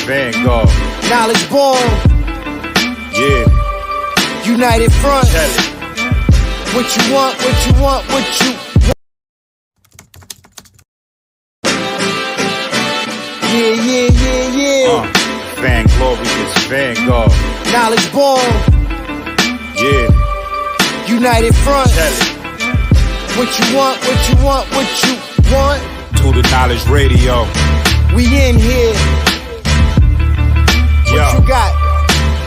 Vanguard. Knowledge born. Yeah. United Front. Tell it. What you want, what you want, what you want. Yeah. Vanglorious Vanguard. Knowledge born. Yeah. United Front. Tell it. What you want, what you want, what you want. To the Knowledge Radio. We in here. What you got?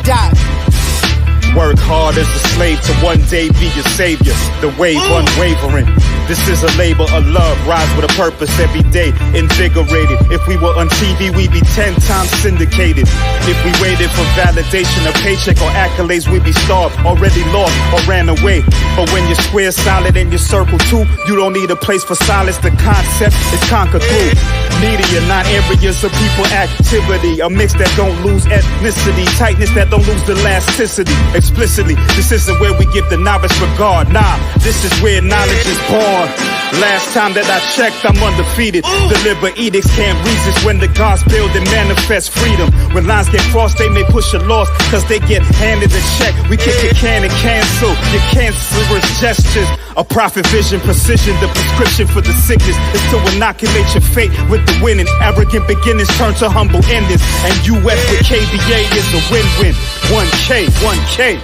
Dot. Work hard as a slave to one day be your savior. The wave unwavering. This is a labor of love. Rise with a purpose every day. Invigorated. If we were on TV, we'd be 10 times syndicated. If we waited for validation, a paycheck or accolades, we'd be starved, already lost or ran away. But when you're square solid and you circle too, you don't need a place for silence. The concept is conquered through media, not areas of people activity. A mix that don't lose ethnicity, tightness that don't lose the elasticity. Explicitly, this isn't where we give the novice regard. Nah, this is where knowledge is born. Last time that I checked, I'm undefeated. Deliver edicts, can't resist when the gods build and manifest freedom. When lines get crossed, they may push a loss, cause they get handed a check. We kick a can and cancel your cancerous gestures. A prophet vision, precision, the prescription for the sickness is to inoculate your fate with the winning. Arrogant beginnings turn to humble endings. And US with KBA is a win-win. 1K, 1K.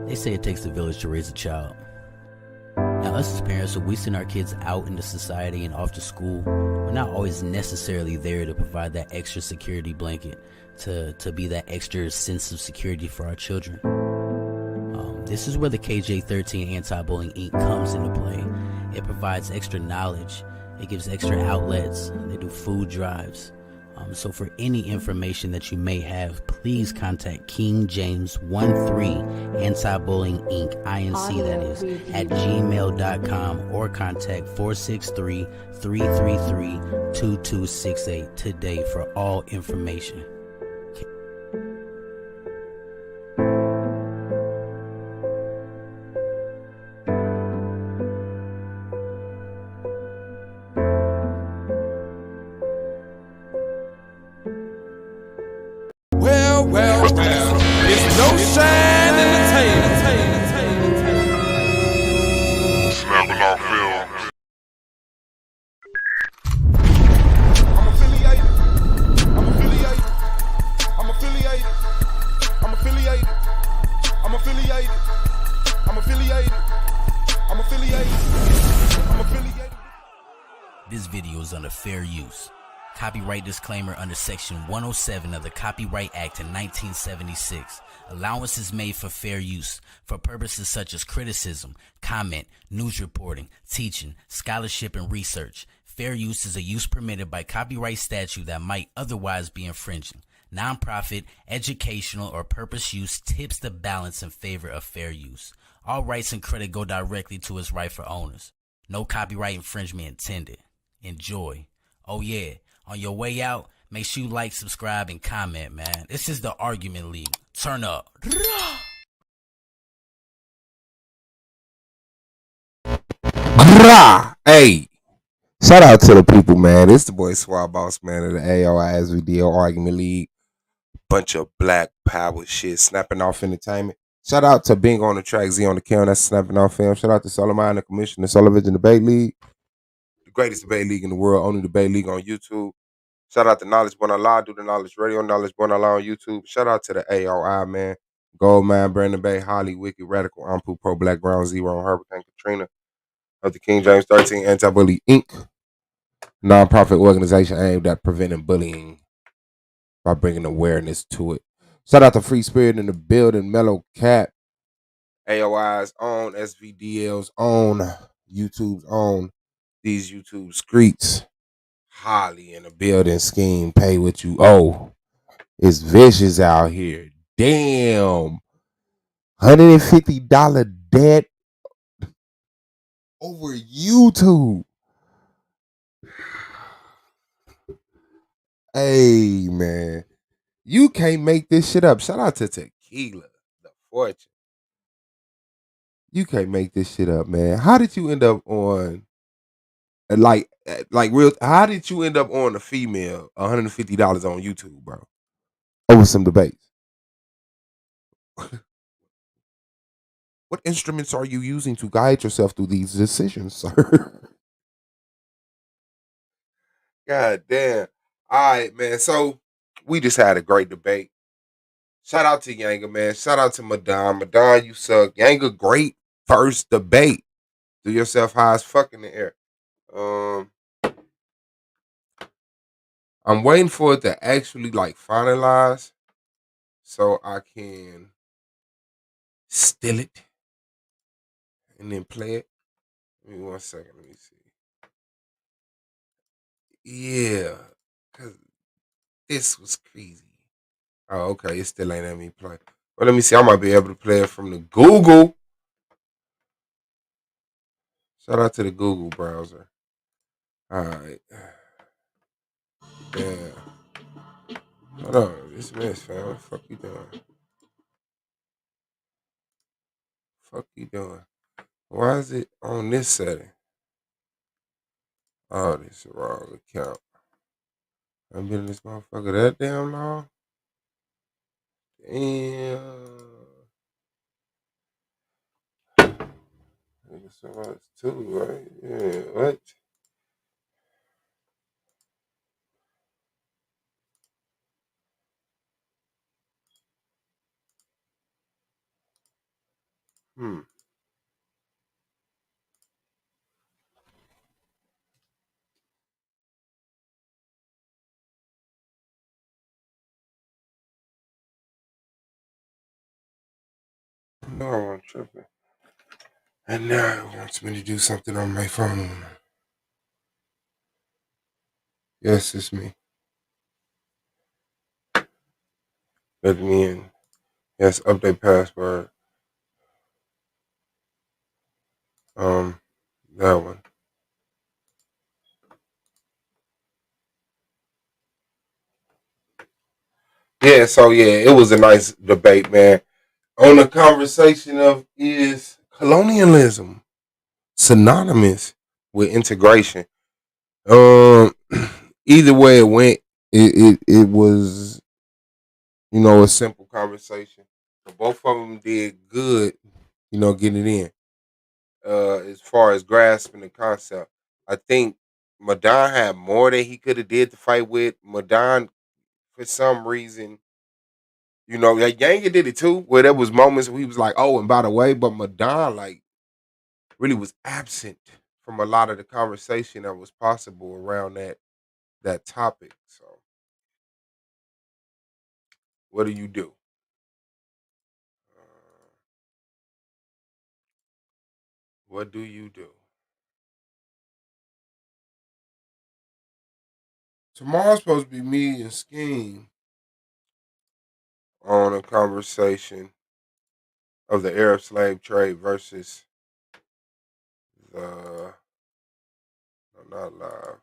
They say it takes a village to raise a child. Now, us as parents, when we send our kids out into society and off to school, we're not always necessarily there to provide that extra security blanket, to be that extra sense of security for our children. This is where the KJ13 Anti-Bullying Inc. comes into play. It provides extra knowledge. It gives extra outlets. They do food drives. So for any information that you may have, please contact King James 13 Anti-Bullying Inc. INC, that is, at gmail.com, or contact 463-333-2268 today for all information. It's no shine in the tail. Snapping off film. I'm affiliated. I'm affiliated. I'm affiliated. I'm affiliated. I'm affiliated. I'm affiliated. I'm affiliated. I'm affiliated. This video is under fair use. Copyright disclaimer under Section 107 of the Copyright Act in 1976. Allowance is made for fair use for purposes such as criticism, comment, news reporting, teaching, scholarship, and research. Fair use is a use permitted by copyright statute that might otherwise be infringing. Nonprofit, educational, or purpose use tips the balance in favor of fair use. All rights and credit go directly to its rightful owners. No copyright infringement intended. Enjoy. Oh yeah. On your way out, make sure you like, subscribe, and comment, man. This is the Argument League. Turn up. Hey, shout out to the people, man. It's the boy Swab Boss, man, of the AOI S.V.D.L Argument League. Bunch of black power shit, snapping off entertainment. Shout out to Bing on the track, Z on the camera, that's snapping off film. Shout out to Solomon, the commissioner, Sullivan Debate League. The greatest debate league in the world, only debate league on YouTube. Shout out to Knowledge Born Allah, do the Knowledge Radio, Knowledge Born Allah on YouTube. Shout out to the AOI, man. Goldmine, Brandon Bay, Holly, Wicked, Radical, Ampu, Pro, Black, Brown, Zero, Hurricane, Katrina, of the King James 13 Anti-Bully Inc. Nonprofit organization aimed at preventing bullying by bringing awareness to it. Shout out to Free Spirit in the building, Mellow Cat, AOI's own, S.V.D.L's own, YouTube's own, these YouTube streets. Holly in the building, Scheme, pay what you owe. It's vicious out here. Damn. $150 debt over YouTube. Hey, man. You can't make this shit up. Shout out to Tequila, the Fortune. You can't make this shit up, man. How did you end up on like real? How did you end up on a female $150 on YouTube, bro? Over some debates. What instruments are you using to guide yourself through these decisions, sir? God damn. All right, man. So we just had a great debate. Shout out to Yanga, man. Shout out to Madon. Madon, you suck. Yanga, great first debate. Do yourself high as fuck in the air. I'm waiting for it to actually like finalize so I can steal it and then play it. Give me 1 second. Let me see. Yeah, because this was crazy. Oh, okay. It still ain't let me play. Well, let me see. I might be able to play it from the Google. Shout out to the Google browser. All right. Yeah. Hold on. This mess, fam. What the fuck you doing? Fuck you doing? Why is it on this setting? Oh, this is the wrong account. I've been in this motherfucker that damn long. Damn. Nigga, so much too, right? Yeah, what? Hmm. No, I'm tripping. And now it wants me to do something on my phone. Yes, it's me. Let me in. Yes, update password. That one. Yeah, so yeah, it was a nice debate, man. On the conversation of is colonialism synonymous with integration? Either way it went, it was, a simple conversation. But both of them did good, getting it in. As far as grasping the concept, I think Madon had more that he could have did to fight with. Madon, for some reason, like Yanga did it too, where there was moments where he was like, "Oh, and by the way," but Madon like really was absent from a lot of the conversation that was possible around that topic. So, what do you do? What do you do? Tomorrow's supposed to be me and Scheme on a conversation of the Arab slave trade versus the not live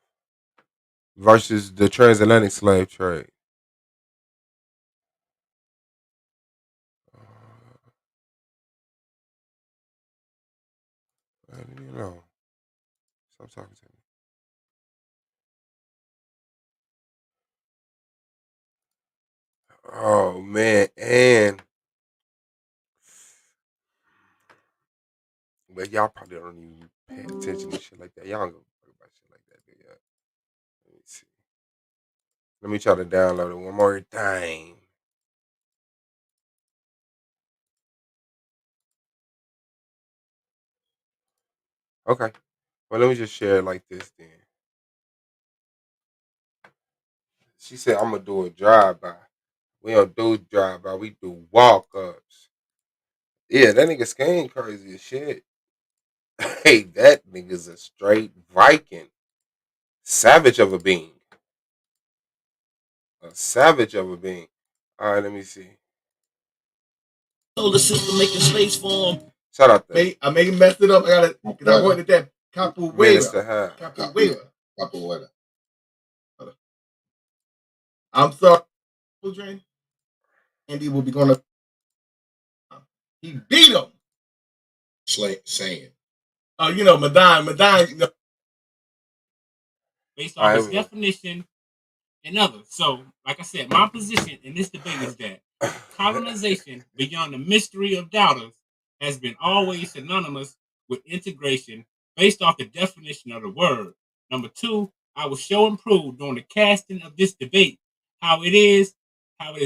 versus the transatlantic slave trade. You know, stop talking to me. Oh man, and but y'all probably don't even pay attention to shit like that. Y'all don't go about shit like that, do y'all? Let me see. Let me try to download it one more time. Okay. Well, let me just share it like this then. She said, I'm gonna do a drive-by. We don't do drive-by, we do walk-ups. Yeah, that nigga Skane crazy as shit. Hey, that nigga's a straight Viking. Savage of a being. A savage of a being. Alright, let me see. The system making space for him. Shout out there. I may messed it up. I wanted that capoeira. Minister High. Capoeira. I'm sorry, children. Andy will be going to. He beat him. Saying. You know, Madon, you know, based on his definition and others. So, like I said, my position in this debate is that colonization, beyond the mystery of doubters, has been always synonymous with integration based off the definition of the word. Number two, I will show and prove during the casting of this debate how it is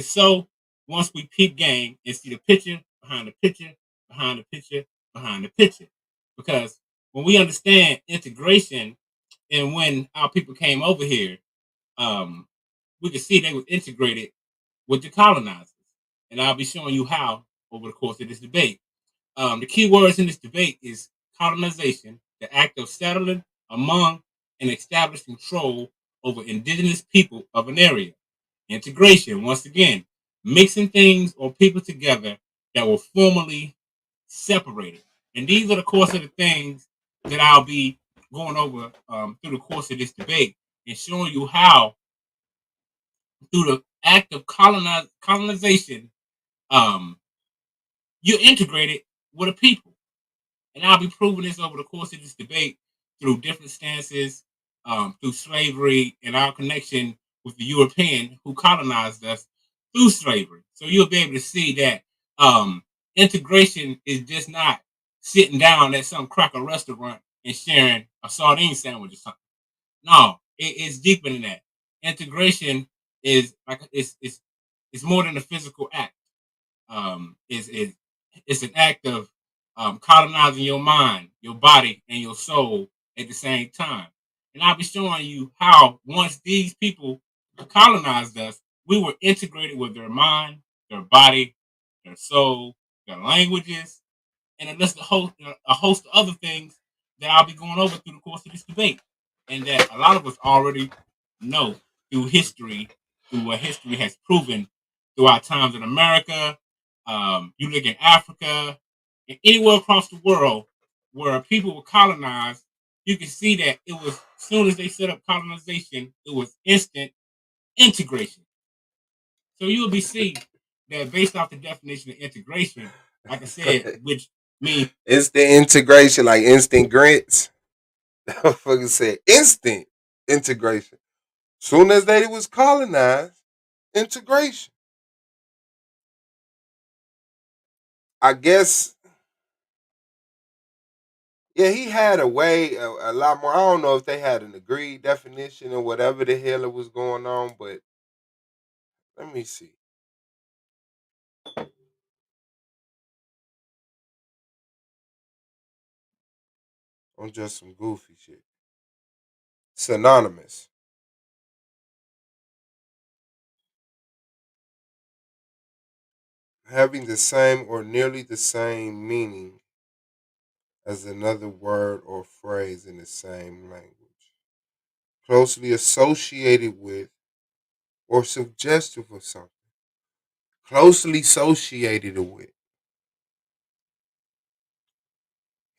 so once we peep game and see the picture behind the picture, behind the picture, behind the picture. Because when we understand integration and when our people came over here, we can see they were integrated with the colonizers. And I'll be showing you how over the course of this debate. The key words in this debate is colonization, the act of settling among and establishing control over indigenous people of an area. Integration, once again, mixing things or people together that were formerly separated. And these are the course of the things that I'll be going over through the course of this debate and showing you how, through the act of colonization, you're integrated with a people. And I'll be proving this over the course of this debate through different stances, through slavery and our connection with the European who colonized us through slavery. So you'll be able to see that integration is just not sitting down at some cracker restaurant and sharing a sardine sandwich or something. No, it's deeper than that. Integration is like it's more than a physical act. It's an act of colonizing your mind, your body, and your soul at the same time. And I'll be showing you how once these people colonized us, we were integrated with their mind, their body, their soul, their languages, and a host of other things that I'll be going over through the course of this debate, and that a lot of us already know through history, through what history has proven throughout times in America. You look in Africa, and anywhere across the world where people were colonized, you can see that it was as soon as they set up colonization, it was instant integration. So you will be seeing that based off the definition of integration, like I said, which means instant integration, like instant grits. That fucking said instant integration. Soon as they was colonized, integration. I guess, yeah, he had a way, a lot more. I don't know if they had an agreed definition or whatever the hell it was going on, but let me see. On just some goofy shit. Synonymous. Having the same or nearly the same meaning as another word or phrase in the same language. Closely associated with or suggestive of something. Closely associated with.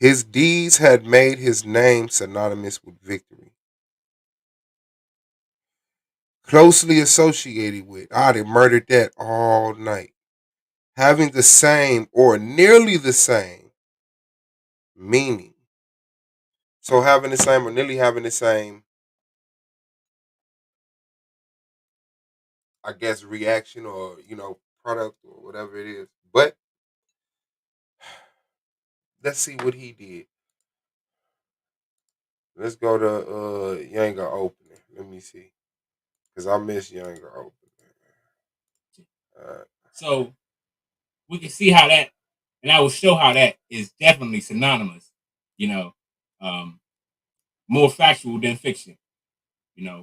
His deeds had made his name synonymous with victory. Closely associated with. I'd have murdered that all night. Having the same or nearly the same meaning. So having the same or nearly having the same, I guess, reaction or, product or whatever it is. But let's see what he did. Let's go to Yanga opening. Let me see. Because I miss Yanga opening. so we can see how that, and I will show how that is definitely synonymous, you know, more factual than fiction,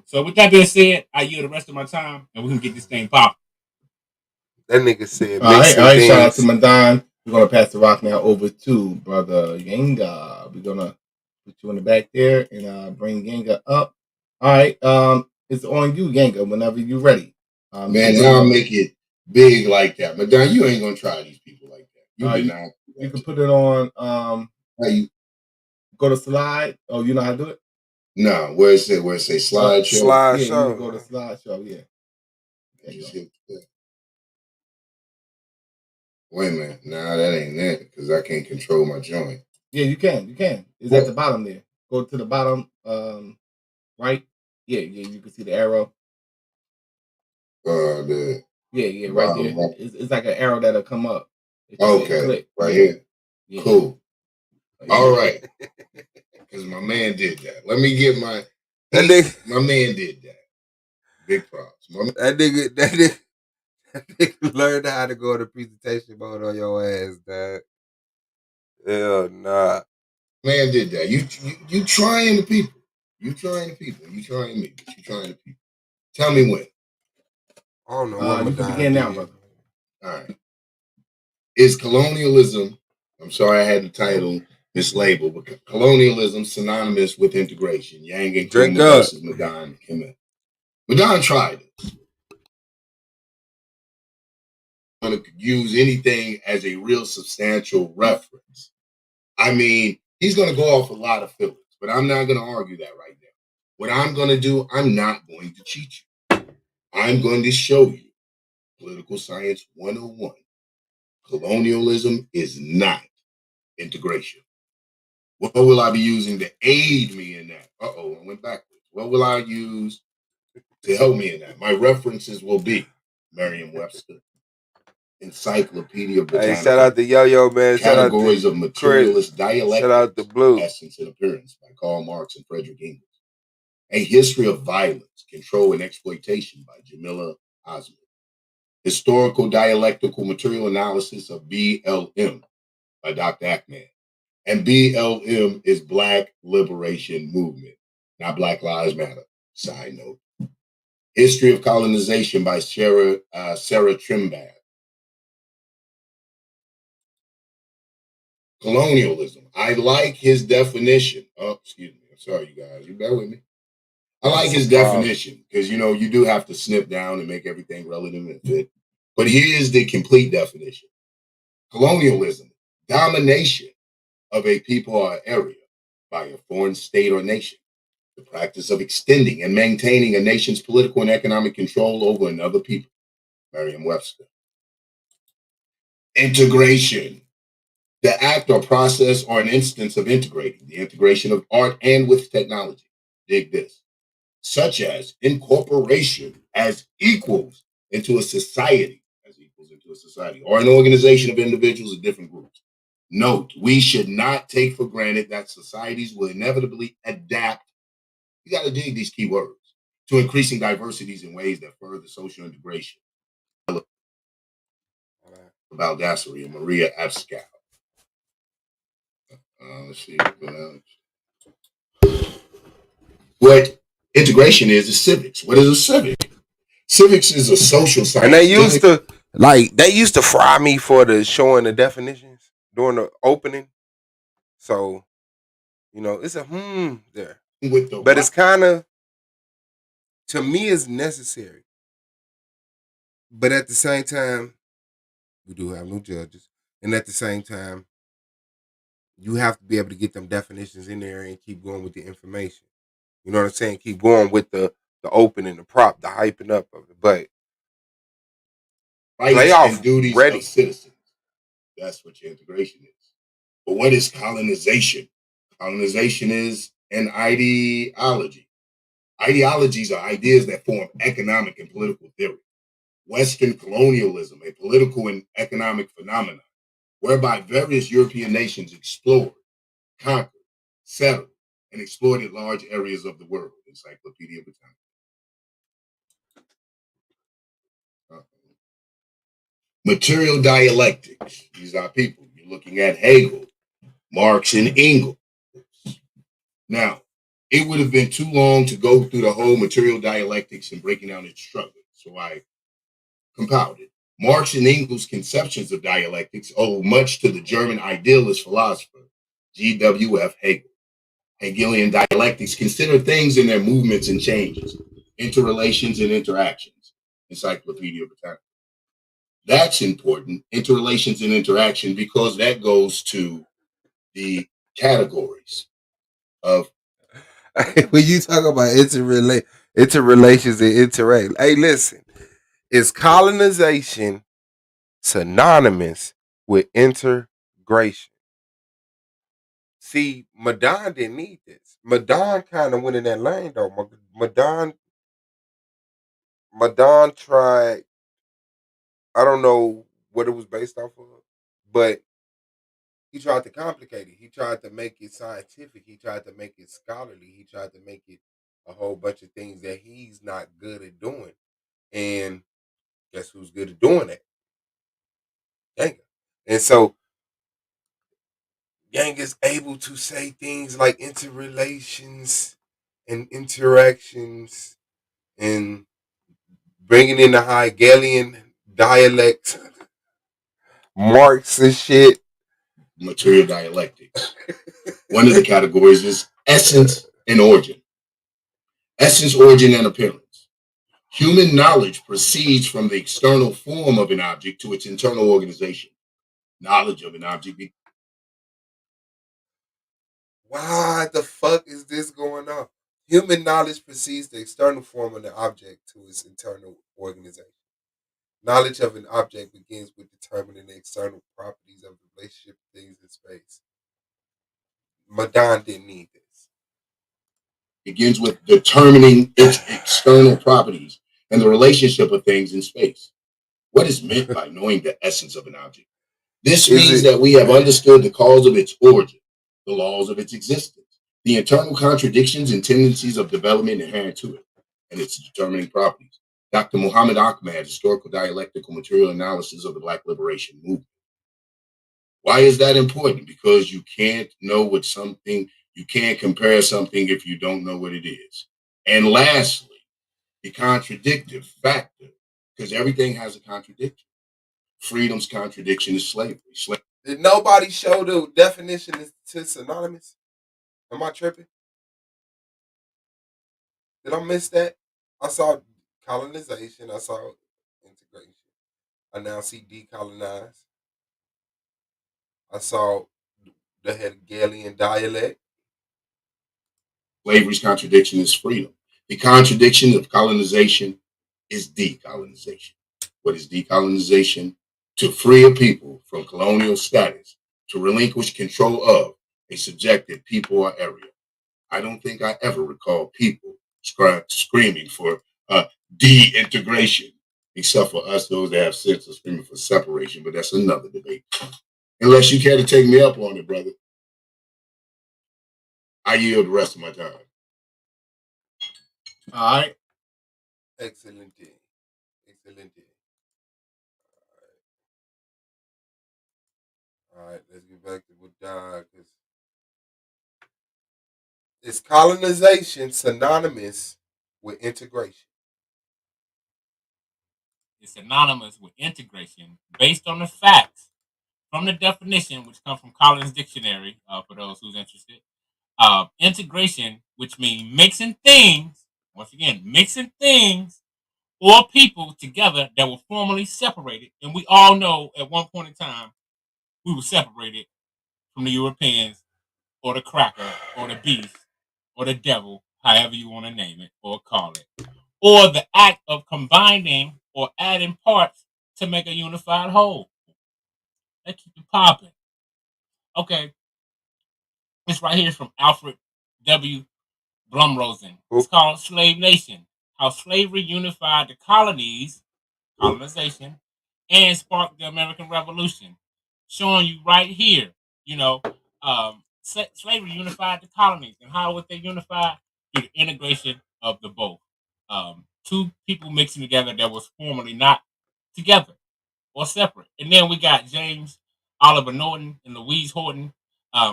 So with that being said, I yield the rest of my time and we can get this thing popping. That nigga said all mixing right. things. Shout out to Madon. We're gonna pass the rock now over to brother Yanga. We're gonna put you in the back there and bring Yanga up. All right. It's on you, Yanga. Whenever you're ready. Man, now I'll make it big like that. Madon, you ain't gonna try these people like that. You can put it on. How you go to slide? Oh, you know how to do it? No, where it say slideshow? Slideshow. Yeah, you go to slideshow. Yeah. Wait a minute. Nah, that ain't it because I can't control my joint. Yeah, you can. You can. It's at the bottom there. Go to the bottom, right. Yeah, you can see the arrow. Yeah, right there. It's like an arrow that'll come up. Okay, right here. Yeah. Cool. All right. Because my man did that. Let me get my man did that. Big props. That nigga learned how to go to presentation mode on your ass, dog. Hell nah. Man did that. You trying the people. You trying the people. You trying me. But you trying the people. Tell me when. I don't know what you can begin now, brother. All right. Is colonialism, I'm sorry I had the title mislabeled, but colonialism synonymous with integration? Yanga and Kuma versus Madon and Kim. Madon tried it. I'm going to use anything as a real substantial reference. I mean, he's going to go off a lot of fillers, but I'm not going to argue that right now. What I'm going to do, I'm not going to cheat you. I'm going to show you Political Science 101. Colonialism is not integration. What will I be using to aid me in that? I went backwards. What will I use to help me in that? My references will be Merriam-Webster, Encyclopedia Britannica. Hey, shout out to Yo-Yo, man. Categories of Materialist Dialectics, shout out to Blue. Essence and Appearance by Karl Marx and Frederick Engels. A History of Violence, Control and Exploitation by Jamila Osman. Historical Dialectical Material Analysis of BLM by Dr. Ackman. And BLM is Black Liberation Movement, not Black Lives Matter. Side note. History of Colonization by Sarah Trimbad. Colonialism. I like his definition. Oh, excuse me. I'm sorry, you guys. You bear with me. I like his definition because, you do have to snip down and make everything relative and fit. But here's the complete definition. Colonialism, domination of a people or area by a foreign state or nation. The practice of extending and maintaining a nation's political and economic control over another people. Merriam-Webster. Integration. The act or process or an instance of integrating. The integration of art and with technology. Dig this. Such as incorporation as equals into a society. As equals into a society. Or an organization of individuals or different groups. Note, we should not take for granted that societies will inevitably adapt. You got to dig these key words to increasing diversities in ways that further social integration. Baldassery and Maria Abscal. Let's see. What integration is civics. What is a civic? Civics is a social science. And they used to fry me for the showing the definitions during the opening. So, it's a there. But it's kind of, to me, it's necessary. But at the same time, we do have new judges. And at the same time, you have to be able to get them definitions in there and keep going with the information. You know what I'm saying? Keep going with the opening, the prop, the hyping up of it. But rights and duties of citizens. That's what your integration is. But what is colonization? Colonization is an ideology. Ideologies are ideas that form economic and political theory. Western colonialism, a political and economic phenomenon, whereby various European nations explored, conquered, settled, and exploited large areas of the world. Encyclopedia Britannica. Material dialectics. These are people. You're looking at Hegel, Marx, and Engels. Now, it would have been too long to go through the whole material dialectics and breaking down its struggle. So I compiled it. Marx and Engels' conceptions of dialectics owe much to the German idealist philosopher G.W.F. Hegel. Hegelian dialectics consider things in their movements and changes, interrelations and interactions. Encyclopedia Britannica. That's important, interrelations and interaction, because that goes to the categories of. When you talk about interrelations and interact, hey, listen, Is colonization synonymous with integration? See, Madon didn't need this. Madon kind of went in that lane though. Madon tried. I don't know what it was based off of, but he tried to complicate it. He tried to make it scientific. He tried to make it scholarly. He tried to make it a whole bunch of things that he's not good at doing. And guess who's good at doing that? Yanga. And so Yang is able to say things like interrelations and interactions and bringing in the Hegelian dialect, Marx and shit. Material dialectics. One of the categories is essence and origin. Essence, origin, and appearance. Human knowledge proceeds from the external form of an object to its internal organization. Knowledge of an object. Why the fuck is this going on? Human knowledge precedes the external form of the object to its internal organization. Knowledge of an object begins with determining the external properties of the relationship of things in space. Madon didn't need this. Begins with determining its external properties and the relationship of things in space. What is meant by knowing the essence of an object? This means that we have understood the cause of its origin, the laws of its existence, the internal contradictions and tendencies of development inherent to it, and its determining properties. Dr. Muhammad Ahmad, Historical Dialectical Material Analysis of the Black Liberation Movement. Why is that important? Because you can't know what something, you can't compare something if you don't know what it is. And lastly, the contradictive factor, because everything has a contradiction. Freedom's contradiction is slavery. Did nobody show the definition to synonymous? Am I tripping? Did I miss that? I saw colonization. I saw integration. I now see decolonize. I saw the Hegelian dialect. Slavery's contradiction is freedom. The contradiction of colonization is decolonization. What is decolonization? To free a people from colonial status, to relinquish control of a subjected people or area. I don't think I ever recall people screaming for de-integration, except for us, those that have sense, are screaming for separation, but that's another debate. Unless you care to take me up on it, brother. I yield the rest of my time. All right. Excellent. Excellent. All right, let's get back to what Don. Is colonization synonymous with integration? It's synonymous with integration based on the facts from the definition, which comes from Collins Dictionary, for those who's interested. Integration, which means mixing things, once again, mixing things or people together that were formerly separated. And we all know at one point in time, we were separated from the Europeans or the cracker or the beast or the devil, however you want to name it or call it. Or the act of combining or adding parts to make a unified whole. Let's keep it popping. Okay, this right here is from Alfred W. Blumrosen. It's called Slave Nation. How slavery unified the colonies, colonization, and sparked the American Revolution. Showing you right here, slavery unified the colonies. And how would they unify? Through the integration of the both. Two people mixing together that was formerly not together or separate. And then we got James Oliver Norton and Louise Horton,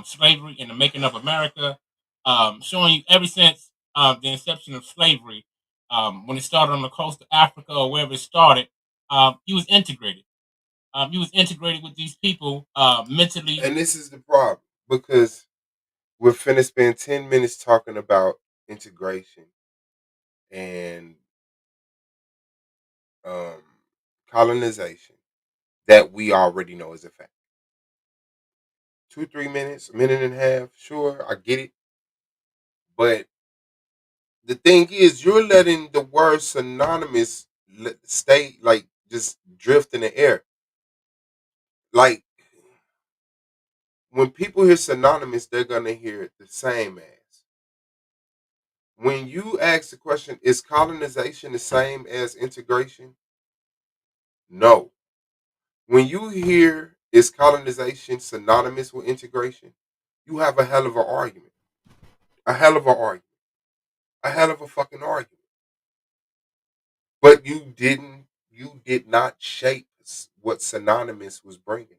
Slavery and the Making of America, showing you ever since the inception of slavery, when it started on the coast of Africa or wherever it started, he was integrated. He was integrated with these people mentally. And this is the problem because we're finna spend 10 minutes talking about integration and colonization that we already know is a fact. 2-3 minutes, a minute and a half, sure, I get it. But the thing is, you're letting the word synonymous stay like just drift in the air. Like when people hear synonymous, they're gonna hear it the same as. When you ask the question, is colonization the same as integration? No. When you hear is colonization synonymous with integration, you have a hell of an argument. A hell of an argument. A hell of a fucking argument. But you did not shape what synonymous was bringing.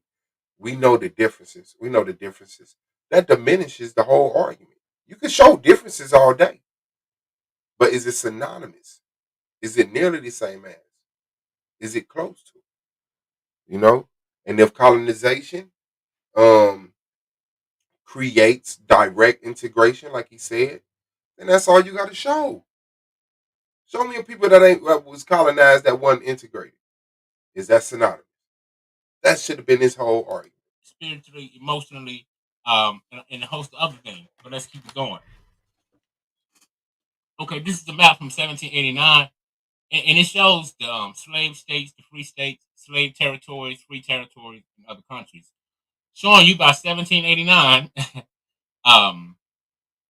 We know the differences. We know the differences. That diminishes the whole argument. You can show differences all day, but is it synonymous? Is it nearly the same as? Is it close to? You know? And if colonization um creates direct integration, like he said, then that's all you got to show. Show me a people that ain't was colonized that wasn't integrated. Is that synonymous? That should have been his whole argument. Spiritually, emotionally, and a host of other things. But let's keep it going. Okay, this is the map from 1789, and it shows the slave states, the free states, slave territories, free territories, and other countries. Showing you by 1789, um,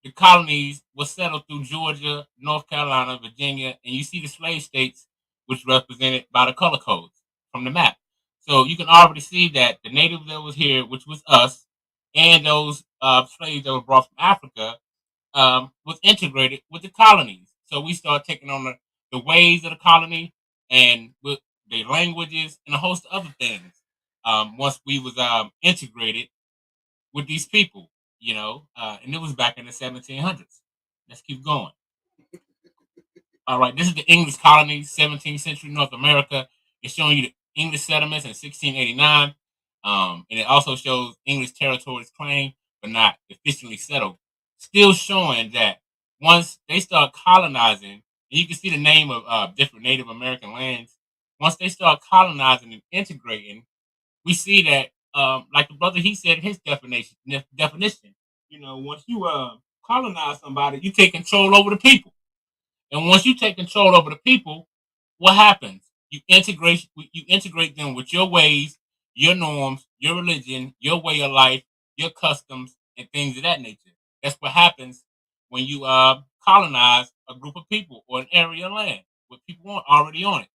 the colonies were settled through Georgia, North Carolina, Virginia, and you see the slave states, which represented by the color codes from the map. So you can already see that the natives that was here, which was us, and those slaves that were brought from Africa, was integrated with the colonies. So we start taking on the ways of the colony and with their languages and a host of other things. Once we was integrated with these people, and it was back in the 1700s. Let's keep going. All right, this is the English colonies, 17th century North America. It's showing you the English settlements in 1689, and it also shows English territories claimed but not officially settled. Still showing that once they start colonizing, and you can see the name of different Native American lands. Once they start colonizing and integrating, we see that, like the brother he said, his definition. Once you colonize somebody, you take control over the people. And once you take control over the people, what happens? You integrate them with your ways, your norms, your religion, your way of life, your customs, and things of that nature. That's what happens when you colonize a group of people or an area of land with people already on it.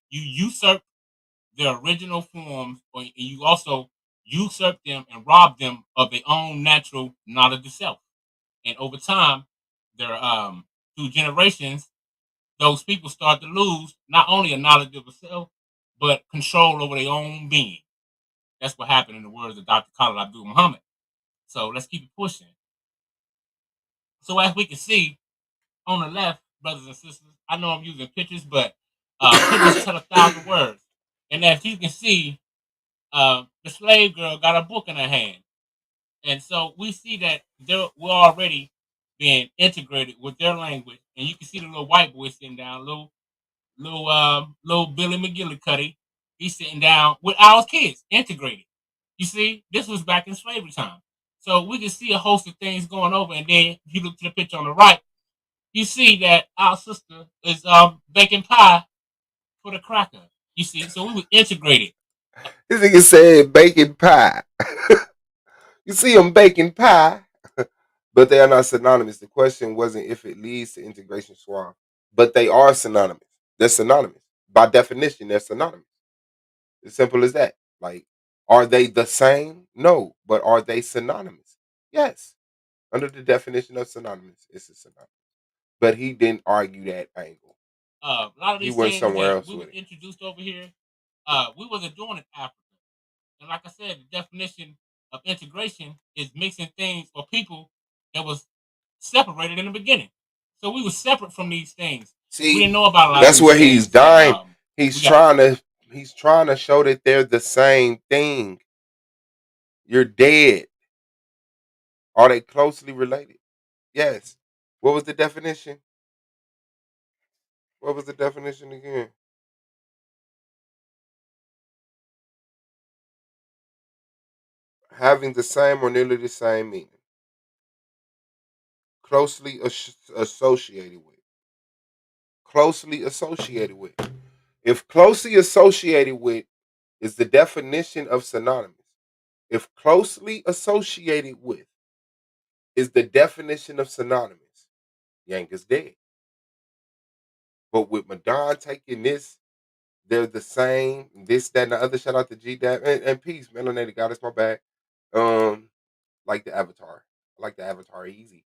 You usurp their original forms, and you also usurp them and rob them of their own natural knowledge of self. And over time, their through generations, those people start to lose not only a knowledge of self, but control over their own being. That's what happened in the words of Dr. Khalid Abdul Muhammad. So let's keep it pushing. So as we can see on the left, brothers and sisters, I know I'm using pictures, but pictures tell 1,000 words. And as you can see, the slave girl got a book in her hand. And so we see that we're already being integrated with their language. And you can see the little white boy sitting down, little Billy McGillicuddy. He's sitting down with our kids, integrated. You see, this was back in slavery time. So we can see a host of things going over. And then if you look to the picture on the right, you see that our sister is baking pie for the cracker. You see, so we were integrated. This nigga said bacon pie. You see them baking pie, but they are not synonymous. The question wasn't if it leads to integration swap, but they are synonymous. They're synonymous. By definition, they're synonymous. As simple as that. Like, are they the same? No. But are they synonymous? Yes. Under the definition of synonymous, it's a synonymous. But he didn't argue that angle. A lot of He these went things somewhere that else we were with it. introduced over here, we wasn't doing it in Africa. And like I said, the definition of integration is mixing things or people that was separated in the beginning. So we were separate from these things. We didn't See, know about a lot of that's these where he's things that dying. we got. He's trying to show that they're the same thing. You're dead. Are they closely related? Yes. What was the definition? What was the definition again? Having the same or nearly the same meaning. Closely associated with. Closely associated with. If closely associated with is the definition of synonymous. If closely associated with is the definition of synonymous, Yanga's dead. But with Madon taking this, they're the same. This, that, and the other. Shout out to G Dab and peace. Melanated God, it's my bad. Like the Avatar. I like the Avatar easy.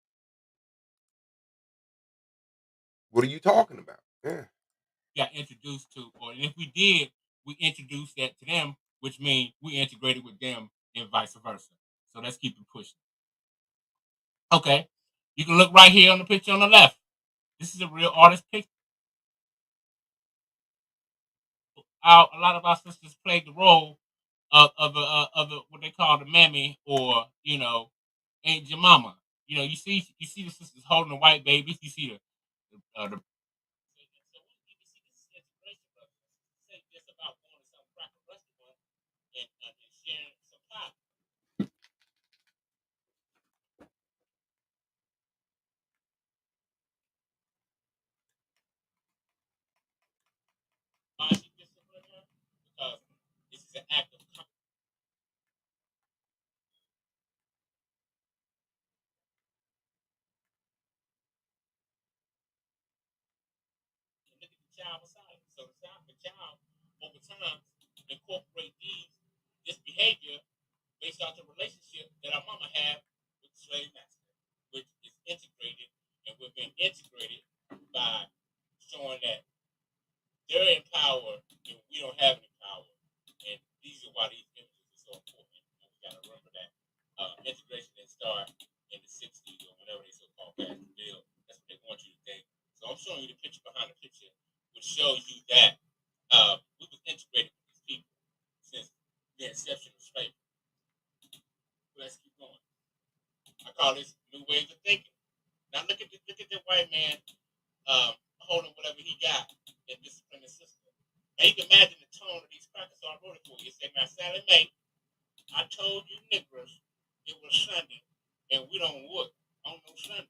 What are you talking about? Yeah. Got introduced to, or if we did, we introduced that to them, which means we integrated with them and vice versa. So let's keep it pushing. Okay. You can look right here on the picture on the left. This is a real artist picture. A lot of our sisters played the role of what they call the mammy, or ain't your mama. You see the sisters holding the white babies. You see the and sharing some pie. Why she disciplined her? Because this is an act of look at the child beside it. So the child over time incorporate this behavior based off the relationship that our mama had with the slave master, which is integrated, and we're being integrated by showing that they're in power and we don't have any power. And these are why these images are so important. And we gotta remember that integration didn't start in the 60s or whenever they so called S.V.D.L. That's what they want you to think. So I'm showing you the picture behind the picture, which shows you that we was integrated with these people since the inception of slavery. Let's keep going. I call this new ways of thinking. Now look at the white man holding whatever he got in discipline and system. Now you can imagine the tone of these crackers. So I wrote it for you. It said, "Now Sally Mae, I told you niggers it was Sunday, and we don't work on no Sunday."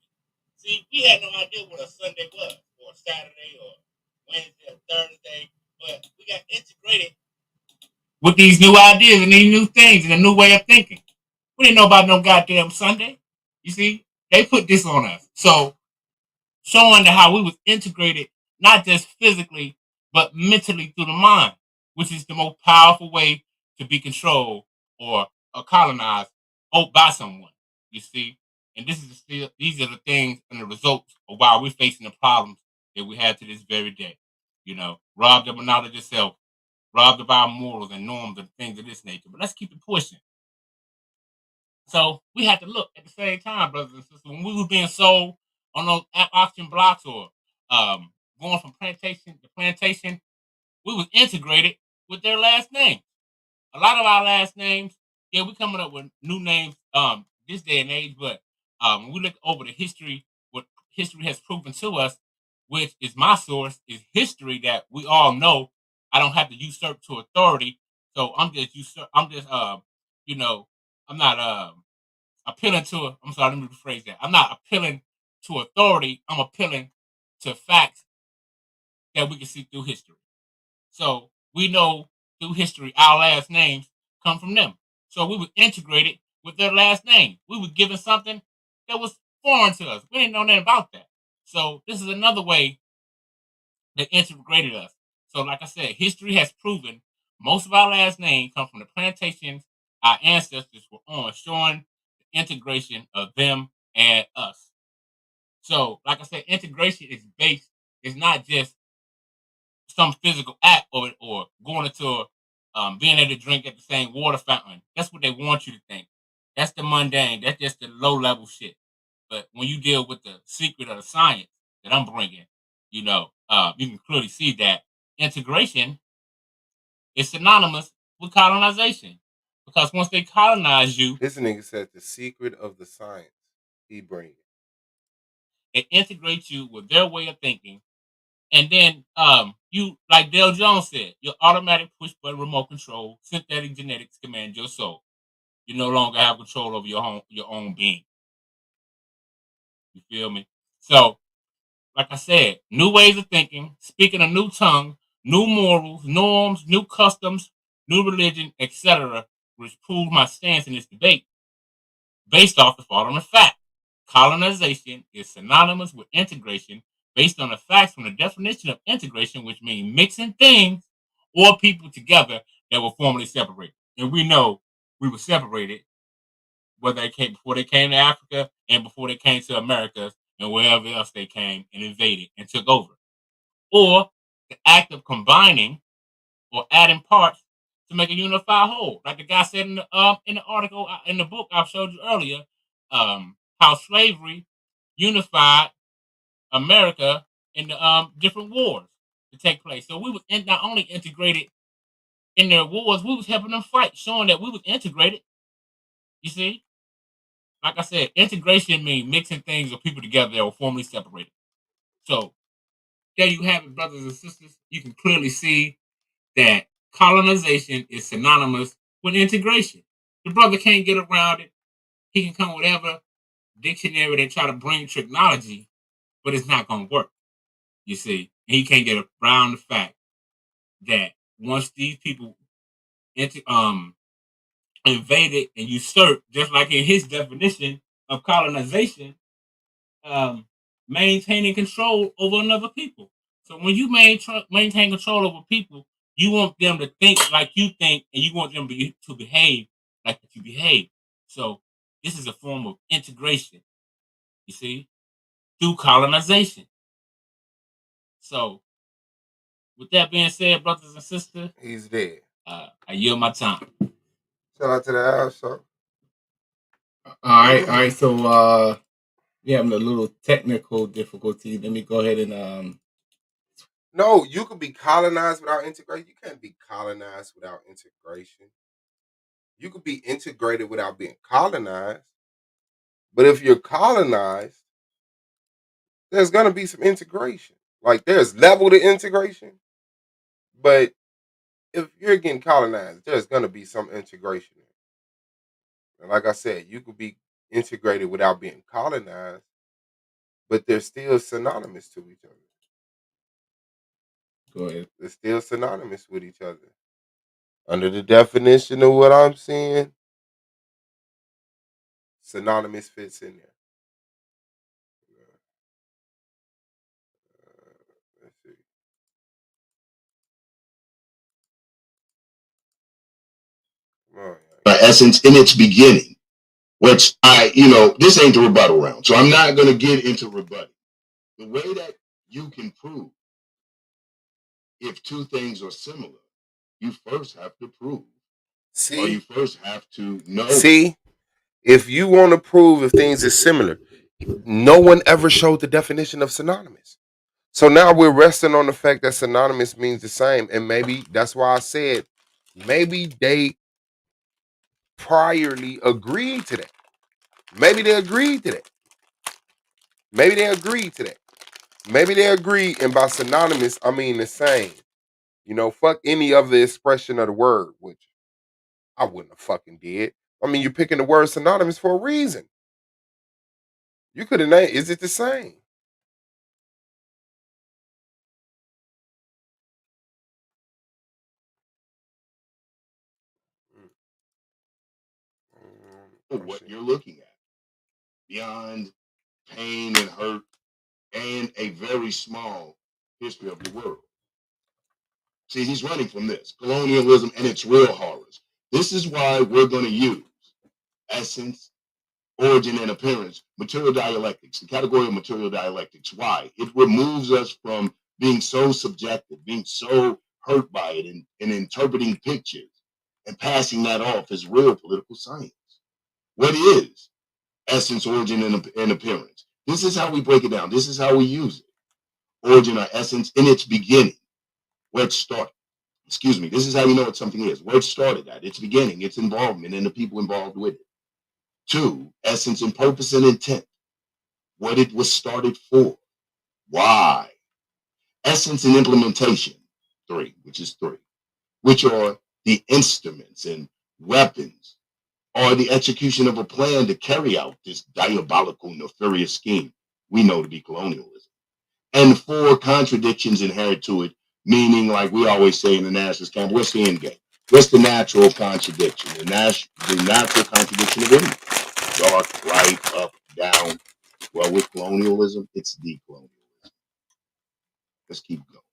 See, we had no idea what a Sunday was, or a Saturday, or Wednesday, or Thursday, but we got integrated with these new ideas and these new things and a new way of thinking. We didn't know about no goddamn Sunday. You see, they put this on us. So showing how we was integrated, not just physically, but mentally through the mind, which is the most powerful way to be controlled or colonized by someone. You see, and these are the things and the results of why we're facing the problems that we have to this very day. Robbed of our knowledge of self, robbed of our morals and norms and things of this nature. But let's keep it pushing. So we had to look at the same time, brothers and sisters, when we were being sold on those auction blocks or going from plantation to plantation, we was integrated with their last name. A lot of our last names, yeah, we coming up with new names this day and age, but when we look over the history, what history has proven to us, which is my source, is history that we all know. I don't have to usurp to authority, so I'm just you know, I'm not appealing to. I'm sorry, let me rephrase that. I'm not appealing to authority. I'm appealing to facts that we can see through history. So we know through history our last names come from them. So we were integrated with their last name. We were given something that was foreign to us. We didn't know nothing about that. So this is another way that integrated us. So like I said, history has proven most of our last names come from the plantations our ancestors were on, showing the integration of them and us. So, like I said, integration is not just some physical act or going into being able to drink at the same water fountain. That's what they want you to think. That's the mundane. That's just the low level shit. But when you deal with the secret of the science that I'm bringing, you can clearly see that integration is synonymous with colonization. Because once they colonize you, This nigga said the secret of the science he bring. it integrates you with their way of thinking. And then you, like Dale Jones said, your automatic push button remote control, synthetic genetics command your soul. You no longer have control over your own being. You feel me? So, like I said, new ways of thinking, speaking a new tongue, new morals, norms, new customs, new religion, etc., which proves my stance in this debate based off the following fact. Colonization is synonymous with integration based on the facts from the definition of integration, which means mixing things or people together that were formerly separated. And we know we were separated whether they came before they came to Africa and before they came to America and wherever else they came and invaded and took over. Or the act of combining or adding parts to make a unified whole. Like the guy said in the article in the book I showed you earlier, how slavery unified America in the different wars to take place. So we was not only integrated in their wars, we was helping them fight, showing that we was integrated. You see, like I said, integration means mixing things or people together that were formerly separated. So there you have it, brothers and sisters. You can clearly see that colonization is synonymous with integration. The brother can't get around it. He can come with whatever dictionary they try to bring technology, but it's not going to work. You see, he can't get around the fact that once these people invaded and usurped, just like in his definition of colonization, maintaining control over another people. So when you maintain control over people, you want them to think like you think, and you want them to behave like you behave. So this is a form of integration, you see, through colonization. So with that being said, brothers and sisters, He's dead. I yield my time. Shout out to the house show. All right. So we having a little technical difficulty. Let me go ahead and No, you could be colonized without integration. You can't be colonized without integration. You could be integrated without being colonized. But if you're colonized, there's gonna be some integration. Like there's level to integration. But if you're getting colonized, there's gonna be some integration. And like I said, you could be integrated without being colonized, but they're still synonymous to each other. go ahead. They're still synonymous with each other. Under the definition of what I'm seeing, synonymous fits in there. Let's see. Come on, By essence, in its beginning, which this ain't the rebuttal round, so I'm not going to get into rebutting. The way that you can prove if two things are similar, you first have to prove, or you first have to know. See, if you want to prove if things are similar, no one ever showed the definition of synonymous. So now we're resting on the fact that synonymous means the same, and maybe that's why I said maybe they priorly agreed to that. Maybe they agreed to that. Maybe they agreed to that. Maybe they agreed, and by synonymous, I mean the same. Fuck any other expression of the word, which I wouldn't have fucking did. I mean, you're picking the word synonymous for a reason. You could have named, is it the same? What you're looking at, beyond pain and hurt and a very small history of the world. See, he's running from this colonialism and its real horrors. This is why we're going to use essence, origin, and appearance, material dialectics, the category of material dialectics. Why? It removes us from being so subjective, being so hurt by it, and interpreting pictures and passing that off as real political science. What is essence, origin, and appearance? This is how we break it down. This is how we use it. Origin or essence in its beginning, where it started. Excuse me. This is how you know what something is. Where it started at, its beginning, its involvement, and the people involved with it. 2, essence and purpose and intent. What it was started for. Why? Essence and implementation. 3, which are the instruments and weapons or the execution of a plan to carry out this diabolical, nefarious scheme we know to be colonialism. And 4, contradictions inherent to it, Meaning, like we always say in the nationalist camp, what's the end game? What's the natural contradiction? The natural contradiction of anything. Dark, right, up, down. Well, with colonialism, it's decolonialism. Let's keep going.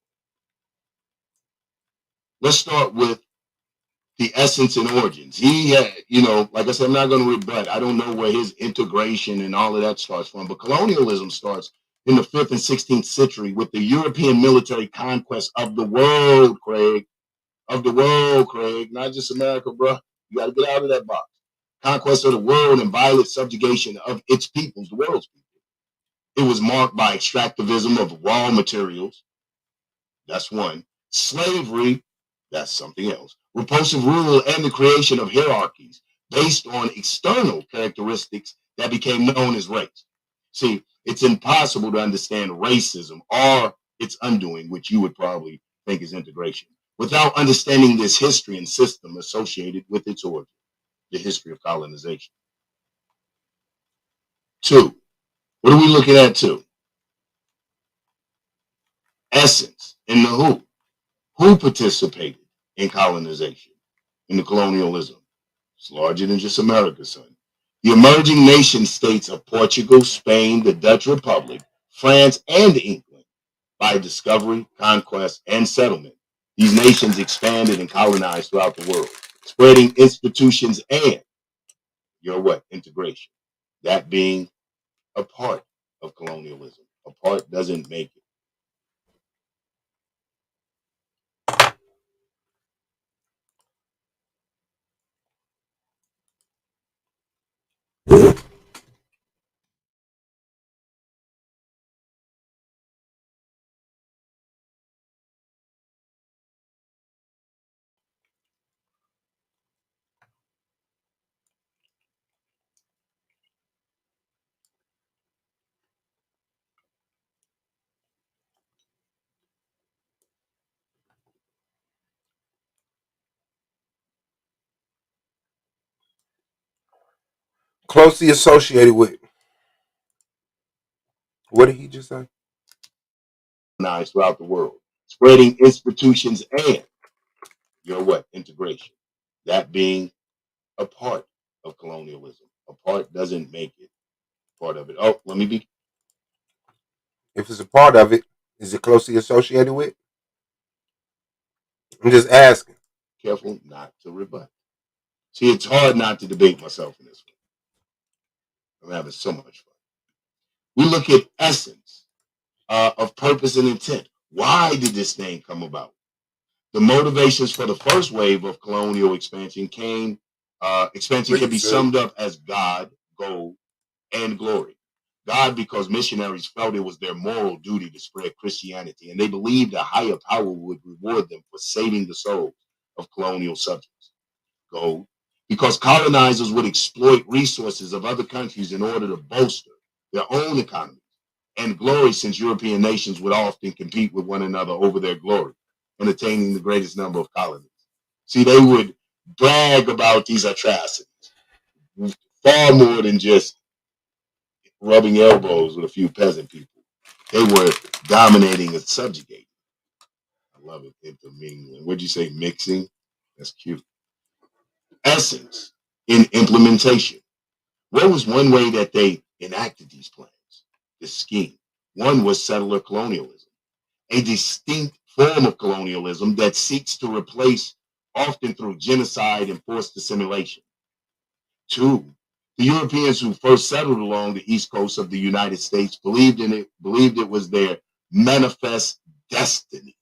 Let's start with the essence and origins. He had, like I said, I'm not going to rebut. I don't know where his integration and all of that starts from, but colonialism starts in the 5th and 16th century with the European military conquest of the world, Craig. Of the world, Craig. Not just America, bro. You got to get out of that box. Conquest of the world and violent subjugation of its peoples, the world's people. It was marked by extractivism of raw materials. That's one. Slavery, that's something else. Repulsive rule and the creation of hierarchies based on external characteristics that became known as race. See, it's impossible to understand racism or its undoing, which you would probably think is integration, without understanding this history and system associated with its origin, the history of colonization. 2. What are we looking at 2? Essence in the who. Who participated in colonization, in the colonialism? It's larger than just America, son. The emerging nation states of Portugal, Spain, the Dutch Republic, France, and England, by discovery, conquest, and settlement. These nations expanded and colonized throughout the world, spreading institutions and your what? Integration. That being a part of colonialism. A part doesn't make it. Closely associated with. What did he just say? Colonized throughout the world, spreading institutions and your what? Integration. That being a part of colonialism. A part doesn't make it part of it. Oh, let me be If it's a part of it, is it closely associated with? I'm just asking. careful not to rebut. See, it's hard not to debate myself in this one. I'm having so much fun. We look at essence of purpose and intent. Why did this thing come about? The motivations for the first wave of colonial expansion can be summed up as God, gold, and glory. God, because missionaries felt it was their moral duty to spread Christianity, and they believed a higher power would reward them for saving the souls of colonial subjects. Gold, because colonizers would exploit resources of other countries in order to bolster their own economies. And glory, since European nations would often compete with one another over their glory and attaining the greatest number of colonies. See, they would brag about these atrocities far more than just rubbing elbows with a few peasant people. They were dominating and subjugating. I love it. Intermingling. What'd you say? Mixing? That's cute. Essence in implementation. What was one way that they enacted these plans, this scheme? One was settler colonialism, a distinct form of colonialism that seeks to replace, often through genocide and forced assimilation. 2, the Europeans who first settled along the east coast of the United States believed it was their manifest destiny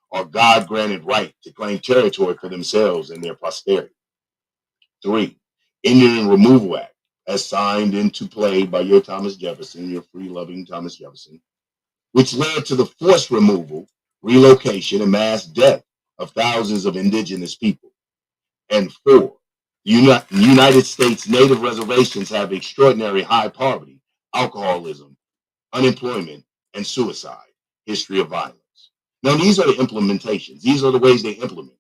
or God granted right to claim territory for themselves and their posterity. 3, Indian Removal Act, as signed into play by your Thomas Jefferson, your free loving Thomas Jefferson, which led to the forced removal, relocation, and mass death of thousands of indigenous people. And 4, United States native reservations have extraordinary high poverty, alcoholism, unemployment, and suicide, history of violence. Now, these are the implementations. These are the ways they implement.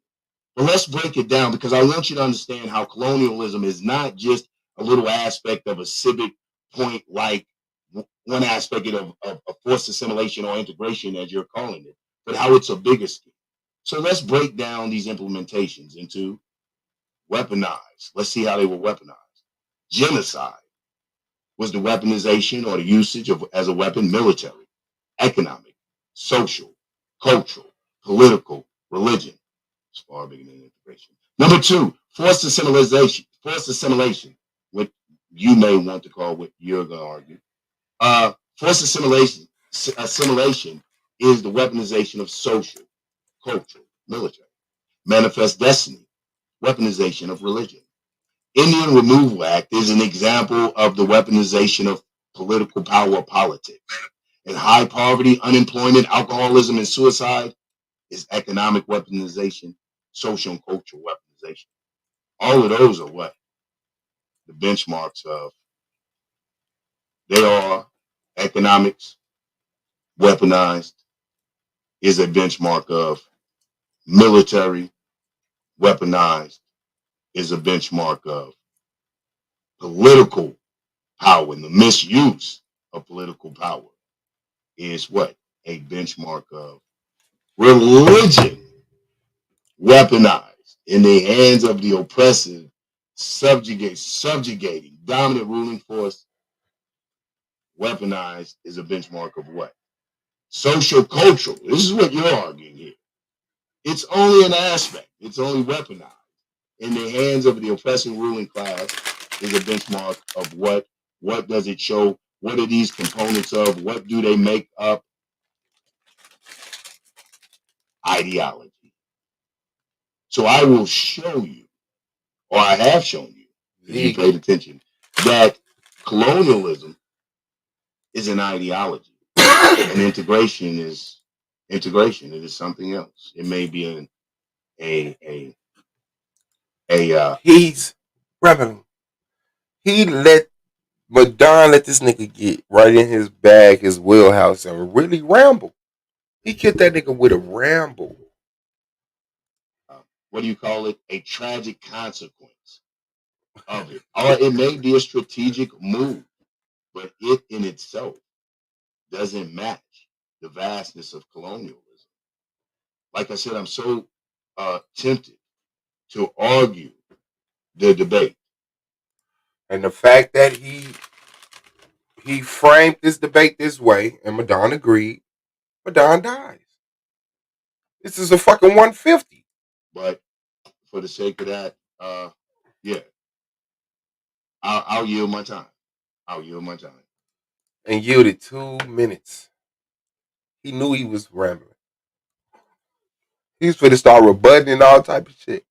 But let's break it down because I want you to understand how colonialism is not just a little aspect of a civic point, like one aspect of forced assimilation or integration, as you're calling it, but how it's a bigger scheme. So let's break down these implementations into weaponized. Let's see how they were weaponized. Genocide was the weaponization or the usage of as a weapon military, economic, social, cultural, political, religion. It's far bigger than integration. Number two, forced assimilation. Forced assimilation, what you may want to call what you're going to argue. Forced assimilation is the weaponization of social, cultural, military. Manifest destiny, weaponization of religion. Indian Removal Act is an example of the weaponization of political power politics. And high poverty, unemployment, alcoholism, and suicide is economic weaponization, social and cultural weaponization. All of those are what the benchmarks of. They are economics, weaponized, is a benchmark of military, weaponized, is a benchmark of political power, and the misuse of political power is what? A benchmark of religion, weaponized in the hands of the oppressive, subjugating, dominant ruling force. Weaponized is a benchmark of what? Social cultural. This is what you're arguing here. It's only an aspect. It's only weaponized in the hands of the oppressing ruling class is a benchmark of what? What does it show? What are these components of? What do they make up? Ideology. So I will show you, or I have shown you, if you paid attention, that colonialism is an ideology, and integration is integration. It is something else. It may be He's rebel. He let Madon let this nigga get right in his bag, his wheelhouse, and really ramble. He killed that nigga with a ramble. What do you call it? A tragic consequence of it. Or it may be a strategic move, but it in itself doesn't match the vastness of colonialism. Like I said, I'm so tempted to argue the debate. And the fact that he framed this debate this way, and Madon agreed, Madon dies. This is a fucking 150. But for the sake of that, yeah, I'll yield my time. I'll yield my time. And yielded 2 minutes. He knew he was rambling. He's finna start rebutting and all type of shit.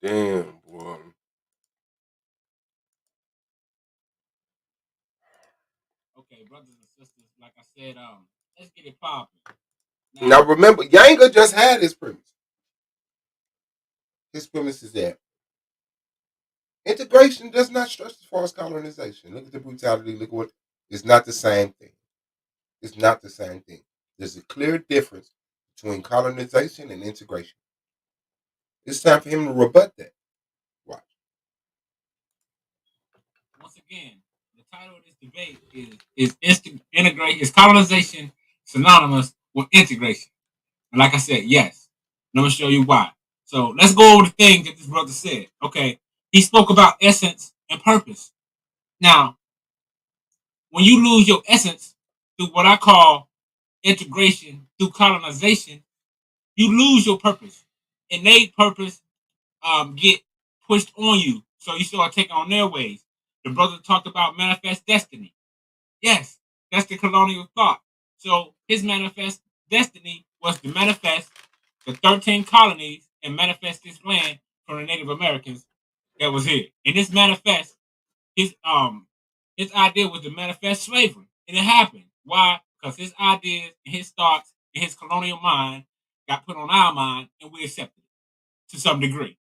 Damn, boy. Okay, brothers and sisters, like I said, let's get it popping. Now remember, Yanga just had his premise. His premise is that integration does not stretch as far as colonization. Look at the brutality. Look at what. It's not the same thing. It's not the same thing. There's a clear difference between colonization and integration. It's time for him to rebut that. Watch. Once again, the title of this debate is colonization synonymous with integration? And like I said, yes. And I'm gonna show you why. So let's go over the things that this brother said. Okay, he spoke about essence and purpose. Now, when you lose your essence through what I call integration through colonization, you lose your purpose. Innate purpose get pushed on you. So you start taking on their ways. The brother talked about manifest destiny. Yes, that's the colonial thought. So his manifest destiny was to manifest the 13 colonies and manifest this land from the Native Americans that was here. And this manifest, his idea was to manifest slavery. And it happened. Why? Because his ideas and his thoughts and his colonial mind got put on our mind and we accepted it to some degree.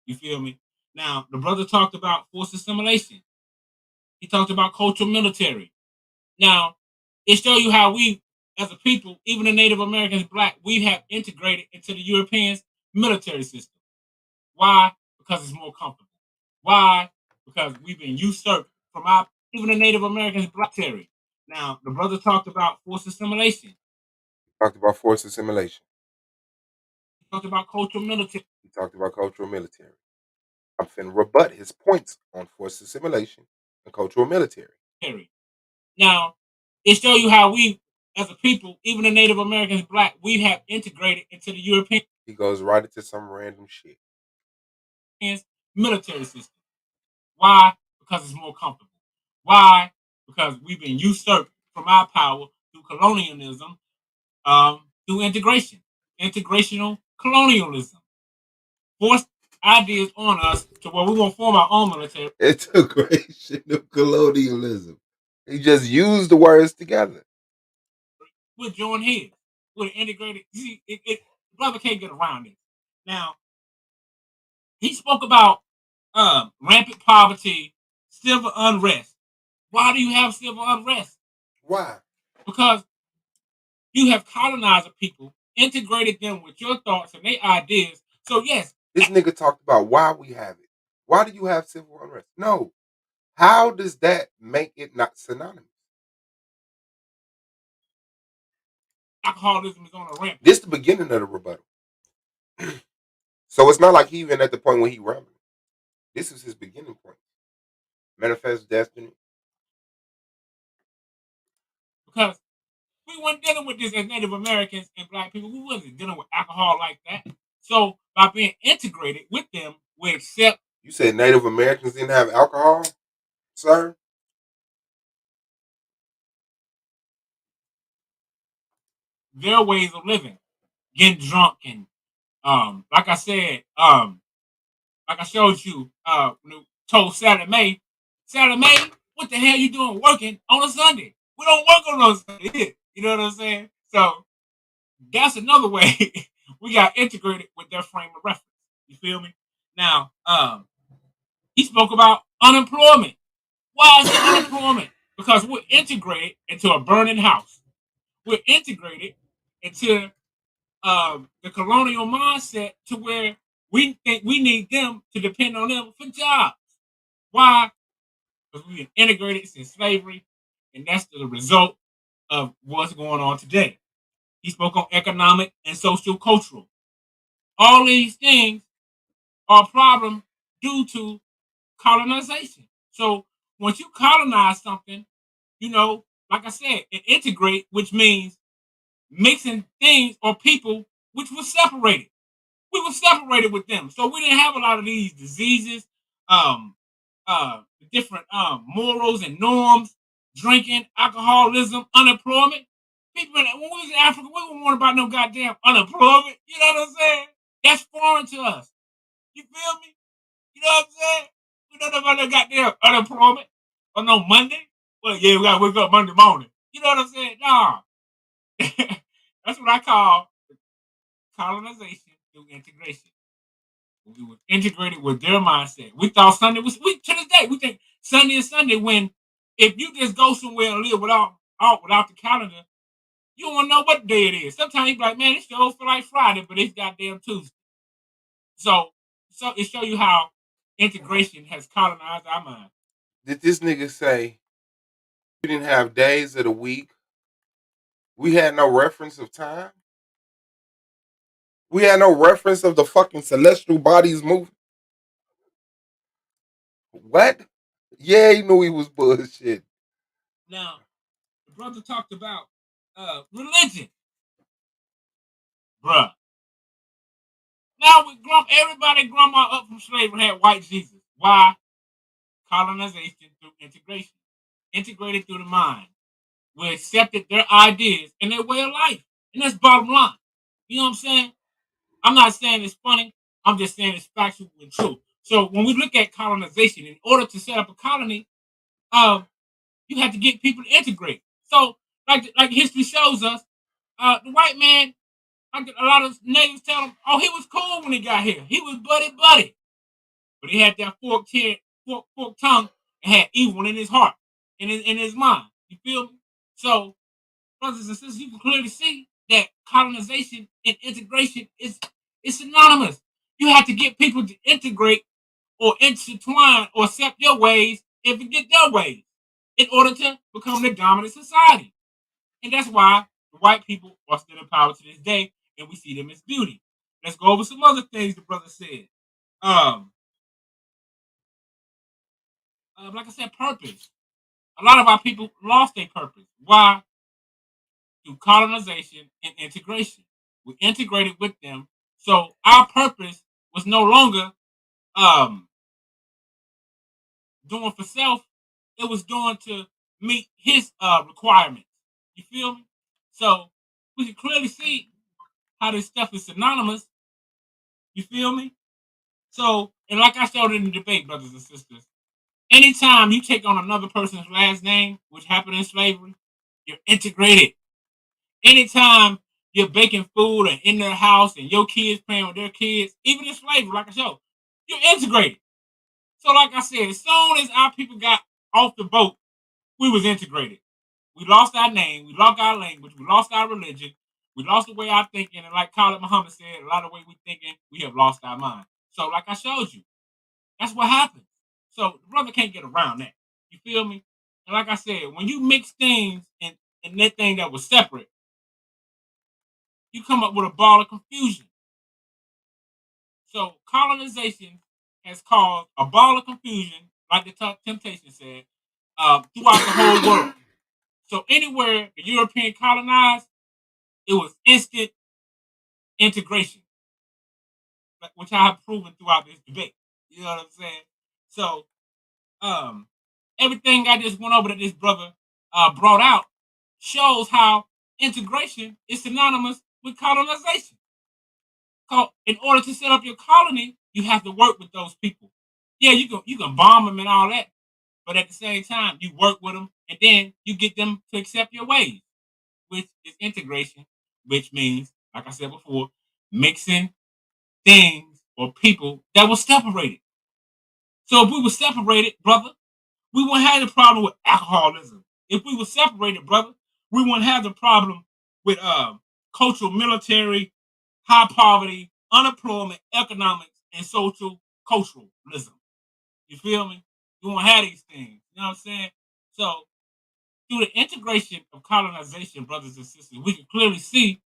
You feel me? Now, the brother talked about forced assimilation. He talked about cultural military. Now, it shows you how we, as a people, even the Native Americans, black, we have integrated into the Europeans' military system. Why? Because it's more comfortable. Why? Because we've been usurped from our even the Native Americans black territory. Now, the brother talked about forced assimilation. Talked about forced assimilation. He talked about cultural military. He talked about cultural military. I'm finna rebut his points on forced assimilation and cultural military. Now, it shows you how we, as a people, even the Native Americans black, we have integrated into the European. He goes right into some random shit. Military system. Why? Because it's more comfortable. Why? Because we've been usurped from our power through colonialism, through integration, integrational colonialism. Forced ideas on us to where we won't form our own military. Integration of colonialism. He just used the words together. We'll join heads. We'll integrate it. See, brother can't get around it. Now, he spoke about rampant poverty, civil unrest. Why do you have civil unrest? Why? Because you have colonized people, integrated them with your thoughts and their ideas. So yes, this nigga talked about why we have it. Why do you have civil unrest? No. How does that make it not synonymous? Alcoholism is on a ramp. This is the beginning of the rebuttal. So it's not like he even at the point where he rambling. This is his beginning point. Manifest destiny. Because we weren't dealing with this as Native Americans and black people. We wasn't dealing with alcohol like that. So by being integrated with them, we accept. You said Native Americans didn't have alcohol, sir? Their ways of living, getting drunk and like I said, like I showed you, told Saturday May, what the hell you doing working on a Sunday? We don't work on those Sunday. You know what I'm saying? So that's another way we got integrated with their frame of reference. You feel me? Now, he spoke about unemployment. Why is it unemployment? Because we're integrated into a burning house. We're integrated into the colonial mindset to where we think we need them to depend on them for jobs. Why? Because we've been integrated since slavery, and that's the result of what's going on today. He spoke on economic and social cultural. All these things are a problem due to colonization. So once you colonize something, you know, like I said, it integrate, which means mixing things or people which were separated. We were separated with them, so we didn't have a lot of these diseases, um, different morals and norms, drinking, alcoholism, unemployment. People, when we was in Africa, we didn't want about no goddamn unemployment. You know what I'm saying? That's foreign to us. You feel me? You know what I'm saying? We don't know about no goddamn unemployment on no Monday. Well, yeah, we gotta wake up Monday morning. You know what I'm saying? Nah. That's what I call colonization through integration. We were integrated with their mindset. We thought Sunday was to this day. We think Sunday is Sunday when if you just go somewhere and live without the calendar, you don't know what day it is. Sometimes you be like, man, it sure feel like Friday, but it's goddamn Tuesday. So it show you how integration has colonized our mind. Did this nigga say we didn't have days of the week? We had no reference of time? We had no reference of the fucking celestial bodies moving? What? Yeah, he knew he was bullshit. Now, the brother talked about religion. Bruh. Now everybody grandma up from slavery had white Jesus. Why? Colonization through integration. Integrated through the mind. We accepted their ideas and their way of life. And that's bottom line. You know what I'm saying? I'm not saying it's funny. I'm just saying it's factual and true. So when we look at colonization, in order to set up a colony, you have to get people to integrate. So like history shows us, the white man, like a lot of natives tell him, oh, he was cool when he got here. He was buddy. But he had that forked tongue and had evil in his heart, in his mind. You feel me? So, brothers and sisters, you can clearly see that colonization and integration is synonymous. You have to get people to integrate or intertwine or accept your ways and forget their ways in order to become the dominant society. And that's why the white people are still in power to this day, and we see them as beauty. Let's go over some other things the brother said. Like I said, purpose. A lot of our people lost their purpose. Why? Through colonization and integration. We integrated with them, so our purpose was no longer doing for self. It was doing to meet his requirements. You feel me? So we can clearly see how this stuff is synonymous. You feel me? So, and like I showed in the debate, brothers and sisters, anytime you take on another person's last name, which happened in slavery, you're integrated. Anytime you're baking food and in their house and your kids playing with their kids, even in slavery, like I showed, you're integrated. So, like I said, as soon as our people got off the boat, we was integrated. We lost our name, we lost our language, we lost our religion, we lost the way our thinking, and like Khalid Muhammad said, a lot of the way we thinking, we have lost our mind. So, like I showed you, that's what happens. So the brother can't get around that. You feel me? And like I said, when you mix things in that thing that was separate, you come up with a ball of confusion. So colonization has caused a ball of confusion, like the Temptation said, throughout the whole world. So anywhere the European colonized, it was instant integration, which I have proven throughout this debate. You know what I'm saying? So everything I just went over that this brother brought out shows how integration is synonymous with colonization. In order to set up your colony, you have to work with those people. Yeah, you can bomb them and all that, but at the same time, you work with them and then you get them to accept your ways, which is integration, which means, like I said before, mixing things or people that were separated. So if we were separated, brother, we wouldn't have the problem with alcoholism. If we were separated, brother, we wouldn't have the problem with cultural, military, high poverty, unemployment, economics, and social culturalism. You feel me? We won't have these things. You know what I'm saying? So through the integration of colonization, brothers and sisters, we can clearly see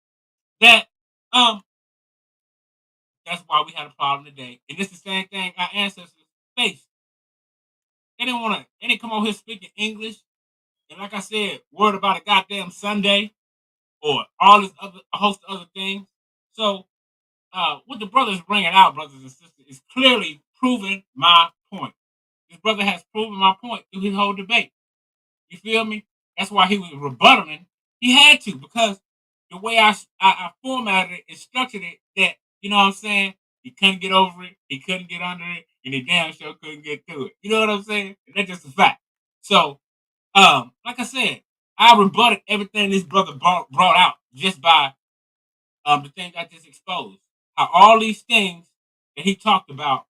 that that's why we had a problem today. And it's the same thing our ancestors faced. They didn't come out here speaking English. And like I said, worried about a goddamn Sunday or all this other a host of other things. So what the brothers bringing out, brothers and sisters, is clearly proving my point. This brother has proven my point through his whole debate. You feel me? That's why he was rebuttaling. He had to, because the way I formatted it and structured it, that, you know what I'm saying, he couldn't get over it, he couldn't get under it, and he damn sure couldn't get through it. You know what I'm saying? And that's just a fact. So like I said, I rebutted everything this brother brought out just by the things I just exposed. How all these things that he talked about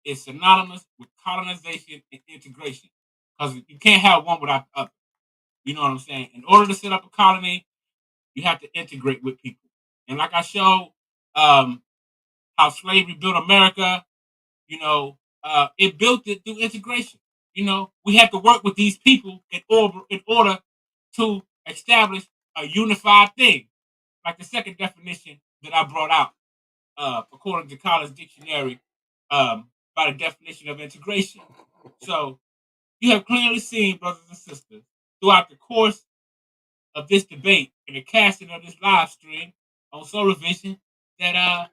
is synonymous with colonization and integration. Because you can't have one without the other. You know what I'm saying? In order to set up a colony, you have to integrate with people. And like I showed, how slavery built America, you know, it built it through integration. You know, we have to work with these people in order to establish a unified thing, like the second definition that I brought out, according to Collins Dictionary, by the definition of integration. So you have clearly seen, brothers and sisters, throughout the course of this debate and the casting of this live stream on Solar Vision, that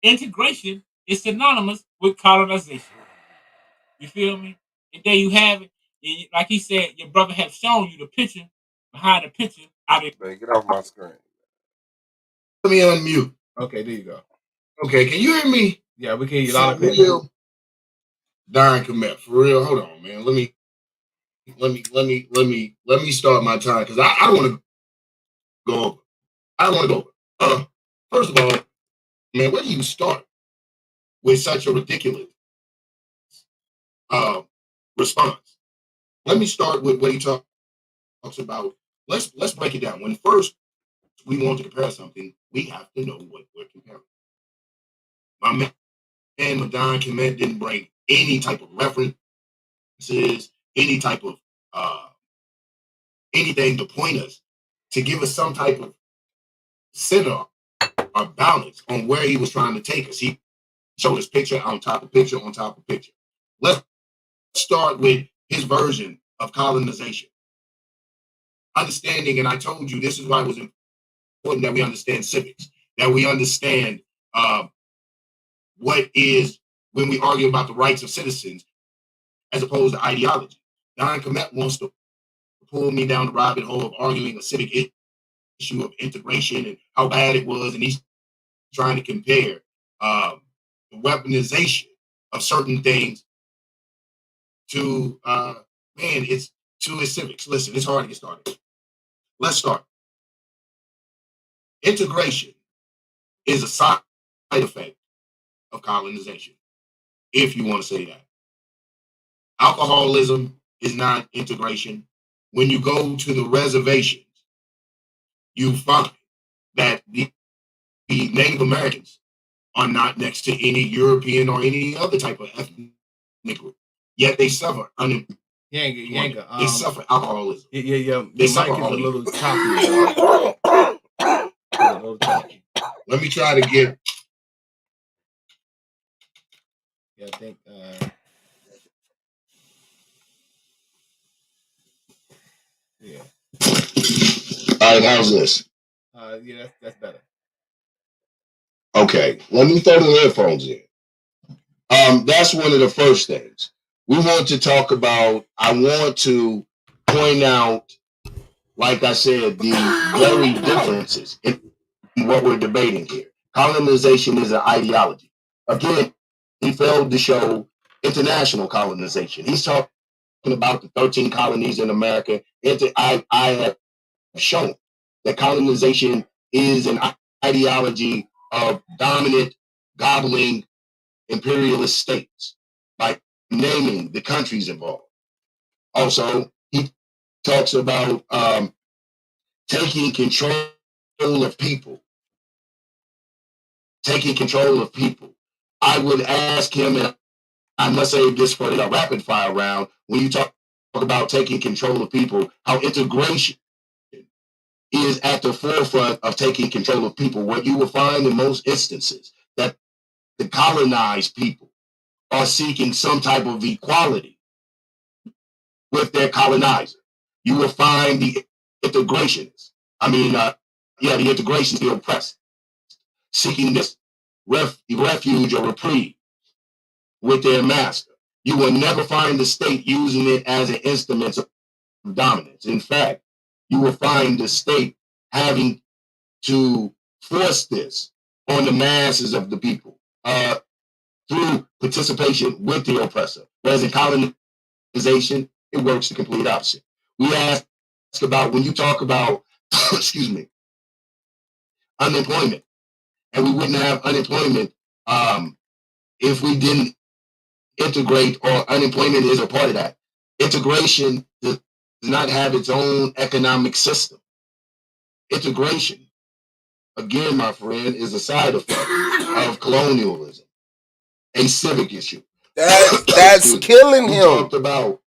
integration is synonymous with colonization. You feel me? And there you have it. And like he said, your brother has shown you the picture behind the picture. Man, get off my screen. Let me unmute. Okay, there you go. Okay, can you hear me? Yeah, we can hear you For loud and clear. real, Darn Comet. For real, hold on, man. Let me start my time, because I don't want to go over. I don't want to go over. First of all, man, where do you start with such a ridiculous response? Let me start with what he talks about. Let's break it down. When first we want to compare something, we have to know what we're comparing. My man Madon Kemet didn't bring any type of references, any type of anything to point us, to give us some type of center or balance on where he was trying to take us. He showed us picture on top of picture on top of picture. Let's start with his version of colonization. Understanding, and I told you this is why it was important that we understand civics, that we understand what is when we argue about the rights of citizens as opposed to ideology. Don Kemet wants to pull me down the rabbit hole of arguing a civic issue of integration and how bad it was, and he's trying to compare the weaponization of certain things to it's to his civics. Listen, it's hard to get started. Let's start. Integration is a side effect of colonization, if you want to say that. Alcoholism is not integration. When you go to the reservations, you find that the Native Americans are not next to any European or any other type of ethnic group. Yet they suffer unemployment. Yanga, They suffer alcoholism. Yeah. Your They mic suffer is a all little these. choppy. A little choppy. Let me try to get. Yeah, I think. Yeah. All right, how's this? Yeah, that's better. Okay, let me throw the headphones in. That's one of the first things we want to talk about. I want to point out, like I said, the very differences in what we're debating here. Colonization is an ideology. Again, he failed to show international colonization. He's talking about the 13 colonies in America. I have shown that colonization is an ideology of dominant, gobbling, imperialist states by naming the countries involved. Also, he talks about taking control of people. Taking control of people. I would ask him, and I must say this for the rapid fire round, when you talk about taking control of people, how integration is at the forefront of taking control of people. What you will find in most instances that the colonized people are seeking some type of equality with their colonizer. You will find the integrationists. The integrationists, the oppressed, seeking this refuge or reprieve with their master. You will never find the state using it as an instrument of dominance. In fact, you will find the state having to force this on the masses of the people through participation with the oppressor. Whereas in colonization, it works the complete opposite. We ask about when you talk about, excuse me, unemployment, and we wouldn't have unemployment if we didn't integrate, or unemployment is a part of that. Integration does not have its own economic system. Integration, again, my friend, is a side effect of colonialism, a civic issue. That's killing him. Talked about.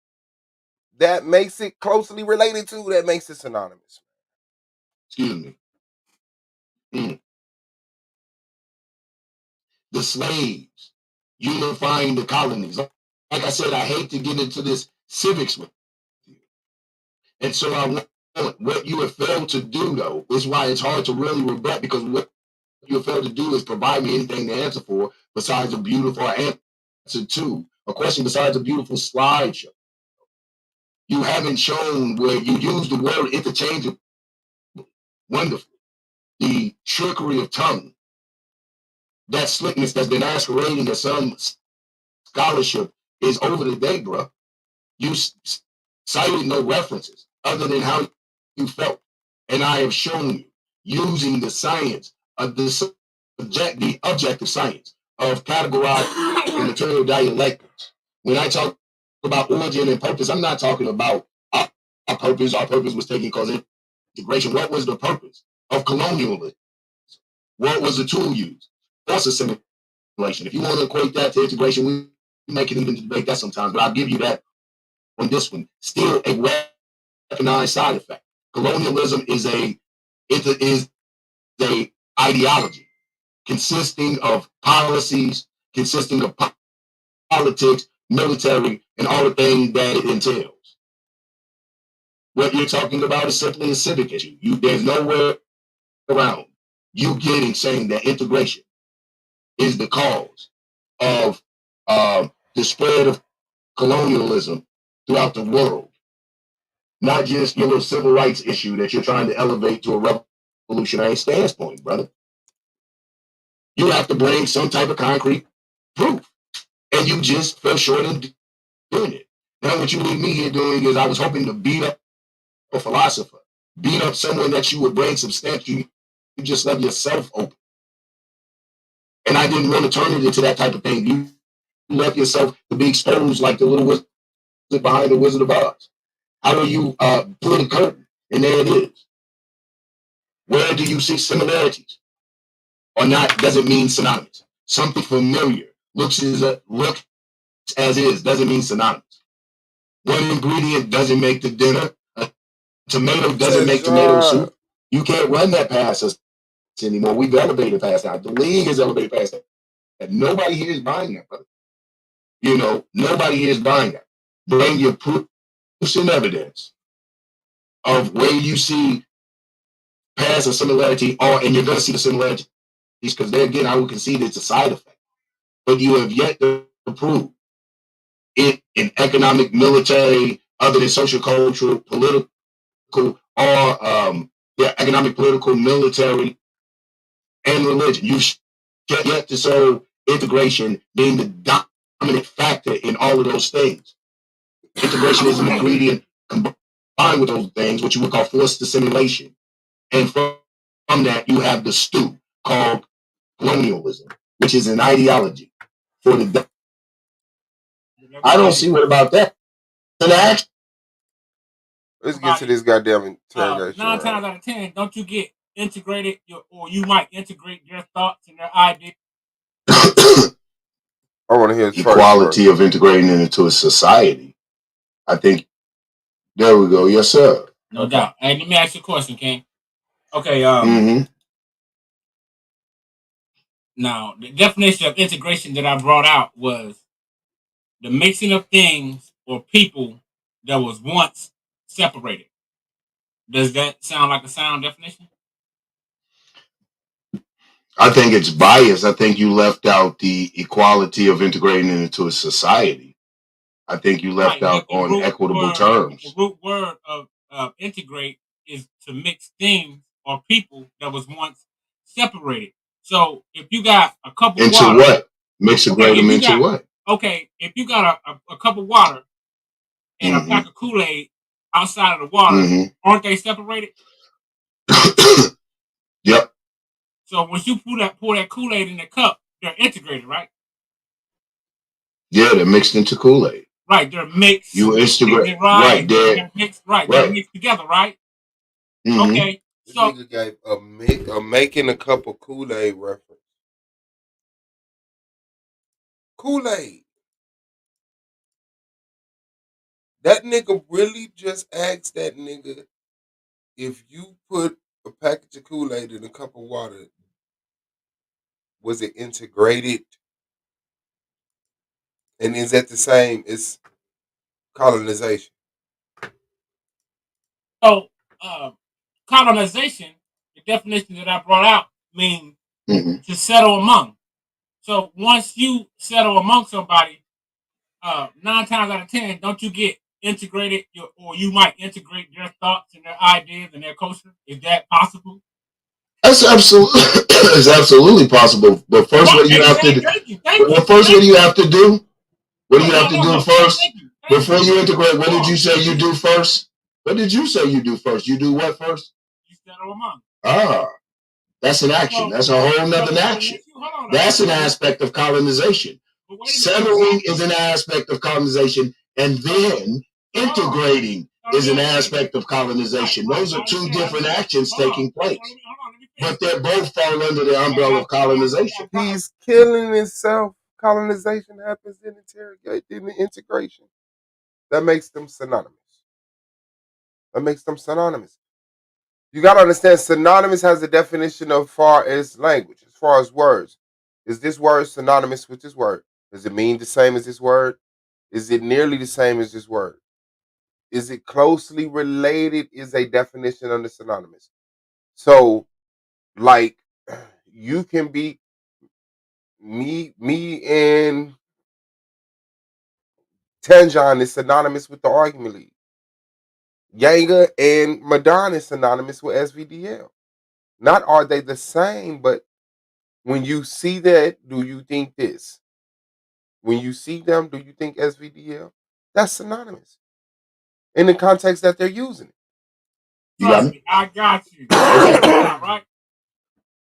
That makes it closely related to. That makes it synonymous. Excuse me. The slaves unifying the colonies. Like I said, I hate to get into this civics with you. And so I want what you have failed to do, though, is why it's hard to really rebut, because what you have failed to do is provide me anything to answer for besides a beautiful answer to a question, besides a beautiful slideshow. You haven't shown where you use the word interchangeably. Wonderful. The trickery of tongue, that slickness that's been masquerading as some scholarship is over the day, bro. You cited no references other than how you felt. And I have shown you using the science of the objective science of categorizing material dialectics. When I talk about origin and purpose, I'm not talking about our purpose. Our purpose was taking cause integration. What was the purpose of colonialism? What was the tool used? Force assimilation. assimilation. If you want to equate that to integration, we make it even debate that sometimes, but I'll give you that on this one. Still a recognized side effect. Colonialism is a ideology consisting of policies, consisting of politics, military, and all the things that it entails. What you're talking about is simply a civic issue. There's nowhere around you saying that integration is the cause of the spread of colonialism throughout the world, not just your little civil rights issue that you're trying to elevate to a revolutionary standpoint, brother. You have to bring some type of concrete proof, and you just fell short of doing it. Now, what you leave me here doing is I was hoping to beat up a philosopher, beat up someone that you would bring substantial. You just left yourself open. And I didn't want to turn it into that type of thing. You left yourself to be exposed like the little wizard behind the Wizard of Oz. How do you pull the curtain? And there it is. Where do you see similarities? Or not doesn't mean synonymous. Something familiar looks as is doesn't mean synonymous. One ingredient doesn't make the dinner. A tomato doesn't make tomato soup. You can't run that past us anymore. We've elevated past that. The league has elevated past that. And nobody here is buying that, brother. Nobody here is buying that. Bring your proofs and evidence of where you see past a similarity, and you're going to see the similarities, because there again, I would concede it's a side effect. But you have yet to prove it in economic, military, other than social, cultural, political, or economic, political, military, and religion. You yet to show integration being the dominant factor in all of those things. Integration is an ingredient combined with those things, which you would call forced assimilation. And from that, you have the stew called colonialism, which is an ideology for the. I don't see what about that. Let's get to this goddamn interrogation. 9 times out of 10, don't you get integrated, or you might integrate your thoughts and their ideas? I want to hear equality of integrating it into a society. I think there we go. Yes, sir. No doubt. Hey, let me ask you a question, King. Okay. Now, the definition of integration that I brought out was the mixing of things or people that was once separated. Does that sound like a sound definition? I think it's biased. I think you left out the equality of integrating it into a society. I think you left out on equitable terms. The root word of integrate is to mix things or people that was once separated. So if you got a cup of into water, what? Integrate them into what? Okay, if you got a cup of water and a pack of Kool-Aid outside of the water, aren't they separated? Yep. So once you pour that Kool-Aid in the cup, they're integrated, right? Yeah, they're mixed into Kool-Aid. Right, they're mixed. You integrate, right? They're mixed, right? They're mixed together, right? Okay, this nigga gave a making a cup of Kool-Aid reference. Kool-Aid. That nigga really just asked that nigga if you put a package of Kool-Aid in a cup of water, was it integrated? And is that the same as colonization? So, colonization, the definition that I brought out, means to settle among. So once you settle among somebody, 9 times out of 10, don't you get integrated, or you might integrate their thoughts and their ideas and their culture? Is that possible? That's absolutely, it's absolutely possible. But first, what do you have to do? Well, first, what do you have to do? What do you have to do first? Before you integrate, what did you say you do first? What did you say you do first? You do what first? You settle among. Ah, that's an action. That's a whole nother action. That's an aspect of colonization. Settling is an aspect of colonization, and then integrating is an aspect of colonization. Those are two different actions taking place. Hold on, let me but they both fall under the umbrella of colonization. He's killing himself. Colonization happens in integration. That makes them synonymous. You got to understand, synonymous has a definition of far as language, as far as words. Is this word synonymous with this word? Does it mean the same as this word? Is it nearly the same as this word? Is it closely related? Is a definition under synonymous. So, like, you can be me and Tanjan is synonymous with the argument league. Yanga and Madon is synonymous with S.V.D.L. Not are they the same, but when you see that, do you think this? When you see them, do you think S.V.D.L? That's synonymous in the context that they're using it. Trust me, I got you. Right?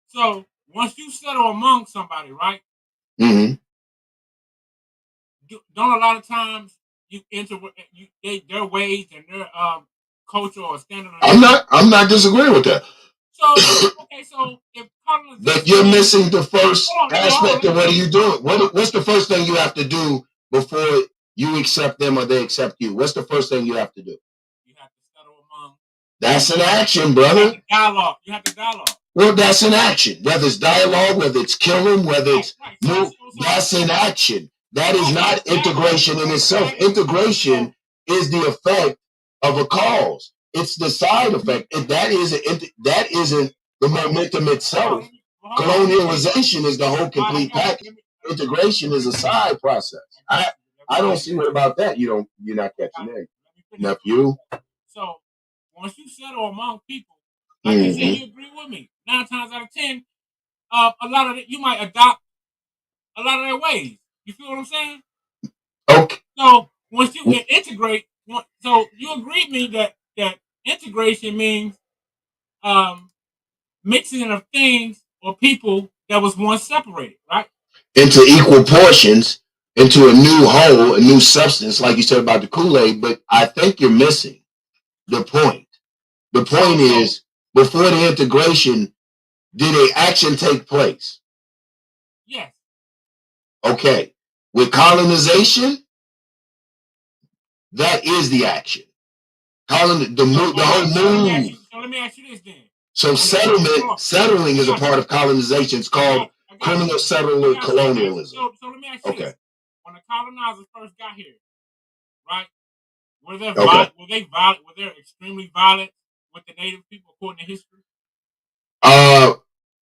So once you settle among somebody, right? Mm-hmm. Don't a lot of times you enter their ways and their culture or standard. I'm not disagreeing with that. So okay, so if colonization, but you're missing the first aspect of what are you doing? What's the first thing you have to do before you accept them or they accept you? What's the first thing you have to do? You have to settle among. That's an action, brother. You have to dialogue. Well, that's an action. Whether it's dialogue, whether it's killing, whether it's move, that's an action. That is not integration in itself. Integration is the effect of a cause. It's the side effect. That isn't the momentum itself. Colonialization is the whole complete package. Integration is a side process. I don't see what about that. You're not catching it, nephew. So once you settle among people, like you said, you agree with me. 9 times out of 10, a lot of it, you might adopt a lot of their ways. You feel what I'm saying? Okay. So once you integrate, so you agree with me that integration means mixing of things or people that was once separated, right? Into equal portions, into a new whole, a new substance, like you said about the Kool-Aid. But I think you're missing the point. The point is, before the integration, did an action take place? Yes. Okay. With colonization, that is the action. The whole move. So let me ask you this then. So settling is a part of colonization. It's called criminal settlement colonialism. So let me ask you this. When the colonizers first got here, right? Were they violent? Were they extremely violent with the native people according to history?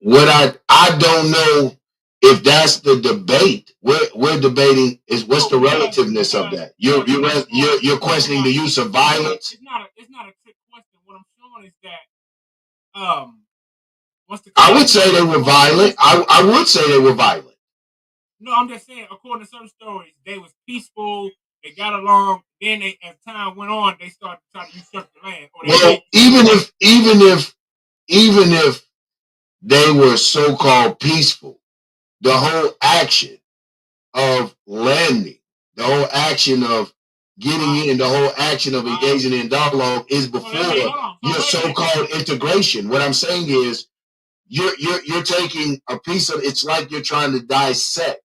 What I don't know if that's the debate. We're debating is what's the relativeness of that. You're questioning the use of violence. It's not a trick question. What I'm showing is that I would say they were violent. I would say they were violent. No, I'm just saying, according to certain stories, they was peaceful, they got along, then as time went on, they started trying to usurp the land. Well, even if they were so-called peaceful, the whole action of landing, the whole action of getting in, the whole action of engaging in dialogue is before your so-called integration. What I'm saying is you're taking a piece of, it's like you're trying to dissect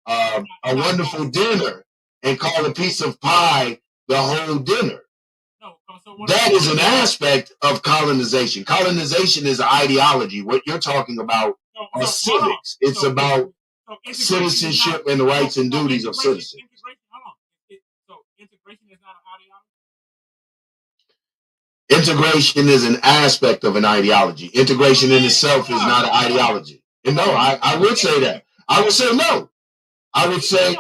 a wonderful dinner and call a piece of pie the whole dinner. That is an aspect of colonization. Colonization is an ideology. What you're talking about are civics. It's about citizenship and the rights and duties of citizens. So integration is not an ideology? Integration is an aspect of an ideology. Integration in itself is not an ideology. And no, I would say that. I would say no. I would say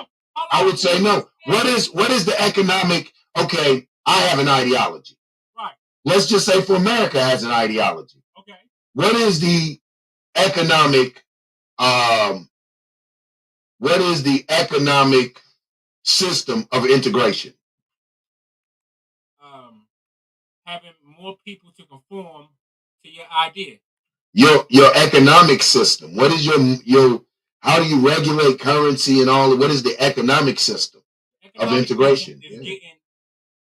no. What is the economic? Okay, I have an ideology. Right. Let's just say for America has an ideology. Okay. What is the economic system of integration? Having more people to conform to your idea. Your economic system. What is your how do you regulate currency and all? What is the economic system of integration? Is getting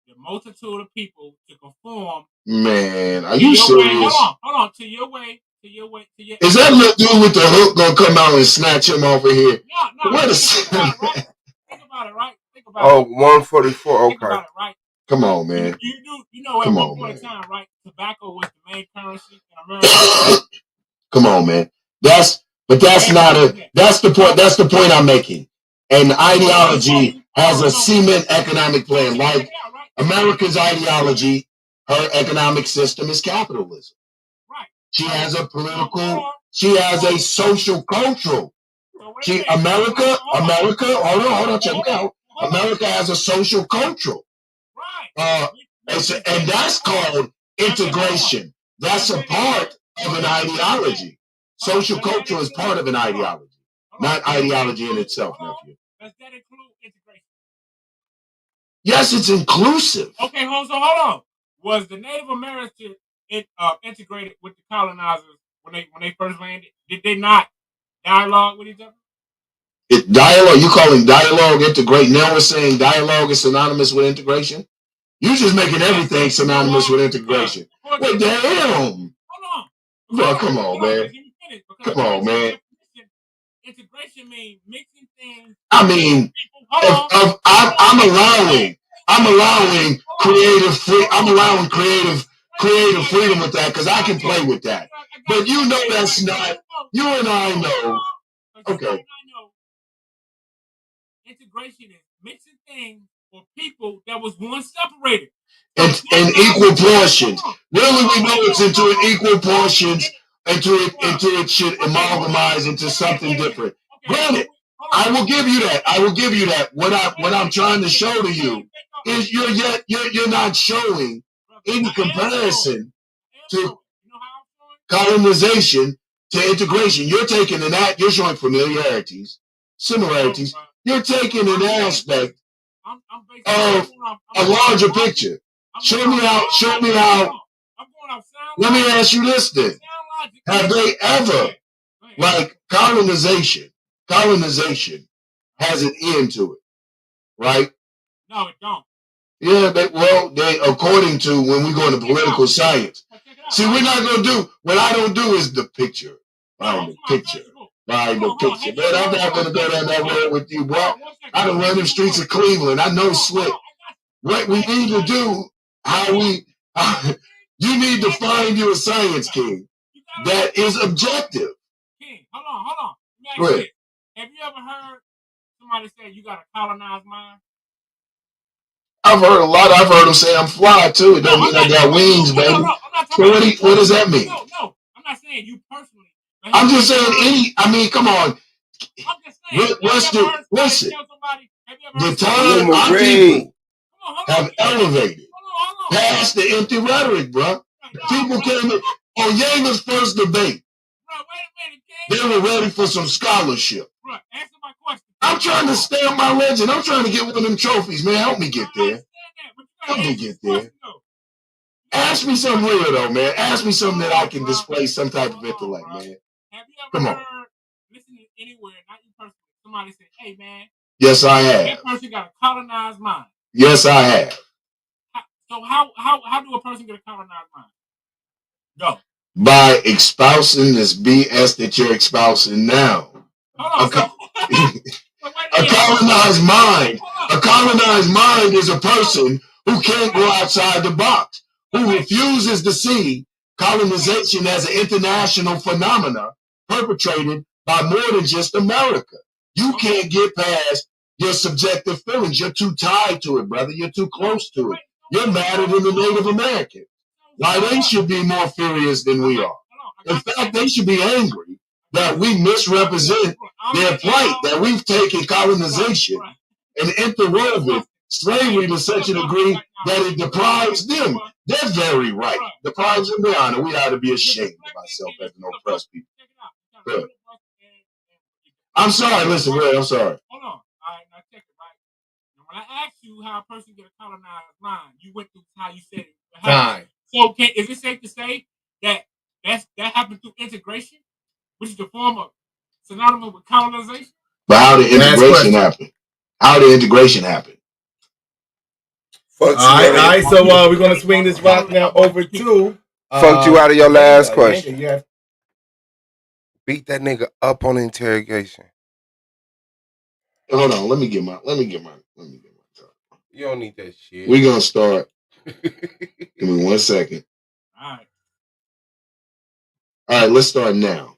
the multitude of people to conform. Man, are you serious? Hold on, to your way your way. To your Is that little dude with the hook gonna come out and snatch him off of here? No. What Think about it, right? Think about it, right? Think about Oh, it. 144. Think Okay. about it, right? Come on, man. You know, at Come one on, point in man. time, right? Tobacco was the main currency in America. Come on, man. That's the point. That's the point I'm making. And ideology has a cement economic plan. Like America's ideology, her economic system is capitalism. Right. She has a political, she has a social cultural. America, hold on, check it out. America has a social cultural. Right. And that's called integration. That's a part of an ideology. Social culture is part of an ideology, not ideology in itself, nephew. Does that include integration? Yes, it's inclusive. Okay, hold on. Was the Native Americans integrated with the colonizers when they first landed? Did they not dialogue with each other? Dialogue, you calling dialogue integrate? Now we're saying dialogue is synonymous with integration? You're just making everything synonymous with integration. Wait, damn. Hold on. Bro, come on, man. Come on, man. Integration means mixing things. I mean, I'm allowing creative free. I'm allowing creative freedom with that because I can play with that. But you know that's not. You and I know. Okay. Integration is mixing things for people that was once separated. In equal portions. Really, we know it's into an equal portions. Into it should amalgamize into something different. Granted, I will give you that. What I'm trying to show to you is you're not showing any comparison to colonization to integration. You're taking you're showing familiarities, similarities. You're taking an aspect of a larger picture. Show me how. Let me ask you this then. Have they ever, like colonization has an end to it, right? No, it don't. Yeah, they according to when we go into political science. See, we're not gonna do what I don't do is the picture. Find the picture. Man, I'm not gonna go down that road with you, bro. I done run the streets of Cleveland. I know slick. What we need to do, you need to find you a science king that is objective. King, hold on. Go ahead. Have you ever heard somebody say you got a colonized mind? I've heard a lot. I've heard them say I'm fly too. It doesn't mean I got wings, baby. So what does that mean? No. I'm not saying you personally. I'm just saying come on. I'm just saying. Listen. The time our people have elevated past the empty rhetoric, bro. People came in on Yanga's first debate. They were ready for some scholarship. Answer my question. I'm trying to stamp my legend. I'm trying to get one of them trophies, man. Help me get there. Help me get there. Ask me something real, though, man. Ask me something that I can display some type of intellect, man. Have you ever heard, listening anywhere, not you personally, somebody say, hey, man. Yes, I have. That person got a colonized mind. Yes, I have. So how do a person get a colonized mind? Go. By espousing this BS that you're espousing now. A colonized mind. A colonized mind is a person who can't go outside the box, who refuses to see colonization as an international phenomena perpetrated by more than just America. You can't get past your subjective feelings. You're too tied to it, brother. You're too close to it. You're madder than the Native American. Why they should be more furious than we are. In fact, they should be angry that we misrepresent their plight, that we've taken colonization and interwoven slavery to such a degree that it deprives them. They're very right. Deprives them of honor. We ought to be ashamed of ourselves as an oppressed people. Good. I'm sorry. Listen, Red, I'm sorry. Hold on. All right, now check it, right? Now, when I asked you how a person get a colonized mind, you went through how you said it. Time. So is it safe to say that that happened through integration, which is the form of synonymous with colonization? But how did integration happen? How did integration happen? All right. So we're gonna swing this rock now over to funked you out of your last question. Beat that nigga up on interrogation. Hold on, let me get my time. You don't need that shit. We're gonna start. Give me 1 second. All right. All right, let's start now.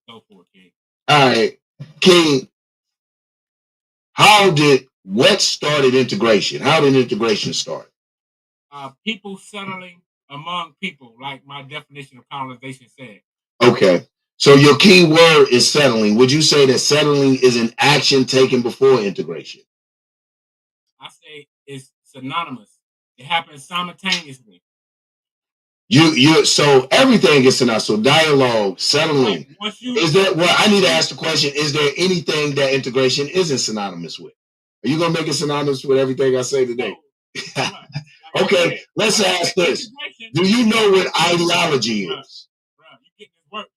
Go for it, King. All right, King. What started integration? How did integration start? People settling among people, like my definition of colonization said. Okay. So your key word is settling. Would you say that settling is an action taken before integration? I say it's synonymous. It happens simultaneously. So everything is synonymous. So dialogue, settling. Is that well? I need to ask the question: is there anything that integration isn't synonymous with? Are you gonna make it synonymous with everything I say today? Okay, let's ask this: do you know what ideology is?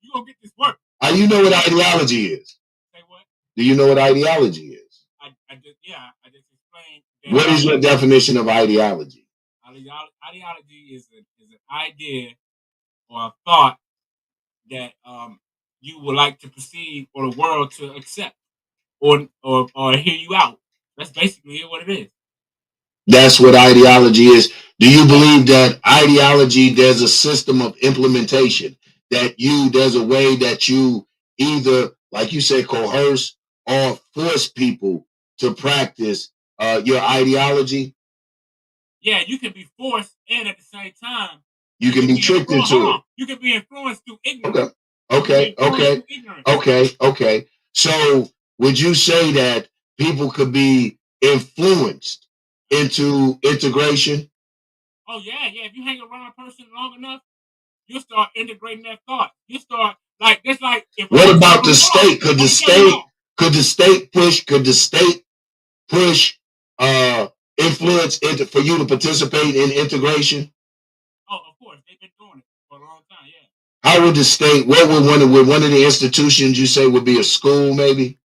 You gonna get this work? You know what ideology is? Say what? Do you know what ideology is? I just explained. What is your definition of ideology? Ideology is an idea or a thought that you would like to perceive or the world to accept or hear you out. That's basically what it is. That's what ideology is. Do you believe that ideology, there's a system of implementation, that there's a way that you either, like you say, coerce or force people to practice your ideology? Yeah, you can be forced and at the same time you can be tricked into it. You can be influenced through ignorance. Okay. So would you say that people could be influenced into integration? Oh yeah. If you hang around a person long enough, you start integrating that thought. You start what about the state? Could the state push influence for you to participate in integration? Oh, of course. They've been doing it for a long time, yeah. How would the state, what would one of the institutions you say would be a school, maybe?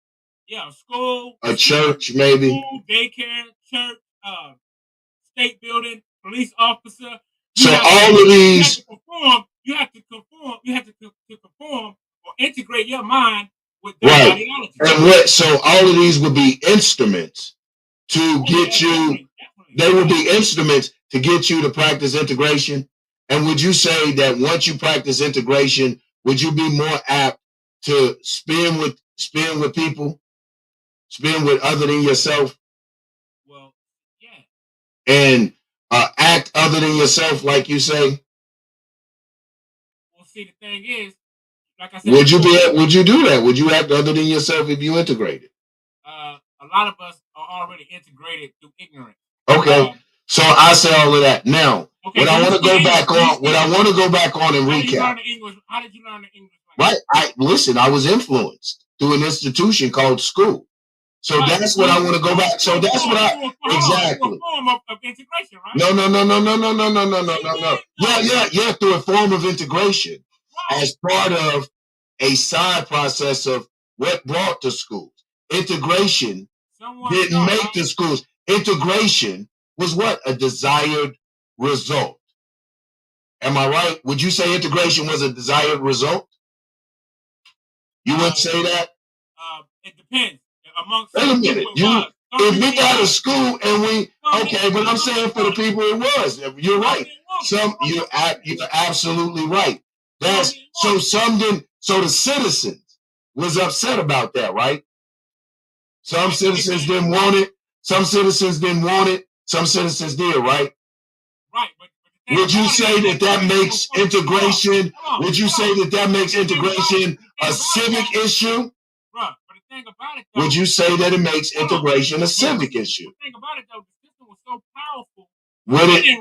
Yeah, a school. A church, maybe? School, daycare, church, state building, police officer. So all of these... You have to conform or integrate your mind with that ideology. And so all of these would be instruments to get you... Definitely. They would be instruments to get you to practice integration. And would you say that once you practice integration, would you be more apt to spin with people, spin with other than yourself? Well, yeah. And act other than yourself, like you say? Well, see, the thing is, like I said, would you do that? Would you act other than yourself if you integrated? A lot of us are already integrated through ignorance. Okay. So I say all of that. Now, what I want to go back on and recap. How did you learn the English language? Right. I was influenced through an institution called school. So that's what I want to go back. So that's what exactly. A form of integration, right? No. Yeah, through a form of integration as part of a side process of what brought the schools. Integration didn't make the schools. Integration was what? A desired result. Am I right? Would you say integration was a desired result? You wouldn't say that? It depends. Wait a minute. If we got a school and but I'm saying for the people it was. You're right. You're absolutely right. So the citizens was upset about that, right? Some citizens didn't want it. Some citizens didn't want it. Some citizens did, right? Right. Would you say that makes integration? Would you say that makes integration a civic issue? Right. But the thing about it, though, would you say that it makes integration a civic issue? The thing about it, though, the system was so powerful.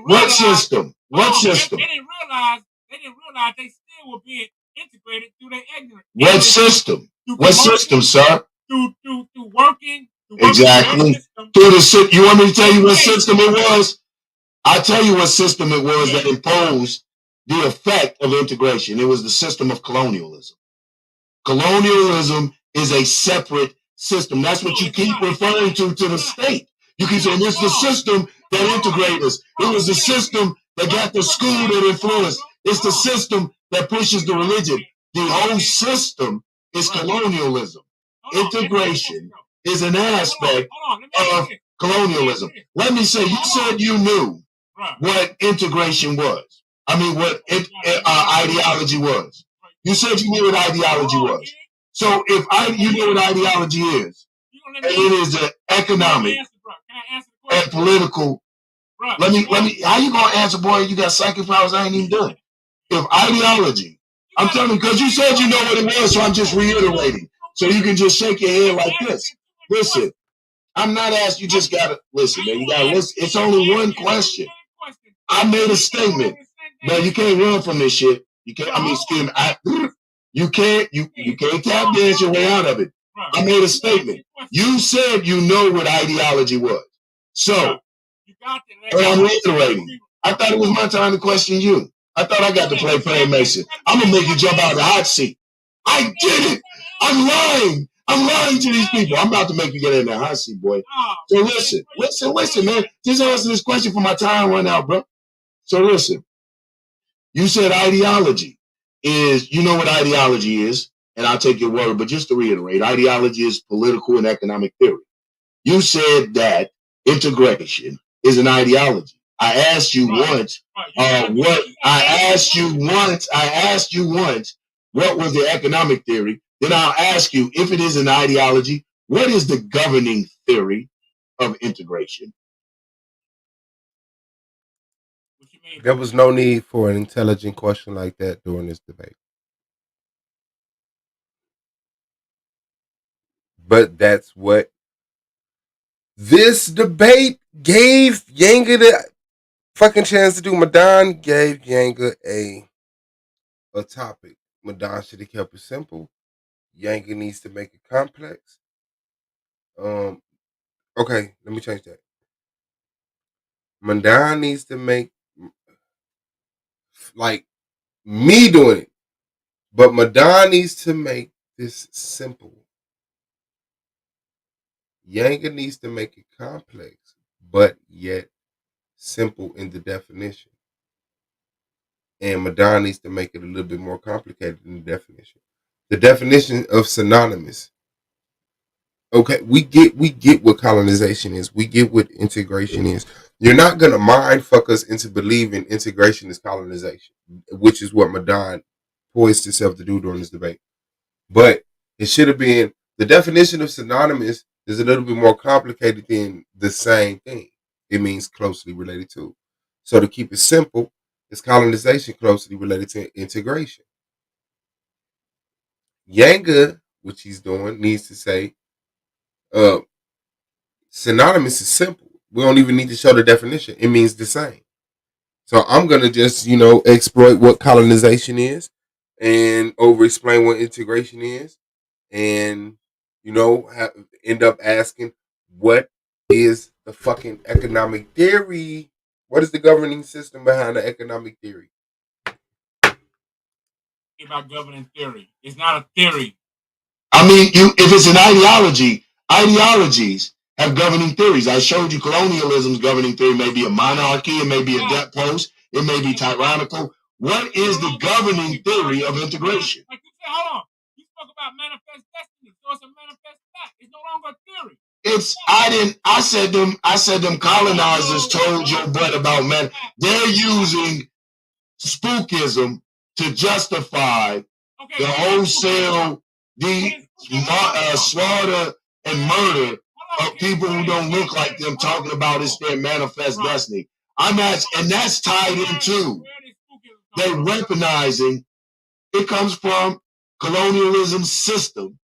What system? What system? They didn't realize they still were being integrated through their ignorance. What system? What system, sir? Through working. Exactly. You want me to tell you what system it was? I'll tell you what system it was that imposed the effect of integration. It was the system of colonialism. Colonialism is a separate system. That's what you keep referring to the state. You keep saying it's the system that integrated us. It was the system that got the school that influenced. It's the system that pushes the religion. The whole system is colonialism. Integration is an aspect of colonialism. Let me say, you said you knew what integration was. I mean, what ideology was. You said you knew what ideology was. So if you know what ideology is, and it is an economic and political. Let me. How you gonna answer, boy? You got psychic powers. I ain't even done. If ideology, I'm telling you, because you said you know what it was, so I'm just reiterating. So you can just shake your head like this. Listen, I'm not asking. You just gotta listen, man. You gotta listen. It's only one question. I made a statement. No, you can't run from this shit. You can't. I mean, excuse me. You can't. You can't tap dance your way out of it. I made a statement. You said you know what ideology was. So, and I'm reiterating. I thought it was my time to question you. I thought I got to play Perry Mason. I'm gonna make you jump out of the hot seat. I did it. I'm lying. I'm lying to these people. I'm about to make you get in that hot seat, boy. So listen, man. Just answer this question for my time run out, bro. So listen. You said ideology is, you know what ideology is, and I'll take your word, but just to reiterate, ideology is political and economic theory. You said that integration is an ideology. I asked you once, what was the economic theory? Then I'll ask you, if it is an ideology, what is the governing theory of integration? There was no need for an intelligent question like that during this debate. But that's what this debate gave Yanga the fucking chance to do. Madon gave Yanga a topic. Madon should have kept it simple. Yanga needs to make it complex. Okay, let me change that. Madon needs to make like me doing it, but Madon needs to make this simple. Yanga needs to make it complex, but yet simple in the definition. And Madon needs to make it a little bit more complicated in the definition. The definition of synonymous. Okay, we get what colonization is. We get what integration is. You're not gonna mind fuck us into believing integration is colonization, which is what Madon poised itself to do during this debate. But it should have been the definition of synonymous is a little bit more complicated than the same thing. It means closely related to. So to keep it simple, is colonization closely related to integration? Yanga, which he's doing, needs to say synonymous is simple. We don't even need to show the definition. It means the same. So I'm gonna just, exploit what colonization is and over explain what integration is, and end up asking what is the fucking economic theory? What is the governing system behind the economic theory? About governing theory. It's not a theory. I mean, if it's an ideology, ideologies have governing theories. I showed you colonialism's governing theory may be a monarchy, it may be a debt post, it may be tyrannical. What is the governing theory of integration? Like you said, hold on. You spoke about manifest destiny, so it's a manifest fact. It's no longer a theory. I said them colonizers told your butt about man. They're using spookism to justify the wholesale, slaughter and murder of people who don't look like them, talking about it's their manifest destiny. And that's tied into they weaponizing. It comes from colonialism's system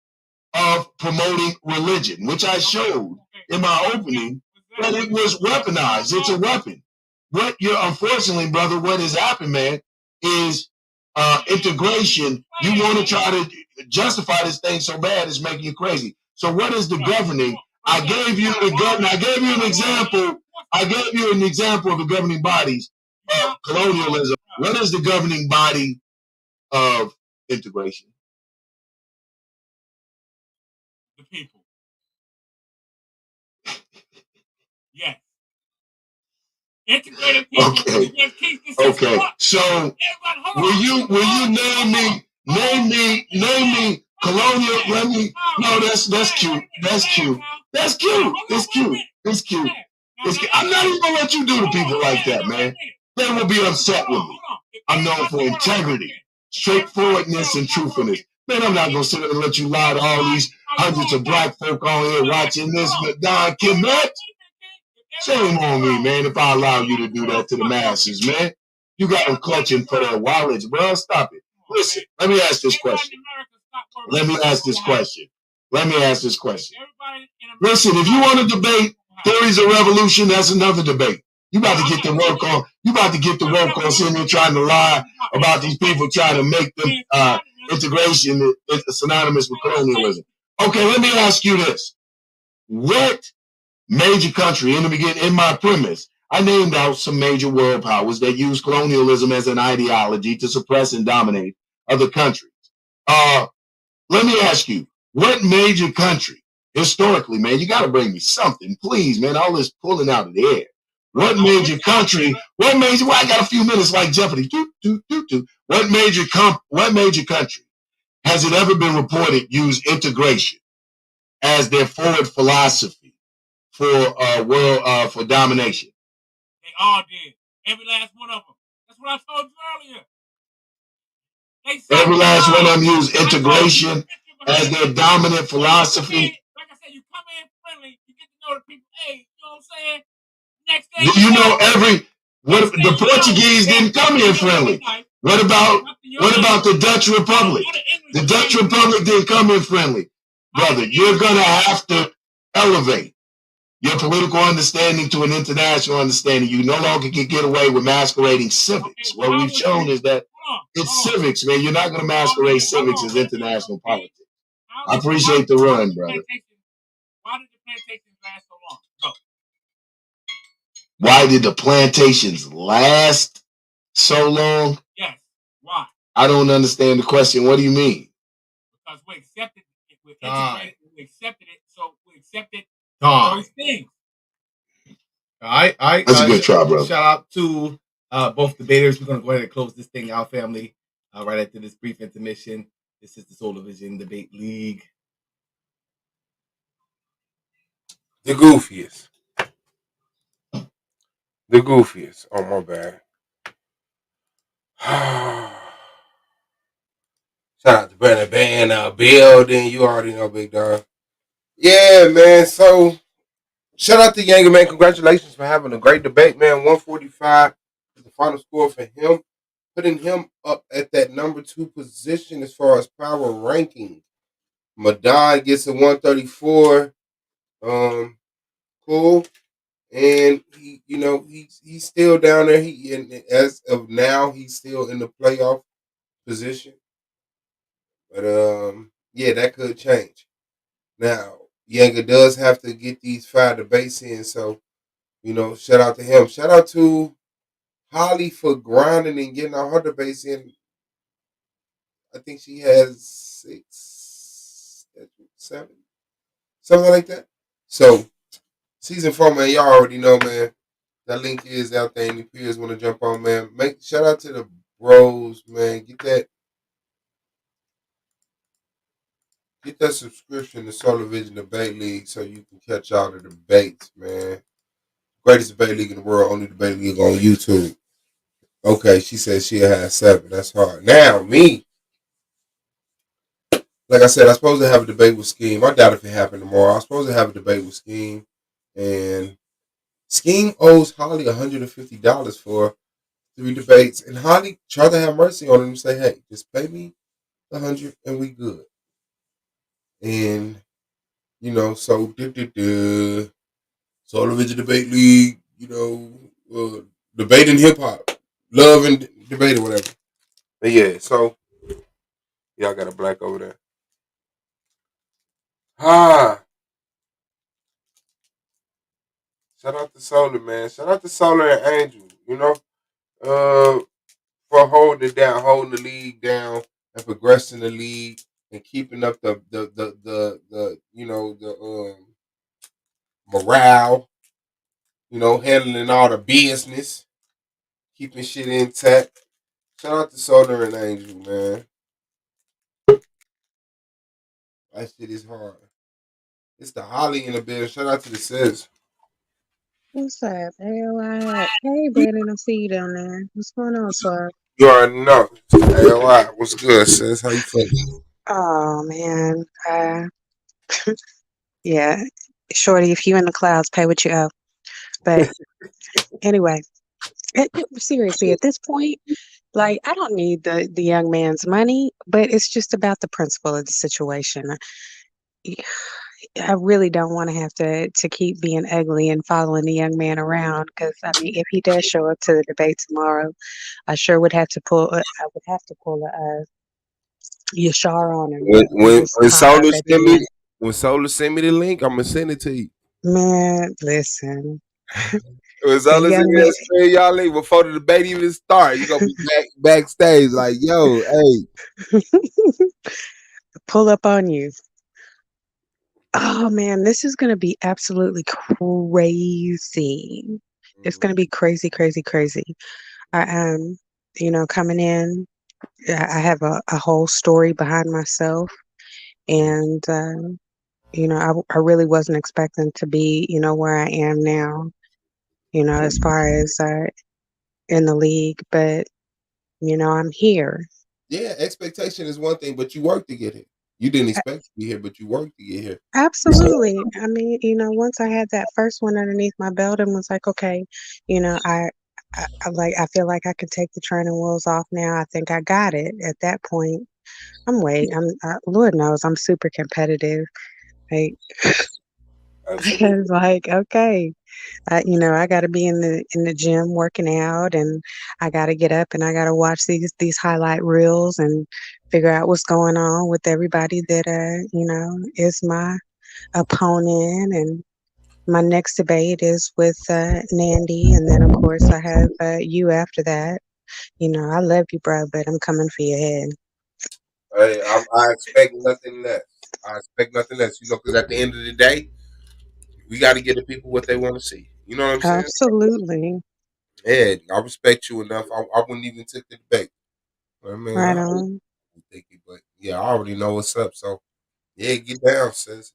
of promoting religion, which I showed in my opening that it was weaponized. It's a weapon. Unfortunately, brother, what has happened, man, is integration. You want to try to justify this thing so bad, it's making you crazy. So what is the governing? I gave you an example. I gave you an example of the governing bodies of colonialism. What is the governing body of integration? The people. Yes. Integrated people. Okay. So will you name me Colonial, let me. No, that's cute. That's cute. That's cute. It's cute. It's cute. It's cute. I'm not even gonna let you do to people like that, man. They will be upset with me. I'm known for integrity, straightforwardness, and truthfulness. Man, I'm not gonna sit there and let you lie to all these hundreds of black folk on here watching this Madon Kimet. Shame on me, man, if I allow you to do that to the masses, man. You got them clutching for their wallets, bro. Stop it. Listen, let me ask this question. Let me ask this question. Let me ask this question. Listen, if you want to debate theories of revolution, that's another debate. You about to get to work on. You about to get to work on sitting there trying to lie about these people trying to make them integration synonymous with colonialism. Okay, let me ask you this: what major country in the beginning? In my premise, I named out some major world powers that use colonialism as an ideology to suppress and dominate other countries. Let me ask you, what major country, historically, man, you got to bring me something, please, man, all this pulling out of the air. What major country, well, I got a few minutes like Jeopardy. What major country has it ever been reported use integration as their forward philosophy for world for domination? They all did. Every last one of them. That's what I told you earlier. Every last one of them use integration as their dominant philosophy. Like I said, you come in friendly, you get to know the people. Hey, you know what I'm saying? Next day, The Portuguese didn't come in friendly. What about the Dutch Republic? The Dutch Republic didn't come in friendly. Brother, you're gonna have to elevate your political understanding to an international understanding. You no longer can get away with masquerading civics. What we've shown is that it's civics, man. You're not going to masquerade civics as international politics. I appreciate the run, brother. Why did the plantations last so long? Go. Why did the plantations last so long? Yes. Why? I don't understand the question. What do you mean? Because we accepted it. We accepted it. So we accepted those things. All right. That's a good try, bro. Shout out to both debaters. We're going to go ahead and close this thing out, family, right after this brief intermission. This is the Solar Vision Debate League. The goofiest. The goofiest. Oh, my bad. Shout out to Brandon Band, building. You already know, big dog. Yeah, man. So, shout out to Yanga, man. Congratulations for having a great debate, man. 145 is the final score for him, putting him up at that number 2 position as far as power ranking. Madon gets a 134. Cool. And he's still down there. As of now, he's still in the playoff position. But yeah, that could change. Now, Yanga does have to get these 5 debates in, so shout out to him. Shout out to Holly for grinding and getting all her debates in. I think she has 6, 7, something like that. So, season 4, man, y'all already know, man. That link is out there. Any peers want to jump on, man? Shout out to the bros, man. Get that subscription to Solar Vision Debate League so you can catch all the debates, man. Greatest debate league in the world, only debate league on YouTube. Okay, she said she'll have 7. That's hard. Now, me, like I said, I'm supposed to have a debate with Scheme. I doubt if it happened tomorrow. I'm supposed to have a debate with Scheme. And Scheme owes Holly $150 for 3 debates. And Holly tried to have mercy on him and say, hey, just pay me $100 and we good. And, so Solar Vision Debate League, debating hip hop, love and debate or whatever. But yeah, so y'all got a black over there. Shout out to Solar, man. Shout out to Solar and Angel, for holding it down, holding the league down and progressing the league and keeping up the morale, handling all the business, keeping shit intact. Shout out to Solar and Angel, man. That shit is hard. It's the Holly in the building. Shout out to the sis. What's up? Hey, Brandon, I see you down there. What's going on, Swab? You already know. Hey, all right. What's good, sis? How you feeling? Oh, man. Yeah. Shorty, if you in the clouds, pay what you owe. But anyway, seriously, at this point, like, I don't need the young man's money, but it's just about the principle of the situation. I really don't want to have to keep being ugly and following the young man around because I mean, if he does show up to the debate tomorrow, I sure would have to pull. I would have to pull a Yashar on him and just When pop up Solar at send the me end. when Solar send me the link, I'm gonna send it to you. Man, listen, When the Solar send young me man. that screen, y'all link before the debate even start. You gonna be backstage like, yo, hey. Pull up on you. Oh man, this is gonna be absolutely crazy. It's gonna be crazy, crazy, crazy. I am, coming in. I have a whole story behind myself, and I really wasn't expecting to be, where I am now. As far as in the league, but I'm here. Yeah, expectation is one thing, but you work to get here. You didn't expect to be here, but you worked to get here. Absolutely. I mean, once I had that first one underneath my belt and was like, okay, I feel like I could take the training wheels off now. I think I got it. At that point, Lord knows I'm super competitive. Like, Absolutely. it's like, okay, I got to be in the gym working out, and I got to get up and I got to watch these highlight reels and figure out what's going on with everybody that is my opponent. And my next debate is with Nandy, and then of course I have you after that. I love you, bro, but I'm coming for your head. Hey, I expect nothing less. I expect nothing less. Because at the end of the day, we got to give the people what they want to see. You know what I'm saying? Absolutely. Yeah, I respect you enough. I wouldn't even take the debate. I mean, Right I on. think it, but yeah, I already know what's up. So yeah, get down, sis.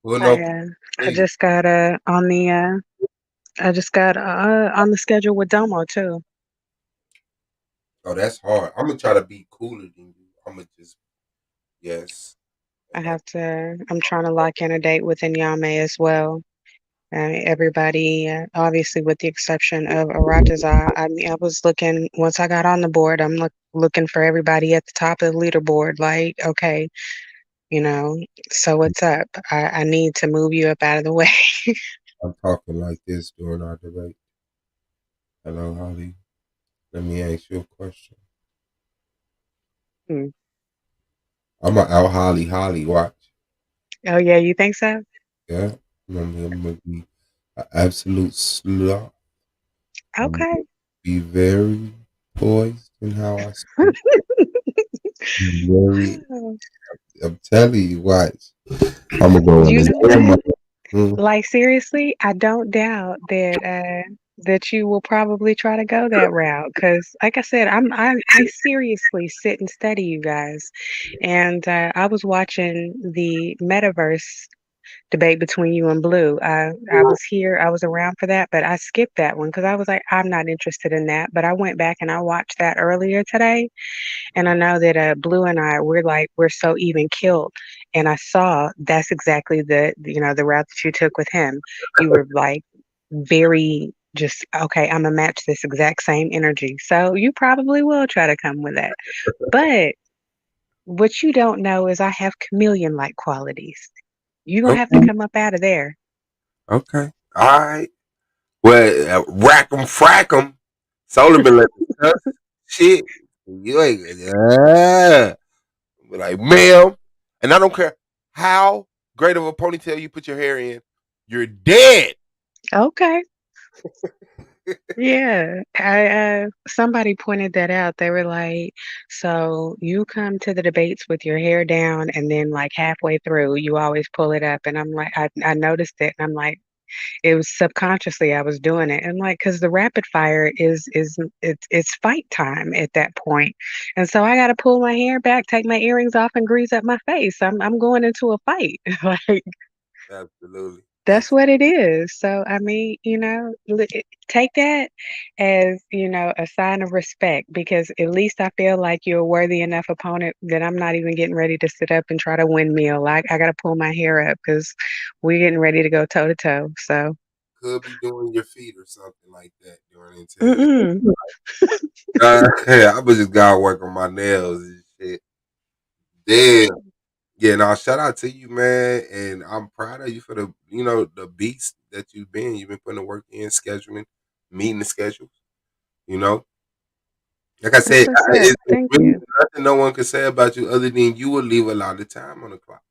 Pulling I up. uh, I Hey. just got on the schedule with Domo too. Oh, that's hard. I'm gonna try to be cooler than you. I'm gonna just yes. I'm trying to lock in a date with Inyame as well. Everybody, obviously, with the exception of Arataza, I mean, I was looking, once I got on the board, I'm looking for everybody at the top of the leaderboard. Like, okay, you know, so what's up? I need to move you up out of the way. I'm talking like this during our debate. Hello, Holly. Let me ask you a question. Hmm. I'm gonna out Holly. Watch. Oh, yeah, you think so? Yeah, I'm gonna be an absolute sloth. I'm gonna Okay. be very poised in how I speak. Very. I'm telling you, watch. I'm gonna go in You this know camera. what? Like seriously, I don't doubt that you will probably try to go that route because, like I said, I seriously sit and study you guys, and I was watching the metaverse debate between you and Blue. I was here, I was around for that, but I skipped that one because I was like, I'm not interested in that. But I went back and I watched that earlier today, and I know that Blue and I we're so even killed. And I saw that's exactly the route that you took with him. You were like very just okay, I'm gonna match this exact same energy. So you probably will try to come with that. But what you don't know is I have chameleon like qualities. You're gonna have to Okay. come up out of there. Okay. All right. Well, rack 'em, frack 'em. Solar been like tough shit. You ain't yeah. Be like, ma'am, and I don't care how great of a ponytail you put your hair in, you're dead. Okay. Yeah, somebody pointed that out. They were like, "So you come to the debates with your hair down, and then like halfway through, you always pull it up." And I'm like, I noticed it, and I'm like, it was subconsciously I was doing it. And like, cause the rapid fire is it's fight time at that point. And so I gotta pull my hair back, take my earrings off and grease up my face. I'm going into a fight. Like Absolutely. that's what it is. So, I mean, take that as, a sign of respect because at least I feel like you're a worthy enough opponent that I'm not even getting ready to sit up and try to windmill. I got to pull my hair up because we're getting ready to go toe to toe. So, Could be doing your feet or something like that during the interrogation. mm-mm. Yeah, I just gotta work on my nails and shit. Damn. Yeah, now shout out to you, man, and I'm proud of you for the beast that you've been. You've been putting the work in, scheduling, meeting the schedules. You know, like I That's said, what's up. it's Thank really you. nothing no one can say about you other than you will leave a lot of time on the clock.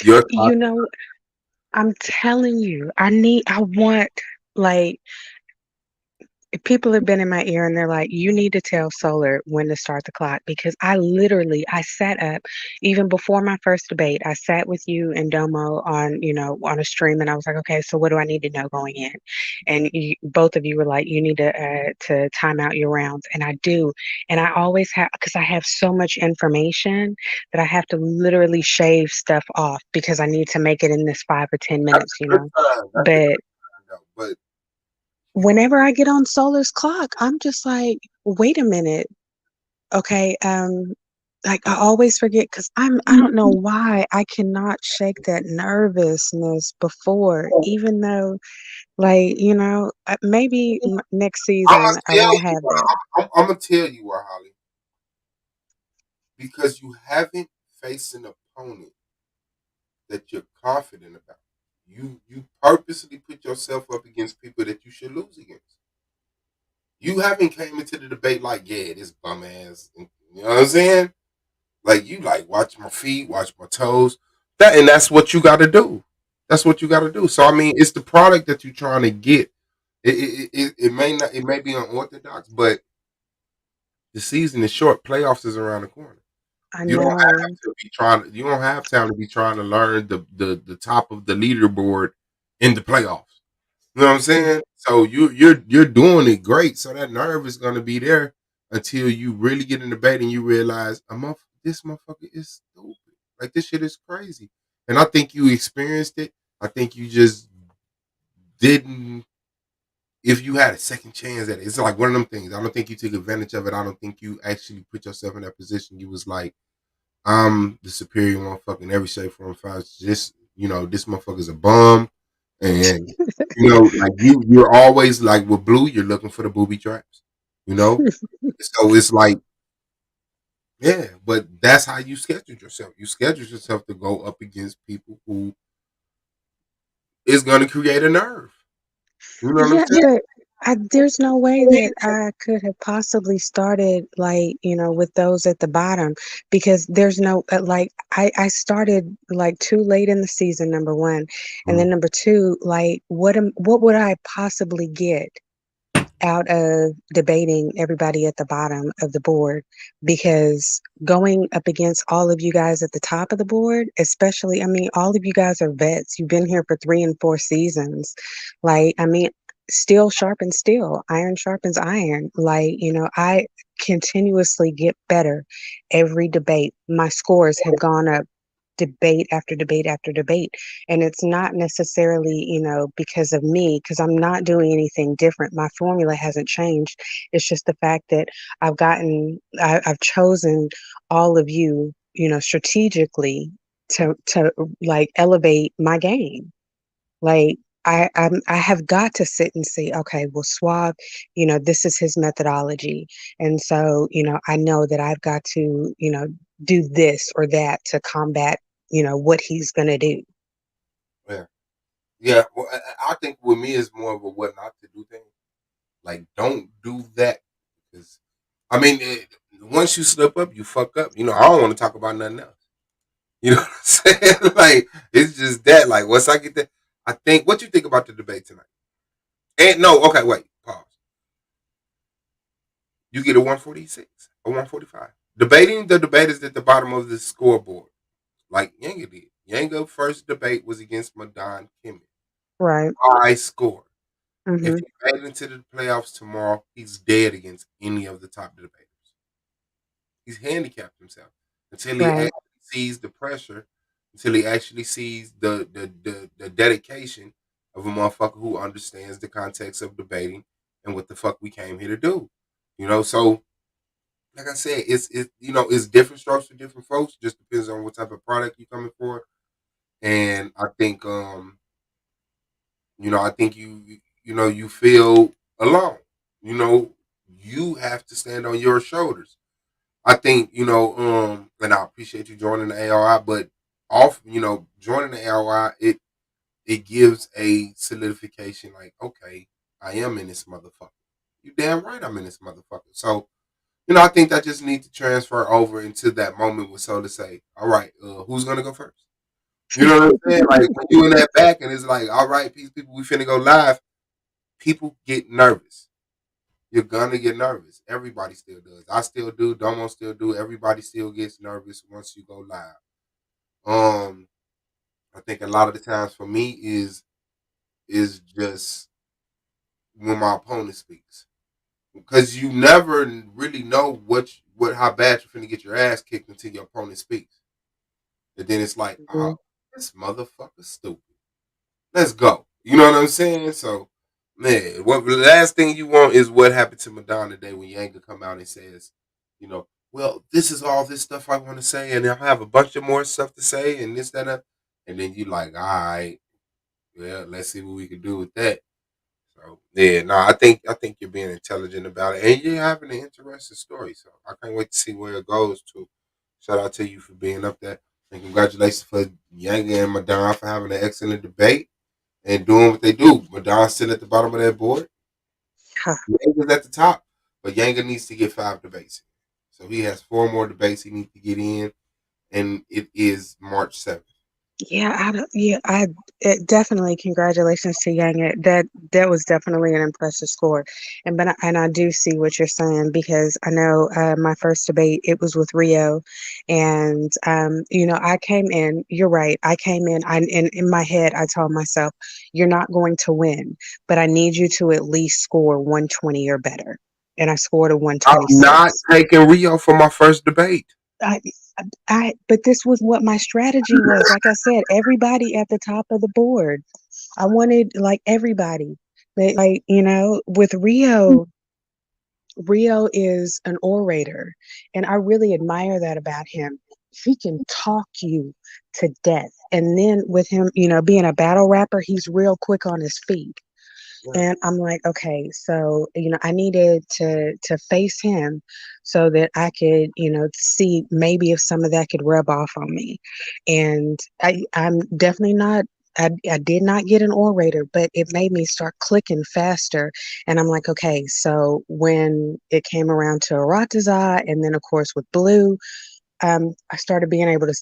Your clock. You know, I'm telling you, I want, like, people have been in my ear and they're like, you need to tell Solar when to start the clock because I sat up even before my first debate. I sat with you and Domo on a stream and I was like, okay, so what do I need to know going in? And both of you were like, you need to time out your rounds. And I do. And I always have, because I have so much information that I have to literally shave stuff off because I need to make it in this 5 or 10 minutes. That's a good But time though. But whenever I get on Solar's clock, I'm just like, wait a minute. Okay. Like I always forget because I don't know why I cannot shake that nervousness before, even though like, maybe next I'll season I tell won't you have why. that. I'm gonna tell you why, Holly. Because you haven't faced an opponent that you're confident about. You purposely put yourself up against people that you should lose against. You haven't came into the debate like, yeah, this bum ass. You know what I'm saying? Like you like watch my feet, watch my toes. That's what you got to do. That's what you got to do. So I mean, it's the product that you're trying to get. It may not, it may be unorthodox, but the season is short. Playoffs is around the corner. I You don't have know. to be trying. You don't have time to be trying to learn the top of the leaderboard in the playoffs. You know what I'm saying? So you're doing it great. So that nerve is gonna be there until you really get in the debate and you realize this motherfucker is stupid. Like this shit is crazy. And I think you experienced it. I think you just didn't. If you had a second chance at it, it's like one of them things. I don't think you took advantage of it. I don't think you actually put yourself in that position. You was like, I'm the superior motherfucker in every shape, form, fashion. Just this motherfucker's a bum, and like you're always like with Blue, you're looking for the booby traps. You know, so it's like, yeah, but that's how you scheduled yourself. You scheduled yourself to go up against people who is going to create a nerve. You know what I'm Yeah, saying? but there's no way that I could have possibly started like, with those at the bottom because there's no like I started like too late in the season, number one. And then Mhm. number two, like what would I possibly get out of debating everybody at the bottom of the board because going up against all of you guys at the top of the board, especially, I mean, all of you guys are vets. You've been here for 3 and 4 seasons. Like, I mean, steel sharpens steel, iron sharpens iron. Like, I continuously get better every debate. My scores have gone up debate after debate after debate. And it's not necessarily, because of me, because I'm not doing anything different. My formula hasn't changed. It's just the fact that I've chosen all of you, strategically to like elevate my game. Like I have got to sit and see, okay, well, Suave, this is his methodology. And so, I know that I've got to, do this or that to combat, what he's gonna do. Yeah, yeah. Well, I think with me it's more of a what not to do thing. Like, don't do that because I mean, once you slip up, you fuck up. I don't want to talk about nothing else. You know what I'm saying? Like, it's just that. Like, once I get that, I think. What you think about the debate tonight? And no, okay, wait, pause. You get a 146, a 145. Debating the debate is at the bottom of the scoreboard, like Yanga did. Yanga first debate was against Madon Kimmy. Right. High score. If Hmm. he made it into the playoffs tomorrow, he's dead against any of the top debaters. He's handicapped himself until he Right. actually sees the pressure, until he actually sees the dedication of a motherfucker who understands the context of debating and what the fuck we came here to do. So like I said, it's different strokes for different folks. Just depends on what type of product you're coming for. And I think you feel alone. You know, you have to stand on your shoulders. I think, and I appreciate you joining the ARI, but joining the ARI, it gives a solidification like, okay, I am in this motherfucker. You damn right I'm in this motherfucker. So, I think that just needs to transfer over into that moment with so to say, all right, who's gonna go first? You know what I'm saying? Like when you in that back and it's like, all right, peace people, we finna go live. People get nervous. You're gonna get nervous. Everybody still does. I still do. Domo still do. Everybody still gets nervous once you go live. I think a lot of the times for me is just when my opponent speaks, because you never really know what how bad you're finna get your ass kicked until your opponent speaks, and then it's like, oh, Hmm. this motherfucker's stupid. Let's go. You know what I'm saying? So, man, what the last thing you want is what happened to Madon today when Yanga come out and says, well, this is all this stuff I want to say, and I have a bunch of more stuff to say, and this, that, and then you like, all right, well, let's see what we can do with that. So, yeah, no, I think you're being intelligent about it, and you're having an interesting story. So, I can't wait to see where it goes to. Shout out to you for being up there, and congratulations for Yanga and Madon for having an excellent debate and doing what they do. Madon's still at the bottom of that board. Huh. Yanga's at the top, but Yanga needs to get 5 debates. So he has 4 more debates he needs to get in, and it is March 7th. Yeah, definitely congratulations to Yang. That was definitely an impressive score, and I do see what you're saying because I know my first debate it was with Rio, and I came in. You're right. I came in. In my head I told myself, you're not going to win, but I need you to at least score 120 or better, and I scored a I'm not 126. taking Rio for my first debate. I, but this was what my strategy was. Like I said, everybody at the top of the board. I wanted like everybody. Like, with Rio is an orator, and I really admire that about him. He can talk you to death. And then with him, being a battle rapper, he's real quick on his feet. Yeah. And I'm like, okay, so I needed to face him so that I could, see maybe if some of that could rub off on me. And I'm definitely not. I did not get an orator, but it made me start clicking faster. And I'm like, okay, so when it came around to Arataza and then of course with Blue, I started being able to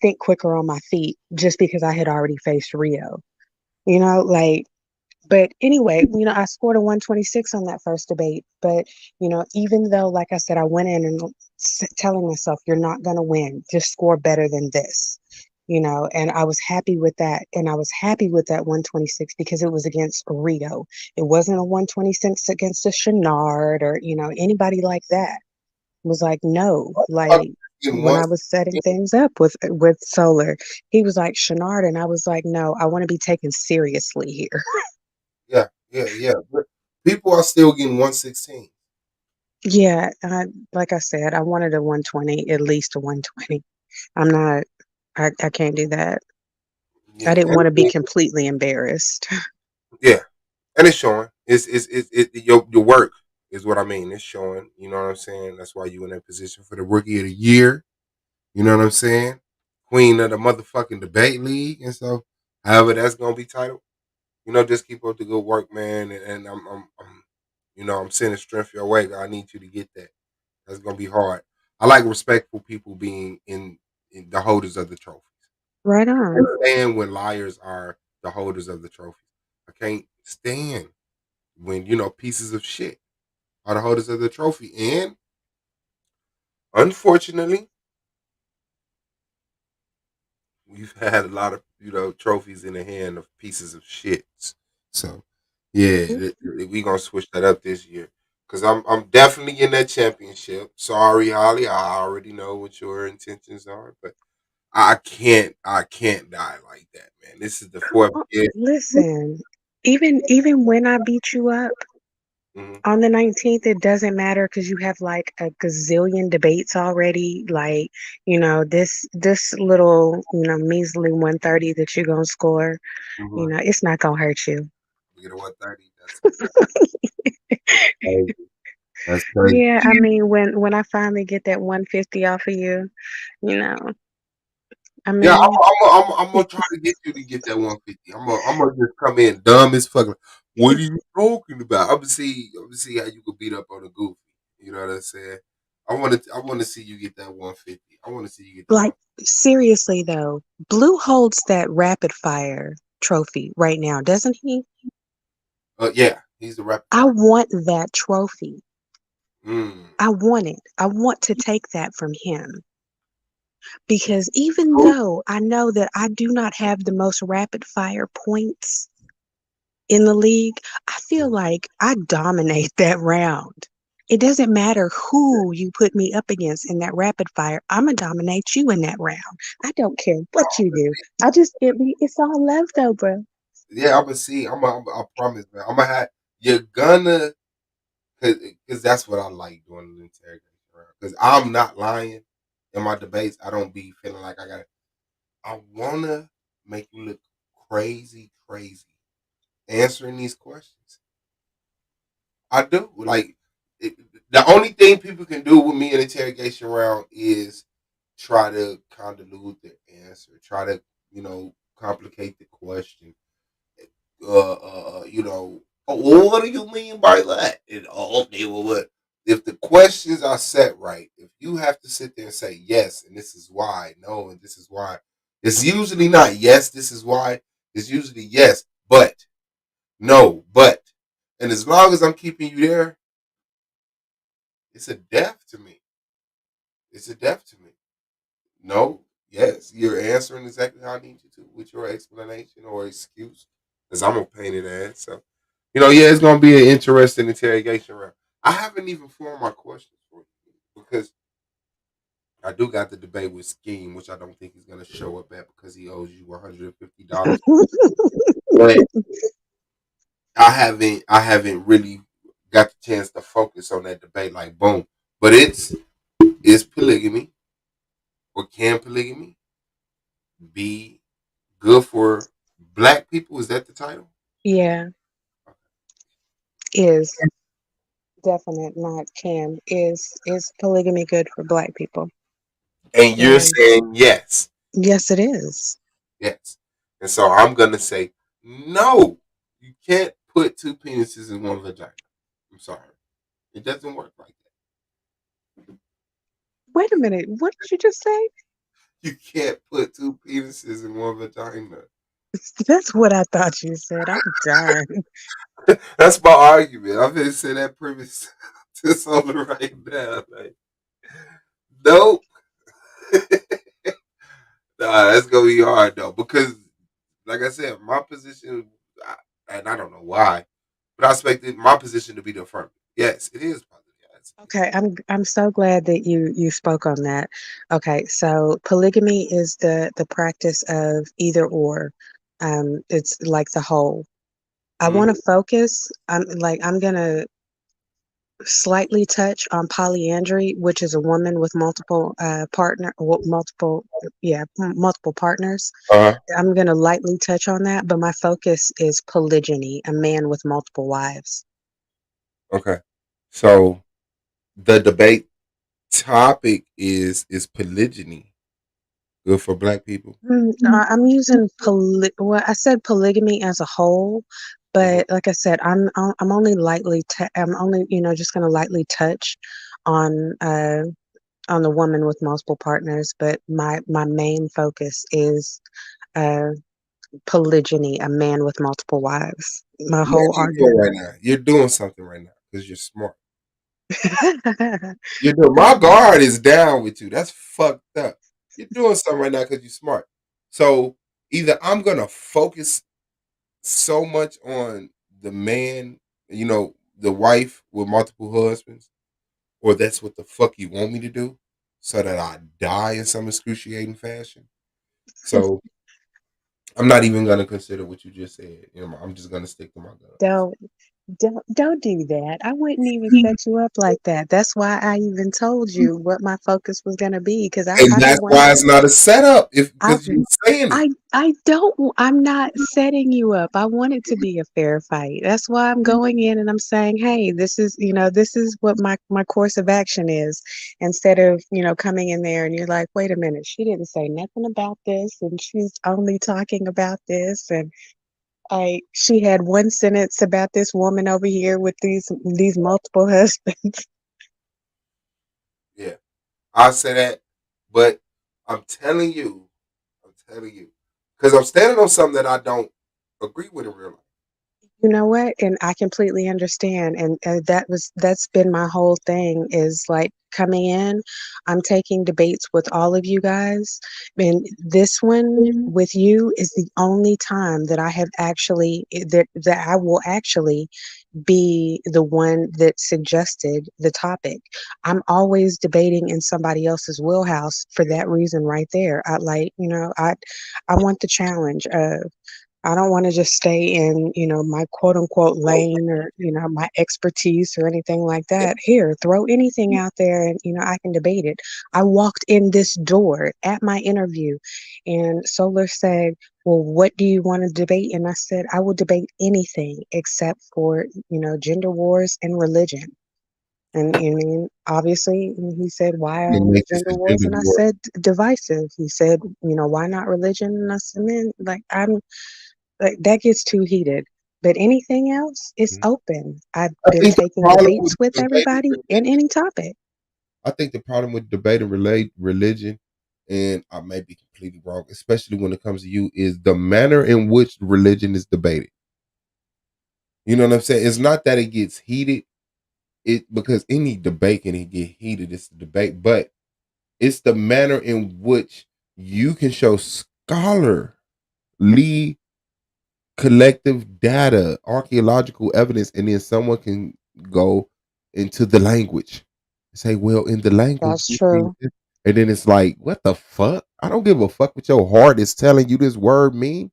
think quicker on my feet just because I had already faced Rio. Like, but anyway, I scored a 126 on that first debate. But, even though, like I said, I went in and telling myself, you're not going to win, just score better than this, and I was happy with that. And I was happy with that 126 because it was against Rio. It wasn't a 126 against a Chenard or, anybody like that. It was like, no, like In when one, I was setting things up with Solar, he was like Chenard, and I was like, no, I want to be taken seriously here. yeah, yeah, yeah. But people are still getting 116. Yeah, like I said, I wanted a 120, at least a 120. I'm not, I can't do that. I Yeah, didn't want to be completely embarrassed. yeah, and it's showing. Your work is what I mean. It's showing. You know what I'm saying? That's why you in that position for the rookie of the year. You know what I'm saying? Queen of the motherfucking debate league and so however that's gonna be titled. Just keep up the good work, man. And I'm sending strength your way. I need you to get that. That's gonna be hard. I like respectful people being in the holders of the trophies. Right I on. can't stand when liars are the holders of the trophies. I can't stand when pieces of shit are the holders of the trophy. And unfortunately, we've had a lot of trophies in the hand of pieces of shit. So, yeah, we gonna switch that up this year. Cause I'm definitely in that championship. Sorry, Holly. I already know what your intentions are, but I can't die like that, man. This is the fourth year. Listen, even when I beat you up Mhm. on the 19th, it doesn't matter because you have like a gazillion debates already. Like, this little, measly 130 that you're gonna score, Mhm. it's not gonna hurt you. We get a 130. That's crazy. That's crazy. Yeah, I mean, when I finally get that 150 off of you, you know, I Yeah, mean, I'm gonna try to get you to get that 150. I'm gonna just come in dumb as fuck. Like, what are you talking about? I'm gonna see how you could beat up on a goofy. You know what I'm saying? I wanna see you get that 150. I wanna see you get that like one. seriously though, Blue holds that rapid fire trophy right now, doesn't he? Yeah, he's the rapid I fire. want that trophy. Mm. I want it. I want to take that from him because even though I know that I do not have the most rapid fire points in the league, I feel like I dominate that round. It doesn't matter who you put me up against in that rapid fire. I'm gonna dominate you in that round. I don't care what you do. It's all love though, bro. Yeah, I'm gonna see. I promise, man. I'm gonna have. You're gonna, cause that's what I like doing the interrogation round. Cause I'm not lying in my debates. I don't be feeling like I got. I wanna make you look crazy answering these questions. I do. Like it, the only thing people can do with me in interrogation round is try to convolute the answer, try to complicate the question. Oh, what do you mean by that? Okay, well, what if the questions are set right? If you have to sit there and say yes, and this is why, no, and this is why, it's usually not yes, this is why. It's usually yes, but no, but, and as long as I'm keeping you there, it's a death to me. It's a death to me. No, yes, you're answering exactly how I need you to with your explanation or excuse, because I'm a pain in the ass. So, yeah, it's gonna be an interesting interrogation round. I haven't even formed my questions for you because I do got the debate with Scheme, which I don't think he's gonna show up at because he owes you $150. But I haven't really got the chance to focus on that debate like boom. But is polygamy or can polygamy be good for black people? Is that the title? Yeah, is definite, not can. Is polygamy good for black people? And you're And saying yes. yes, it is. Yes. And so I'm gonna say no. You can't put two penises in one vagina. I'm sorry. It doesn't work like that. Wait a minute, what did you just say? You can't put two penises in one vagina. That's what I thought you said. I'm done. That's my argument. I'm gonna say that premise to someone right now. Like, nope. Nah, that's gonna be hard though because, like I said, my position, and I don't know why, but I expected my position to be the affirmative. Yes, it is positive. Yes. Okay, I'm so glad that you spoke on that. Okay, so polygamy is the practice of either or. It's like the whole. I Mm-hmm. want to focus. I'm gonna slightly touch on polyandry, which is a woman with multiple partners. Uh-huh. I'm gonna lightly touch on that, but my focus is polygyny, a man with multiple wives. Okay. So the debate topic is polygyny good for black people? I'm using well, I said polygamy as a whole, Mhm. but like I said, I'm only I'm only just gonna lightly touch on uh on the woman with multiple partners, but my main focus is uh polygyny, a man with multiple wives. My You know whole what you're doing argument. right now. You're doing something right now because you're smart. You're doing my guard is down with you. That's fucked up. You're doing something right now because you're smart. So either I'm gonna focus so much on the man, the wife with multiple husbands, or that's what the fuck you want me to do, so that I die in some excruciating fashion. So I'm not even gonna consider what you just said. I'm just gonna stick to my guns. Don't don't do that. I wouldn't even set you up like that. That's why I even told you what my focus was gonna be, because And I don't that's want why it's not a setup, if I because you're saying it. I don't I'm not setting you up. I want it to be a fair fight. That's why I'm going in and I'm saying, "Hey, this is, this is what my course of action is." Instead of, coming in there and you're like, "Wait a minute, she didn't say nothing about this and she's only talking about this and she had one sentence about this woman over here with these multiple husbands." Yeah, I say that, but I'm telling you, because I'm standing on something that I don't agree with in real life. You know what? And I completely understand. And that's been my whole thing is like coming in, I'm taking debates with all of you guys. And this one with you is the only time that I have actually that I will actually be the one that suggested the topic. I'm always debating in somebody else's wheelhouse for that reason right there. I want the challenge. I don't want to just stay in, my quote unquote lane or, my expertise or anything like that. Here, throw anything out there and, I can debate it. I walked in this door at my interview and Solar said, "Well, what do you want to debate?" And I said, "I will debate anything except for, gender wars and religion." And I mean, obviously, he said, "Why They only make this gender a wars?" gender And I war. said, "Divisive." He said, "Why not religion?" And I said, "Man, like I'm like that gets too heated. But anything else is Mhm. open. I've I been think the taking problem with debates with debating everybody in religion, any topic." I think the problem with debating religion, and I may be completely wrong, especially when it comes to you, is the manner in which religion is debated. You know what I'm saying? It's not that it gets heated, because any debate can get heated. It's a debate, but it's the manner in which you can show scholarly collective data, archaeological evidence, and then someone can go into the language and say, "Well, in the language, That's this means true. this." And then it's like, "What the fuck? I don't give a fuck what your heart is telling you this word mean,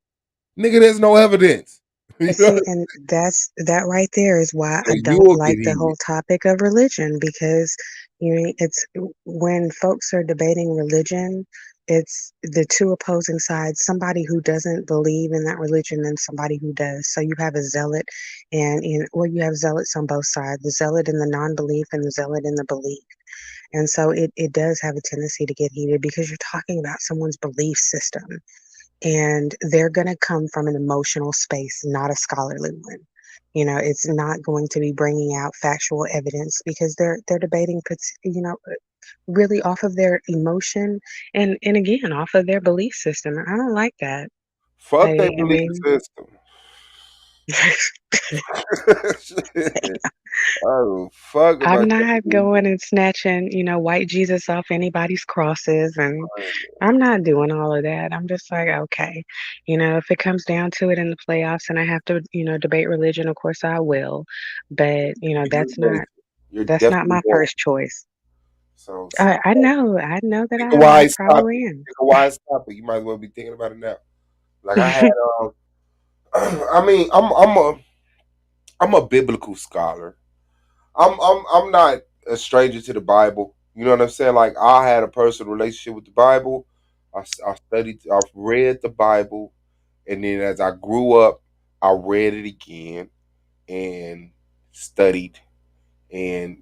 nigga. There's no evidence." You know, See, and that right there is why I and you don't will get like the heated. whole topic of religion because it's when folks are debating religion, it's the two opposing sides, somebody who doesn't believe in that religion and somebody who does. So you have a zealot well, you have zealots on both sides, the zealot in the non-belief and the zealot in the belief. And so it does have a tendency to get heated because you're talking about someone's belief system and they're going to come from an emotional space, not a scholarly one. It's not going to be bringing out factual evidence because they're debating, really off of their emotion and again off of their belief system. I don't like that. Fuck I they I belief mean, system. Shit. I don't fuck I'm about your not belief going and snatching, white Jesus off anybody's crosses, and I'm not doing all of that. I'm just like, okay, if it comes down to it in the playoffs and I have to, debate religion, of course I will. But, You're going to. You're that's not definitely my going. first choice. So I know that pick a I wise probably topic. am. Pick a wise topic. You might as well be thinking about it now. Like I had, I mean, I'm a biblical scholar. I'm not a stranger to the Bible. You know what I'm saying? Like I had a personal relationship with the Bible. I studied. I've read the Bible, and then as I grew up, I read it again and studied, and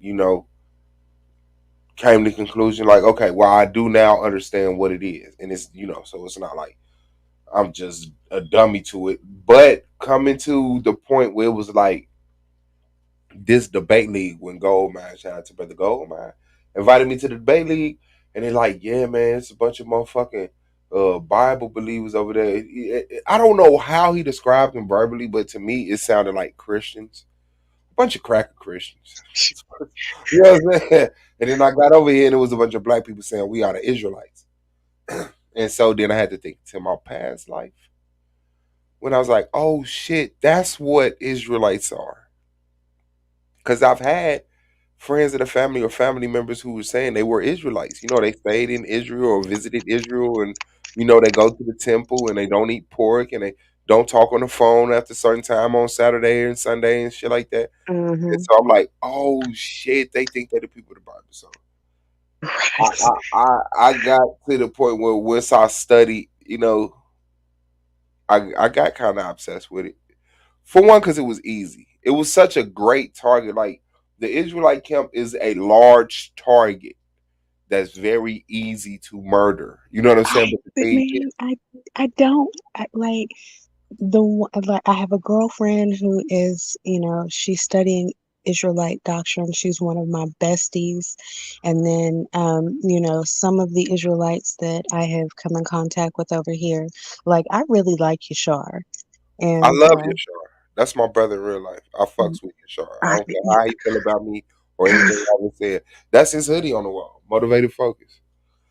came to the conclusion like, okay, well, I do now understand what it is, and it's so it's not like I'm just a dummy to it. But coming to the point where it was like this debate league when Goldmine, shout out to Brother Goldmine, invited me to the debate league, and they're like, yeah, man, it's a bunch of motherfucking Bible believers over there. I don't know how he described them verbally, but to me, it sounded like Christians, a bunch of cracker Christians. You know what I'm saying? And then I got over here, and it was a bunch of black people saying we are the Israelites. And so then I had to think to my past life when I was like, oh shit, that's what Israelites are. Because I've had friends of the family or family members who were saying they were Israelites. You know, they stayed in Israel or visited Israel, and you know they go to the temple and they don't eat pork and they don't talk on the phone after a certain time on Saturday and Sunday and shit like that. And Mm-hmm. so I'm like, oh shit, they think they're the people of the Bible. So Right. I got to the point where once I studied, you know, I got kind of obsessed with it. For one, because it was easy. It was such a great target. Like the Israelite camp is a large target that's very easy to murder. You know what I'm saying? But the But thing is, man, I don't like like I have a girlfriend who is, she's studying Israelite doctrine. She's one of my besties. And then some of the Israelites that I have come in contact with over here, like I really like Yashar. I And love Yashar. That's my brother in real life. I fucks with Yashar. I I don't care how he feel about me or anything I ever said. That's his hoodie on the wall. Motivated focus.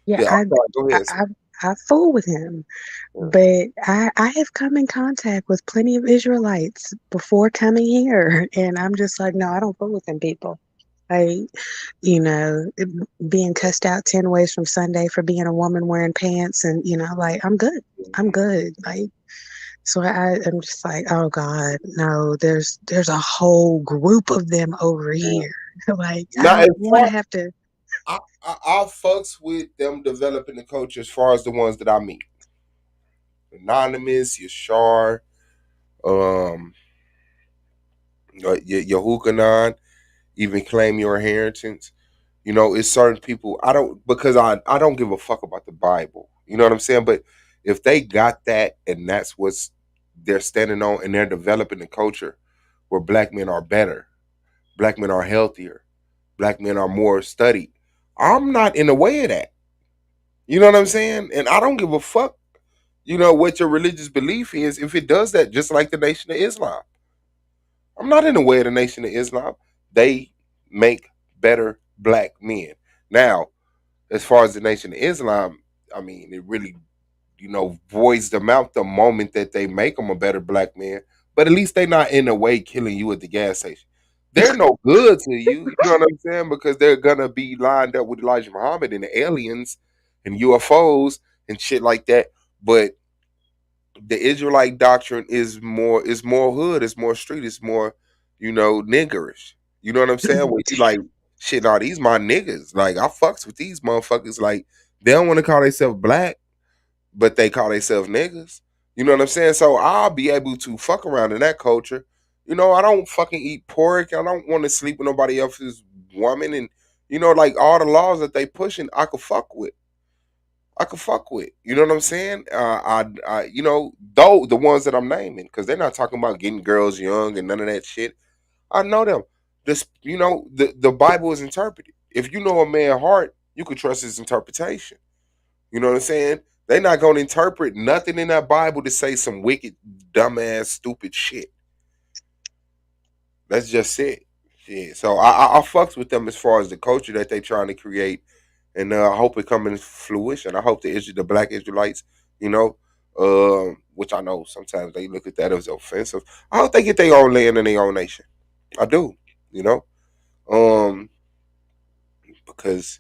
yeah, Yeah, I'm sorry. Go I ahead, sis. I I fool with him. Yeah. But I have come in contact with plenty of Israelites before coming here, and I'm just like, no, I don't fool with them people. I, being cussed out 10 ways from Sunday for being a woman wearing pants, and like I'm good. I'm good. Like so, I'm just like, oh God, no. There's a whole group of them over Yeah. here. Like I Now, as don't want to far have to. I fucks with them developing the culture as far as the ones that I meet. Anonymous, Yashar, um, Yahukanan, even claim your inheritance. You know, it's certain people I don't because I don't give a fuck about the Bible. You know what I'm saying? But if they got that and that's what's they're standing on and they're developing the culture where black men are better, black men are healthier, black men are more studied. I'm not in the way of that. You know what I'm saying? And I don't give a fuck, you know, what your religious belief is if it does that, just like the Nation of Islam. I'm not in the way of the Nation of Islam. They make better black men. Now, as far as the Nation of Islam, I mean, it really, you know, voids them out the moment that they make them a better black man. But at least they not in a way killing you at the gas station. They're no good to you. You know what I'm saying? Because they're gonna be lined up with Elijah Muhammad and the aliens and UFOs and shit like that. But the Israelite doctrine is more hood, it's more street, it's more, you know, niggerish. You know what I'm saying? Where you like, shit, nah, these my niggas. Like I fucks with these motherfuckers. Like they don't want to call themselves black, but they call themselves niggas. You know what I'm saying? So I'll be able to fuck around in that culture. You know, I don't fucking eat pork. I don't want to sleep with nobody else's woman, and you know, like all the laws that they pushing, I could fuck with. I could fuck with. You know what I'm saying? You know, though the ones that I'm naming, because they're not talking about getting girls young and none of that shit. I know them. This, you know, the Bible is interpreted. If you know a man's heart, you could trust his interpretation. You know what I'm saying? They're not gonna interpret nothing in that Bible to say some wicked, dumbass, stupid shit. That's just it. Yeah. So I fucks with them as far as the culture that they trying to create, and I hope it come in fruition. I hope the Black Israelites, you know, which I know sometimes they look at that as offensive. I hope they get their own land and their own nation. I do, you know, um, because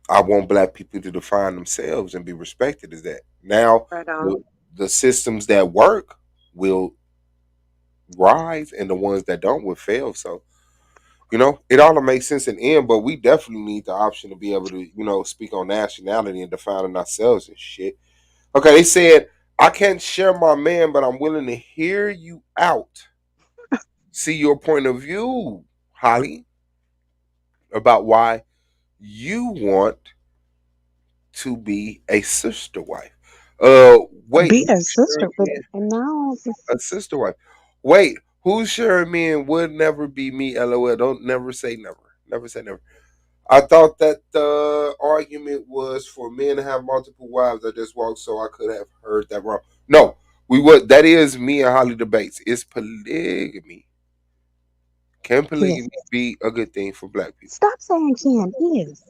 I want Black people to define themselves and be respected as that. Now, Right the, on. the systems that work will rise, and the ones that don't will fail. So you know, it all makes sense in the end, but we definitely need the option to be able to, you know, speak on nationality and defining ourselves and shit. Okay, they said, I can't share my man, but I'm willing to hear you out. See your point of view, Holly, about why you want to be a sister wife. Wait, Be who's a sharing sister, but me and now a sister wife? Wait, who's sharing me and would never be me? LOL. Don't never say never. Never say never. I thought that the argument was for men to have multiple wives. I just walked, so I could have heard that wrong. No, we would. That is me and Holly debates. It's polygamy. Can yes. polygamy be a good thing for Black people? Stop saying can is.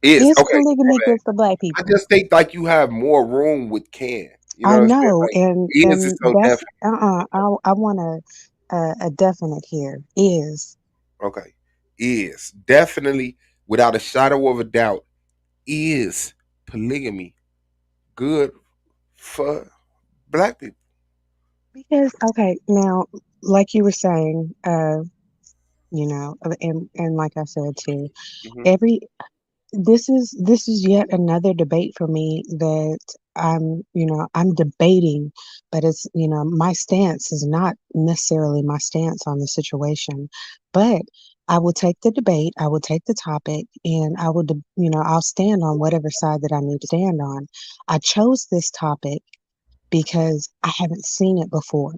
Is Okay. polygamy My bad. good for black I people? just think like you have more room with can. You know I what I'm saying? know, Like and is and so that's definite. I want a definite here. Is Okay. Is definitely without a shadow of a doubt is polygamy good for black people. because okay now, like you were saying, and like I said too, Hmm. every this is yet another debate for me that I'm debating, but it's my stance is not necessarily my stance on the situation, but I will take the debate, I will take the topic, and I'll stand on whatever side that I need to stand on. I chose this topic because I haven't seen it before.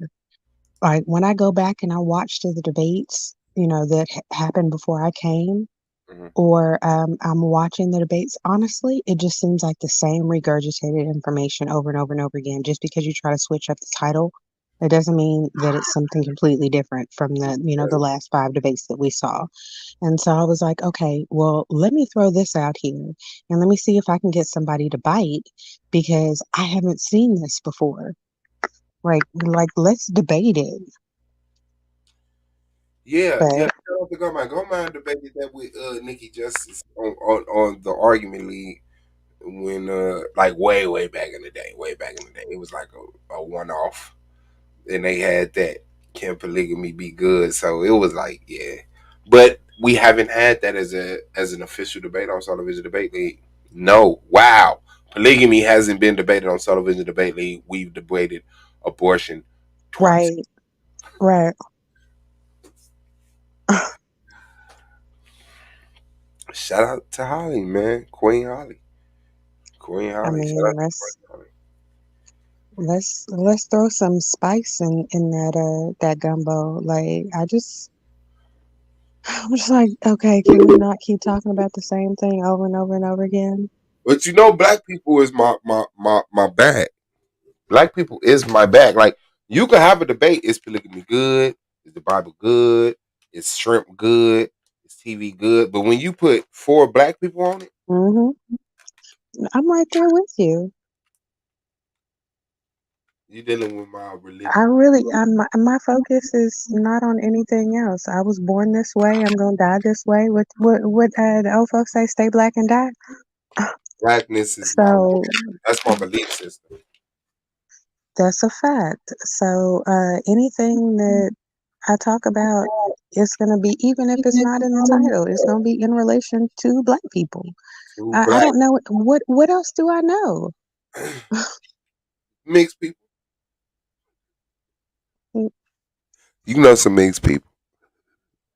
Like when I go back and I watch the debates, that happened before I came, Hmm. or I'm watching the debates, honestly, it just seems like the same regurgitated information over and over and over again. Just because you try to switch up the title, it doesn't mean that it's something completely different from the last five debates that we saw. And so I was like, okay, well, let me throw this out here and let me see if I can get somebody to bite because I haven't seen this before. Like let's debate it. Yeah, yeah. But I don't think go mind debated that with Nikki Justice on the argument league when like way back in the day, way back in the day. It was like a one off. And they had that can polygamy be good? So it was like, yeah. But we haven't had that as an official debate on Television Debate League. No. Wow. Polygamy hasn't been debated on Television Debate League. We've debated abortion twice. right, right. Shout out to Holly, man. Queen Holly. Queen I Holly. Shout mean, out to let's Queen Holly. let's throw some spice in that gumbo. Like I'm just like, okay, can we not keep talking about the same thing over and over and over again? But black people is my bag. Black people is my bag. Like you can have a debate. Is polygamy good? Is the Bible good? Is shrimp good? Is TV good? But when you put four black people on it, Hmm. I'm right there with you. you're dealing with my I religion. really, my focus is not on anything else. I was born this way. I'm gonna die this way. What the old folks say, stay black and die. Blackness is my So that's my belief system. that's a fact. So anything that I talk about is going to be, even if it's not in the title, it's going to be in relation to black people. True I black don't know what else do I know? mixed people. Mm, You know some mixed people.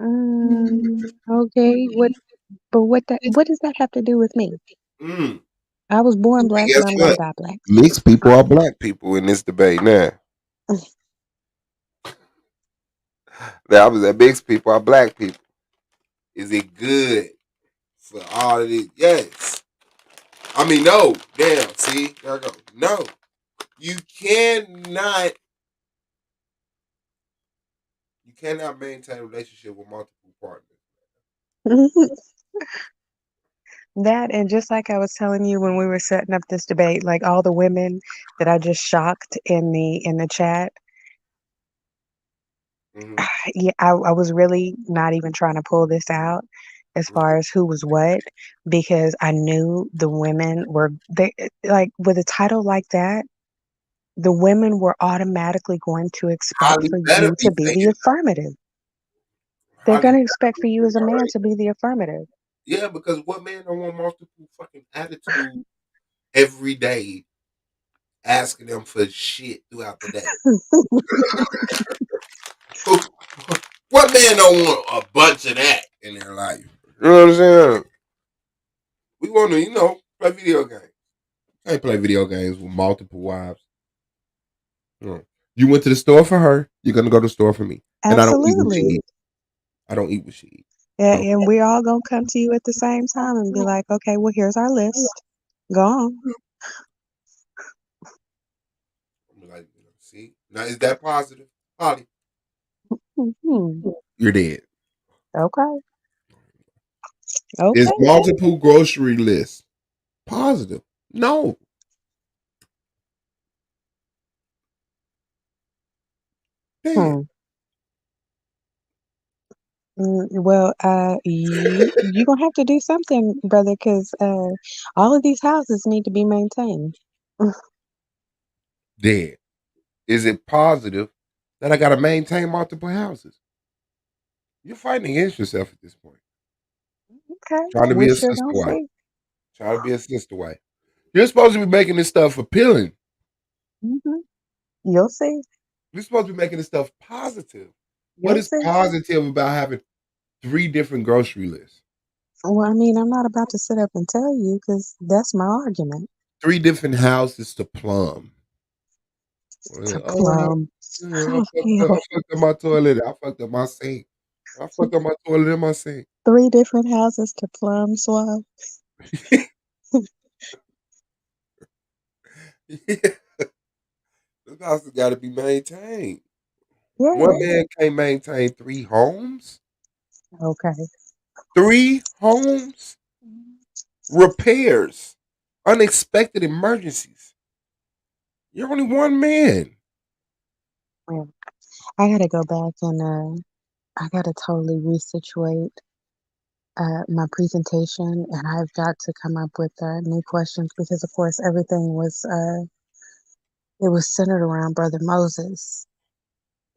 okay, what does that have to do with me? Mm. I was born And black and guess I'm going what? to die black. Mixed people are black people in this debate now. That was that mixed people are black people. Is it good for all of this? Yes. I mean, no. Damn. See, there I go. No, you cannot. You cannot maintain a relationship with multiple partners. That, and just like I was telling you when we were setting up this debate, like all the women that I just shocked in the chat. Mm-hmm. Yeah, I was really not even trying to pull this out as far as who was what, because I knew the women were they like with a title like that, the women were automatically going to expect Holly for better you be to be the saying affirmative. They're Holly going to better expect be for you saying as a all man right. to be the affirmative. Yeah, because what man don't want multiple fucking attitude every day, asking them for shit throughout the day? What man don't want a bunch of that in their life? You know what I'm saying? We want to, play video games. Can't play video games with multiple wives. You went to the store for her. You're gonna go to the store for me. And I don't eat what she Absolutely. eats. I don't eat what she eats. Yeah, So and we're all going to come to you at the same time and be like, okay, well, here's our list. Go on. I'm like, see, now is that positive, Holly? Hmm. You're dead. Okay. Is Okay. multiple grocery lists positive? No. Damn. Hmm. Well, you gonna have to do something, brother, because all of these houses need to be maintained. Dead. Is it positive that I got to maintain multiple houses? You're fighting against yourself at this point. Okay, Trying to be we a sure sister gonna wife. see. Trying to be a sister wife. You're supposed to be making this stuff appealing. You'll see. You're supposed to be making this stuff positive. What You'll is see. positive about having 3 different grocery lists? Well, I mean, I'm not about to sit up and tell you because that's my argument. 3 different houses to plumb. To Oh, plum. yeah, I Ew. fucked up my toilet. I fucked up my sink. I fucked up my toilet and my sink. 3 different houses to plum swab. Yeah, this house has got to be maintained. One Yeah. man can't maintain 3 homes. Okay. 3 homes, repairs, unexpected emergencies. You're only one man. Well, I gotta go back and I gotta totally resituate my presentation, and I've got to come up with new questions because, of course, everything was it was centered around Brother Moses.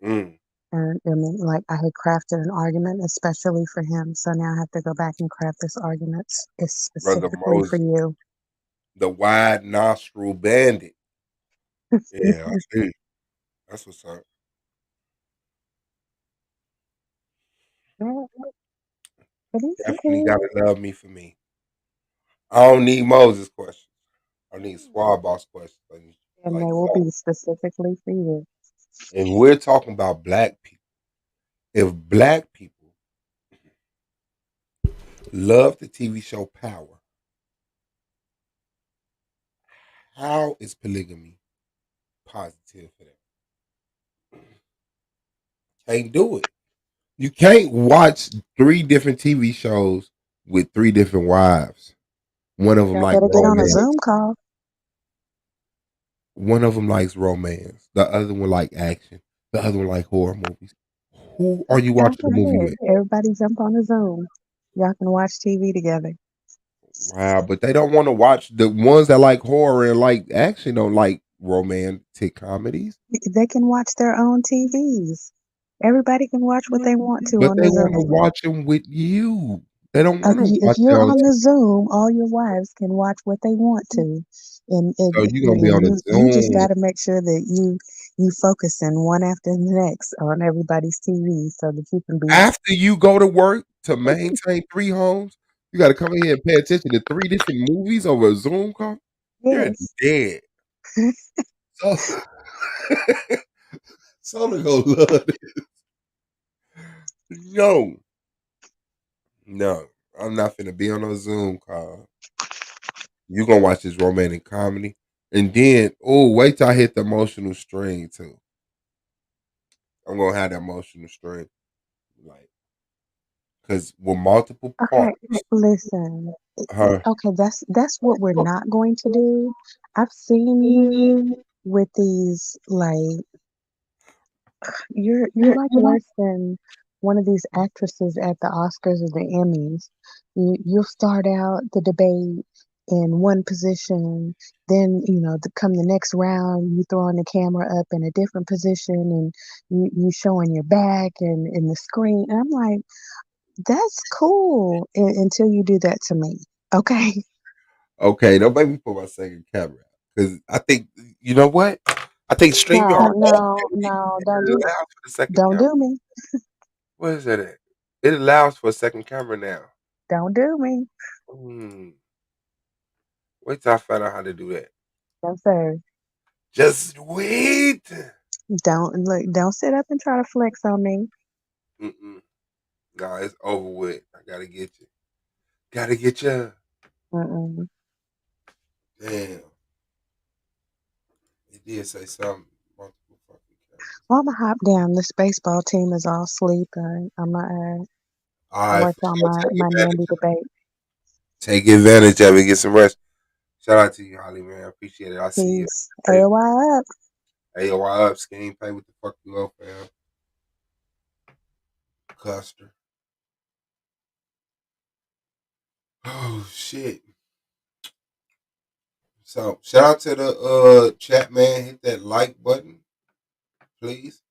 Mm, And I mean, like I had crafted an argument especially for him, so now I have to go back and craft this argument Brother specifically for Moses, you. the wide nostril bandit. Yeah, I see. That's what's up. Well, but Definitely gotta love me for me. I don't need Moses questions. I need Swab Boss questions. and Like they will so. be specifically for you. And we're talking about black people. If black people love the TV show Power, how is polygamy positive for them? Can't do it. You can't watch 3 different TV shows with 3 different wives. One of them Y'all like better get on a romance. Zoom call. One of them likes romance. The other one like action. The other one like horror movies. Who are you Sounds watching the movie good. with? Everybody jump on a Zoom. Y'all can watch TV together. Wow, but they don't want to watch the ones that like horror and like action don't like romantic comedies. They can watch their own TVs. Everybody can watch what they want to But on they the want to Zoom. watch them with you. They don't want to If watch you're their own. on the Zoom, all your wives can watch what they want to, So you're gonna be on the you just Zoom got to make sure that you focusing one after the next on everybody's TV so that you can be. after you go to work to maintain 3 homes. You got to come in here and pay attention to 3 different movies over a Zoom call. You're Yes. dead. So, so to go love it. No, no, I'm not finna be on a Zoom call. You gonna watch this romantic comedy, and then wait till I hit the emotional string too. I'm gonna have the emotional string, like, because with multiple Okay, partners, listen. her. Okay, that's what we're not going to do. I've seen you with these like you're like worse than one of these actresses at the Oscars or the Emmys. You'll start out the debate in one position, then come the next round, you throwing the camera up in a different position, and you showing your back and in the screen. And I'm like, that's cool until you do that to me. Okay. Okay, don't make me put my second camera out because I think you know what? I think StreamYard No, no, updated no, and don't it do allows for the second don't camera. do me. What is that at? It allows for a second camera now. Don't do me. Hmm. Wait till I find out how to do that. No, sir. Just wait. Don't sit up and try to flex on me. Mm-mm. No, it's over with. I gotta get you. Gotta get you. Mm-mm. Damn. It did say something. Multiple fucking cameras. Well, I'm gonna hop down. This baseball team is all asleep. I'm gonna All right, work for on sure. my Take Nandy advantage. debate. Take advantage of it. Get some rest. Shout out to you, Holly, man. I appreciate it. I see you. Peace. AOI up. Hey, yo, why up, Scheme? Play with the fuck you up, fam. Custer. Oh, shit. So, shout out to the chat, man. Hit that like button, please.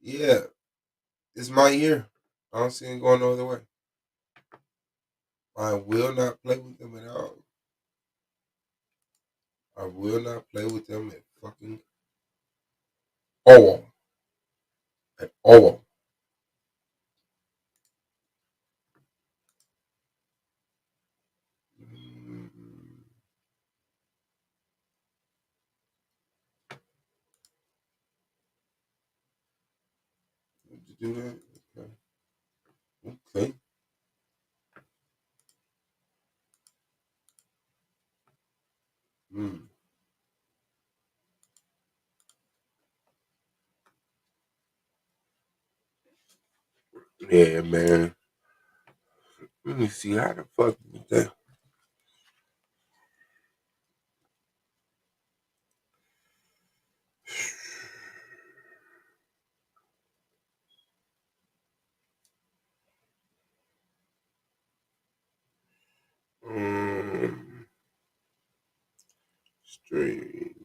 Yeah, it's my year. I don't see it going no other way. I will not play with them at all. I will not play with them at fucking all. At all. Did you do that? Okay. Okay. Mm. Yeah, man. Let me see how the fuck with that. Straight.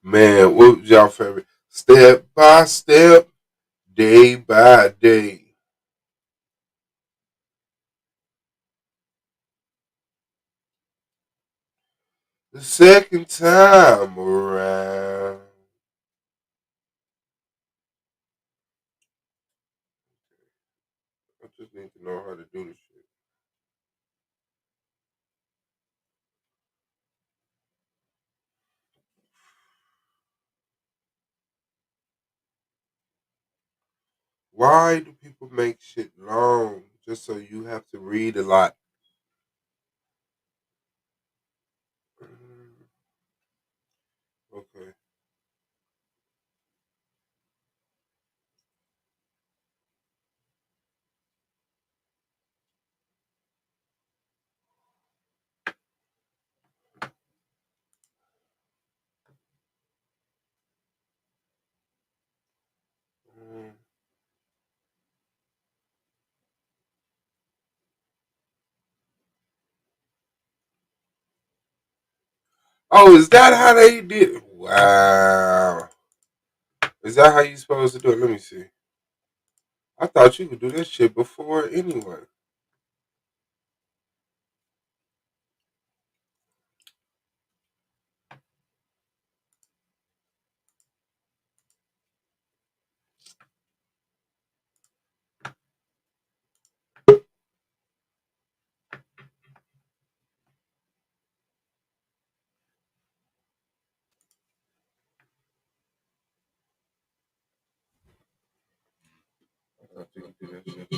Man, what was y'all favorite? Step by step, day by day. The second time around. I just need to know how to do this shit. Why do people make shit long just so you have to read a lot? Okay. Oh, is that how they did? Wow. Is that how you supposed to do it? Let me see. I thought you could do that shit before anyway. I thought you could do that shit.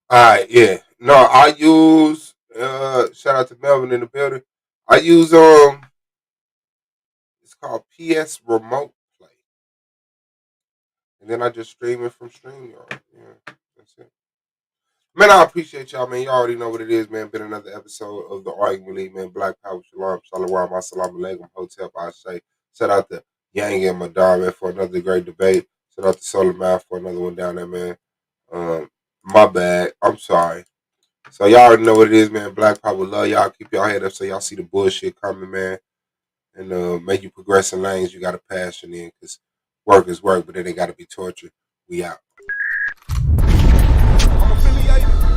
All right, yeah. No, I use shout out to Melvin in the building. I use it's called PS Remote Play. And then I just stream it from StreamYard. Yeah, that's it. Man, I appreciate y'all, man. Y'all already know what it is, man. Been another episode of the Argument League, man. Black Power, Shalom, Shalom, Assalamu Alaikum, Hotel, I say. Shout out to Yanga and Madon, man, for another great debate. Shout out to Solar Man for another one down there, man. My bad. I'm sorry. So y'all already know what it is, man. Black Power, love y'all. Keep y'all head up so y'all see the bullshit coming, man. And make you progress in lanes you got a passion in, because work is work, but then they got to be tortured. We out.